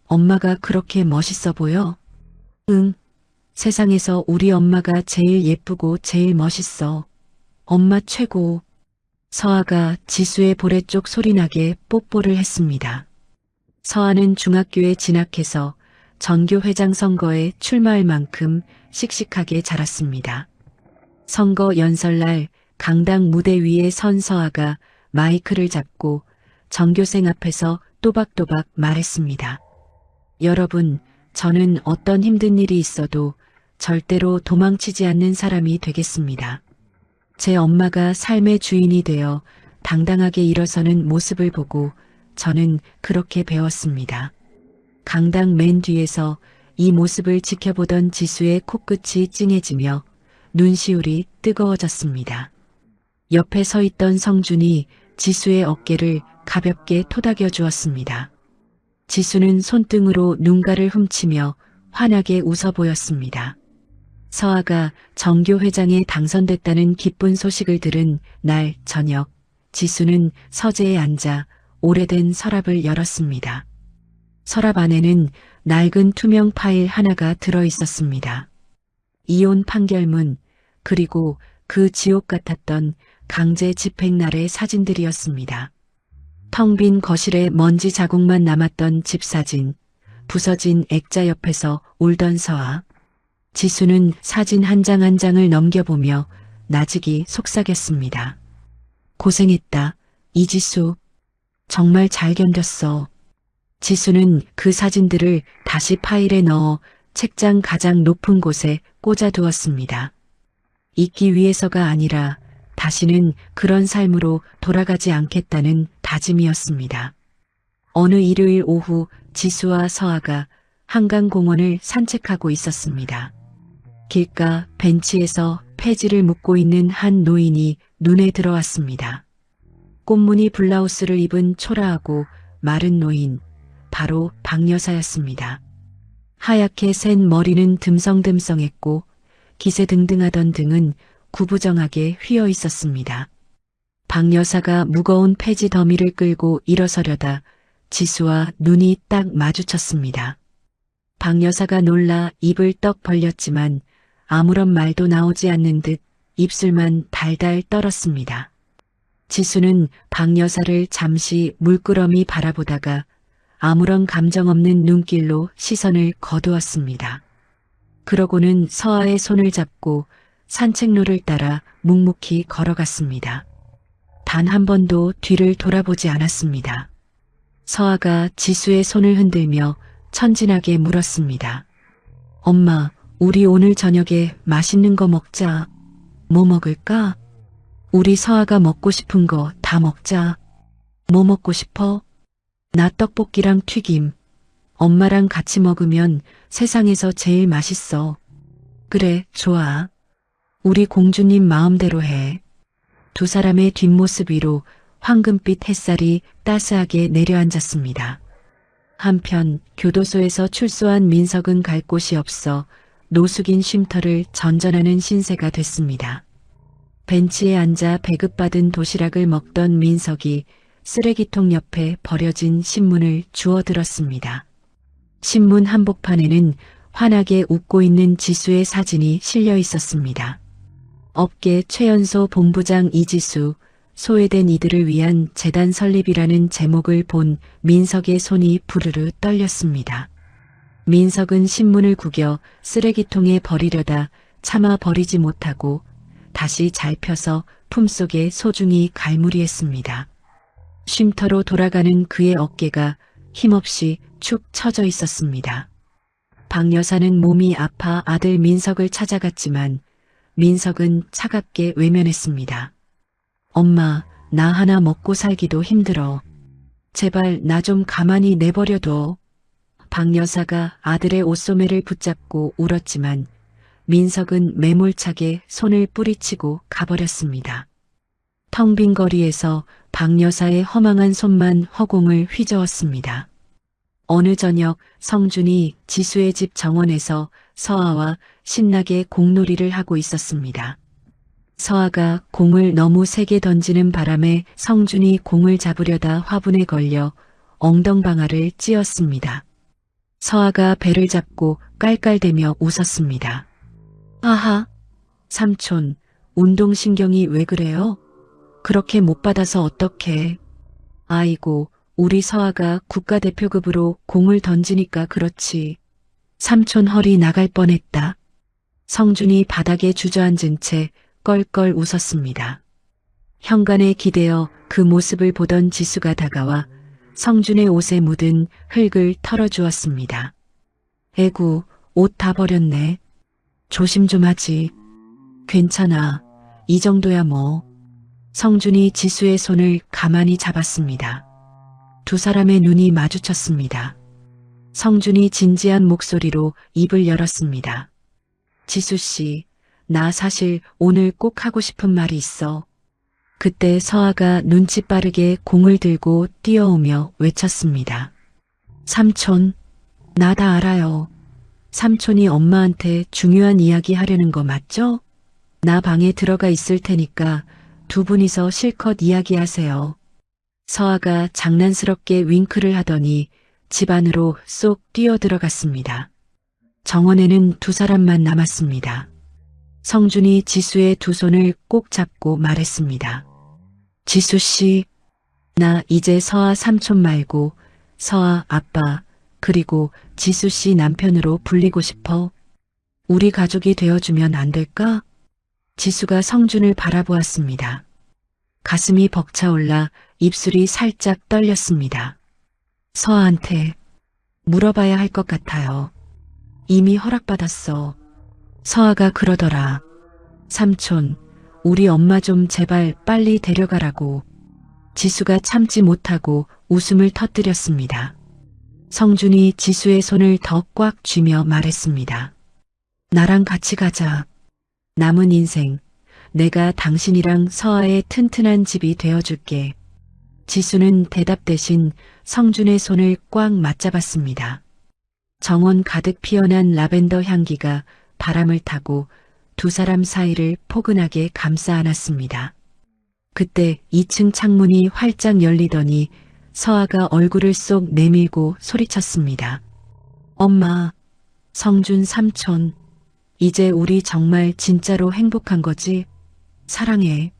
엄마가 그렇게 멋있어 보여? 응. 세상에서 우리 엄마가 제일 예쁘고 제일 멋있어. 엄마 최고. 서아가 지수의 볼에 쪽 소리나게 뽀뽀를 했습니다. 서아는 중학교에 진학해서 전교회장 선거에 출마할 만큼 씩씩하게 자랐습니다. 선거 연설날 강당 무대 위에 선 서아가 마이크를 잡고 전교생 앞에서 또박또박 말했습니다. 여러분, 저는 어떤 힘든 일이 있어도 절대로 도망치지 않는 사람이 되겠습니다. 제 엄마가 삶의 주인이 되어 당당하게 일어서는 모습을 보고 저는 그렇게 배웠습니다. 강당 맨 뒤에서 이 모습을 지켜보던 지수의 코끝이 찡해지며 눈시울이 뜨거워졌습니다. 옆에 서 있던 성준이 지수의 어깨를 가볍게 토닥여 주었습니다. 지수는 손등으로 눈가를 훔치며 환하게 웃어 보였습니다. 서아가 정교회장에 당선됐다는 기쁜 소식을 들은 날 저녁, 지수는 서재에 앉아 오래된 서랍을 열었습니다. 서랍 안에는 낡은 투명 파일 하나가 들어 있었습니다. 이혼 판결문, 그리고 그 지옥 같았던 강제 집행 날의 사진들이었습니다. 텅 빈 거실에 먼지 자국만 남았던 집 사진, 부서진 액자 옆에서 울던 서아. 지수는 사진 한 장 한 장을 넘겨보며 나직이 속삭였습니다. 고생했다, 이지수. 정말 잘 견뎠어. 지수는 그 사진들을 다시 파일에 넣어 책장 가장 높은 곳에 꽂아두었습니다. 잊기 위해서가 아니라 다시는 그런 삶으로 돌아가지 않겠다는 다짐이었습니다. 어느 일요일 오후 지수와 서아가 한강공원을 산책하고 있었습니다. 길가 벤치에서 폐지를 묶고 있는 한 노인이 눈에 들어왔습니다. 꽃무늬 블라우스를 입은 초라하고 마른 노인, 바로 박 여사였습니다. 하얗게 센 머리는 듬성듬성했고 기세등등하던 등은 구부정하게 휘어 있었습니다. 박 여사가 무거운 폐지 더미를 끌고 일어서려다 지수와 눈이 딱 마주쳤습니다. 박 여사가 놀라 입을 떡 벌렸지만 아무런 말도 나오지 않는 듯 입술만 달달 떨었습니다. 지수는 박 여사를 잠시 물끄러미 바라보다가 아무런 감정 없는 눈길로 시선을 거두었습니다. 그러고는 서아의 손을 잡고 산책로를 따라 묵묵히 걸어갔습니다. 단 한 번도 뒤를 돌아보지 않았습니다. 서아가 지수의 손을 흔들며 천진하게 물었습니다. 엄마, 우리 오늘 저녁에 맛있는 거 먹자. 뭐 먹을까? 우리 서아가 먹고 싶은 거 다 먹자. 뭐 먹고 싶어? 나 떡볶이랑 튀김. 엄마랑 같이 먹으면 세상에서 제일 맛있어. 그래, 좋아. 우리 공주님 마음대로 해. 두 사람의 뒷모습 위로 황금빛 햇살이 따스하게 내려앉았습니다. 한편 교도소에서 출소한 민석은 갈 곳이 없어 노숙인 쉼터를 전전하는 신세가 됐습니다. 벤치에 앉아 배급받은 도시락을 먹던 민석이 쓰레기통 옆에 버려진 신문을 주워들었습니다. 신문 한복판에는 환하게 웃고 있는 지수의 사진이 실려 있었습니다. 업계 최연소 본부장 이지수, 소외된 이들을 위한 재단 설립이라는 제목을 본 민석의 손이 부르르 떨렸습니다. 민석은 신문을 구겨 쓰레기통에 버리려다 차마 버리지 못하고 다시 잘 펴서 품속에 소중히 갈무리했습니다. 쉼터로 돌아가는 그의 어깨가 힘없이 축 처져 있었습니다. 박 여사는 몸이 아파 아들 민석을 찾아갔지만 민석은 차갑게 외면했습니다. 엄마, 나 하나 먹고 살기도 힘들어. 제발 나 좀 가만히 내버려둬. 박 여사가 아들의 옷소매를 붙잡고 울었지만 민석은 매몰차게 손을 뿌리치고 가버렸습니다. 텅 빈 거리에서 박 여사의 허망한 손만 허공을 휘저었습니다. 어느 저녁 성준이 지수의 집 정원에서 서아와 신나게 공놀이를 하고 있었습니다. 서아가 공을 너무 세게 던지는 바람에 성준이 공을 잡으려다 화분에 걸려 엉덩방아를 찧었습니다. 서아가 배를 잡고 깔깔대며 웃었습니다. 아하, 삼촌, 운동신경이 왜 그래요? 그렇게 못 받아서 어떡해. 아이고, 우리 서아가 국가대표급으로 공을 던지니까 그렇지. 삼촌 허리 나갈 뻔했다. 성준이 바닥에 주저앉은 채 껄껄 웃었습니다. 현관에 기대어 그 모습을 보던 지수가 다가와 성준의 옷에 묻은 흙을 털어주었습니다. 에구, 옷 다 버렸네. 조심 좀 하지. 괜찮아. 이 정도야 뭐. 성준이 지수의 손을 가만히 잡았습니다. 두 사람의 눈이 마주쳤습니다. 성준이 진지한 목소리로 입을 열었습니다. 지수 씨, 나 사실 오늘 꼭 하고 싶은 말이 있어. 그때 서아가 눈치 빠르게 공을 들고 뛰어오며 외쳤습니다. 삼촌, 나 다 알아요. 삼촌이 엄마한테 중요한 이야기 하려는 거 맞죠? 나 방에 들어가 있을 테니까 두 분이서 실컷 이야기하세요. 서아가 장난스럽게 윙크를 하더니 집 안으로 쏙 뛰어들어갔습니다. 정원에는 두 사람만 남았습니다. 성준이 지수의 두 손을 꼭 잡고 말했습니다. 지수 씨, 나 이제 서아 삼촌 말고 서아 아빠 그리고 지수 씨 남편으로 불리고 싶어. 우리 가족이 되어주면 안 될까? 지수가 성준을 바라보았습니다. 가슴이 벅차올라 입술이 살짝 떨렸습니다. 서아한테 물어봐야 할 것 같아요. 이미 허락받았어. 서아가 그러더라. 삼촌, 우리 엄마 좀 제발 빨리 데려가라고. 지수가 참지 못하고 웃음을 터뜨렸습니다. 성준이 지수의 손을 더 꽉 쥐며 말했습니다. 나랑 같이 가자. 남은 인생, 내가 당신이랑 서아의 튼튼한 집이 되어줄게. 지수는 대답 대신 성준의 손을 꽉 맞잡았습니다. 정원 가득 피어난 라벤더 향기가 바람을 타고 두 사람 사이를 포근하게 감싸 안았습니다. 그때 2층 창문이 활짝 열리더니 서아가 얼굴을 쏙 내밀고 소리쳤습니다. 엄마, 성준 삼촌, 이제 우리 정말 진짜로 행복한 거지? 사랑해.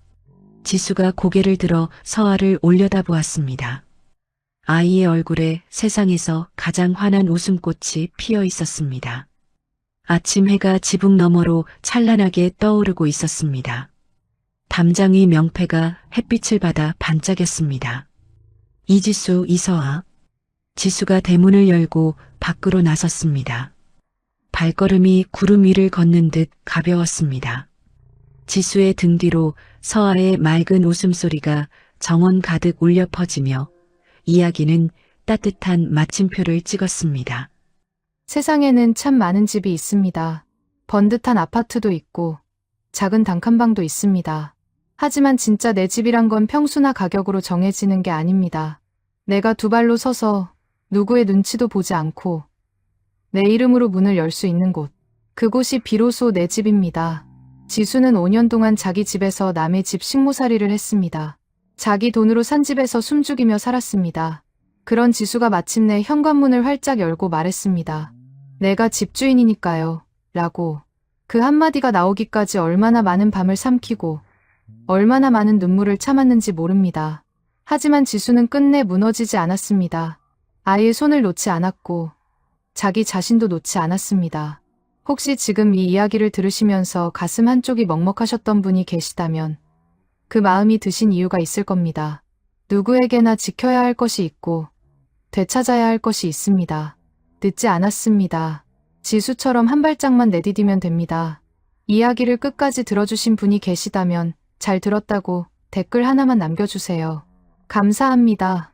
지수가 고개를 들어 서아를 올려다보았습니다. 아이의 얼굴에 세상에서 가장 환한 웃음꽃이 피어 있었습니다. 아침 해가 지붕 너머로 찬란하게 떠오르고 있었습니다. 담장의 명패가 햇빛을 받아 반짝였습니다. 이지수, 이서아. 지수가 대문을 열고 밖으로 나섰습니다. 발걸음이 구름 위를 걷는 듯 가벼웠습니다. 지수의 등 뒤로 서아의 맑은 웃음소리가 정원 가득 울려 퍼지며 이야기는 따뜻한 마침표를 찍었습니다. 세상에는 참 많은 집이 있습니다. 번듯한 아파트도 있고 작은 단칸방도 있습니다. 하지만 진짜 내 집이란 건 평수나 가격으로 정해지는 게 아닙니다. 내가 두 발로 서서 누구의 눈치도 보지 않고 내 이름으로 문을 열 수 있는 곳. 그곳이 비로소 내 집입니다. 지수는 5년 동안 자기 집에서 남의 집 식모살이를 했습니다. 자기 돈으로 산 집에서 숨죽이며 살았습니다. 그런 지수가 마침내 현관문을 활짝 열고 말했습니다. 내가 집주인이니까요. 라고. 그 한마디가 나오기까지 얼마나 많은 밤을 삼키고 얼마나 많은 눈물을 참았는지 모릅니다. 하지만 지수는 끝내 무너지지 않았습니다. 아이의 손을 놓지 않았고 자기 자신도 놓지 않았습니다. 혹시 지금 이 이야기를 들으시면서 가슴 한쪽이 먹먹하셨던 분이 계시다면 그 마음이 드신 이유가 있을 겁니다. 누구에게나 지켜야 할 것이 있고 되찾아야 할 것이 있습니다. 늦지 않았습니다. 지수처럼 한 발짝만 내디디면 됩니다. 이야기를 끝까지 들어주신 분이 계시다면 잘 들었다고 댓글 하나만 남겨주세요. 감사합니다.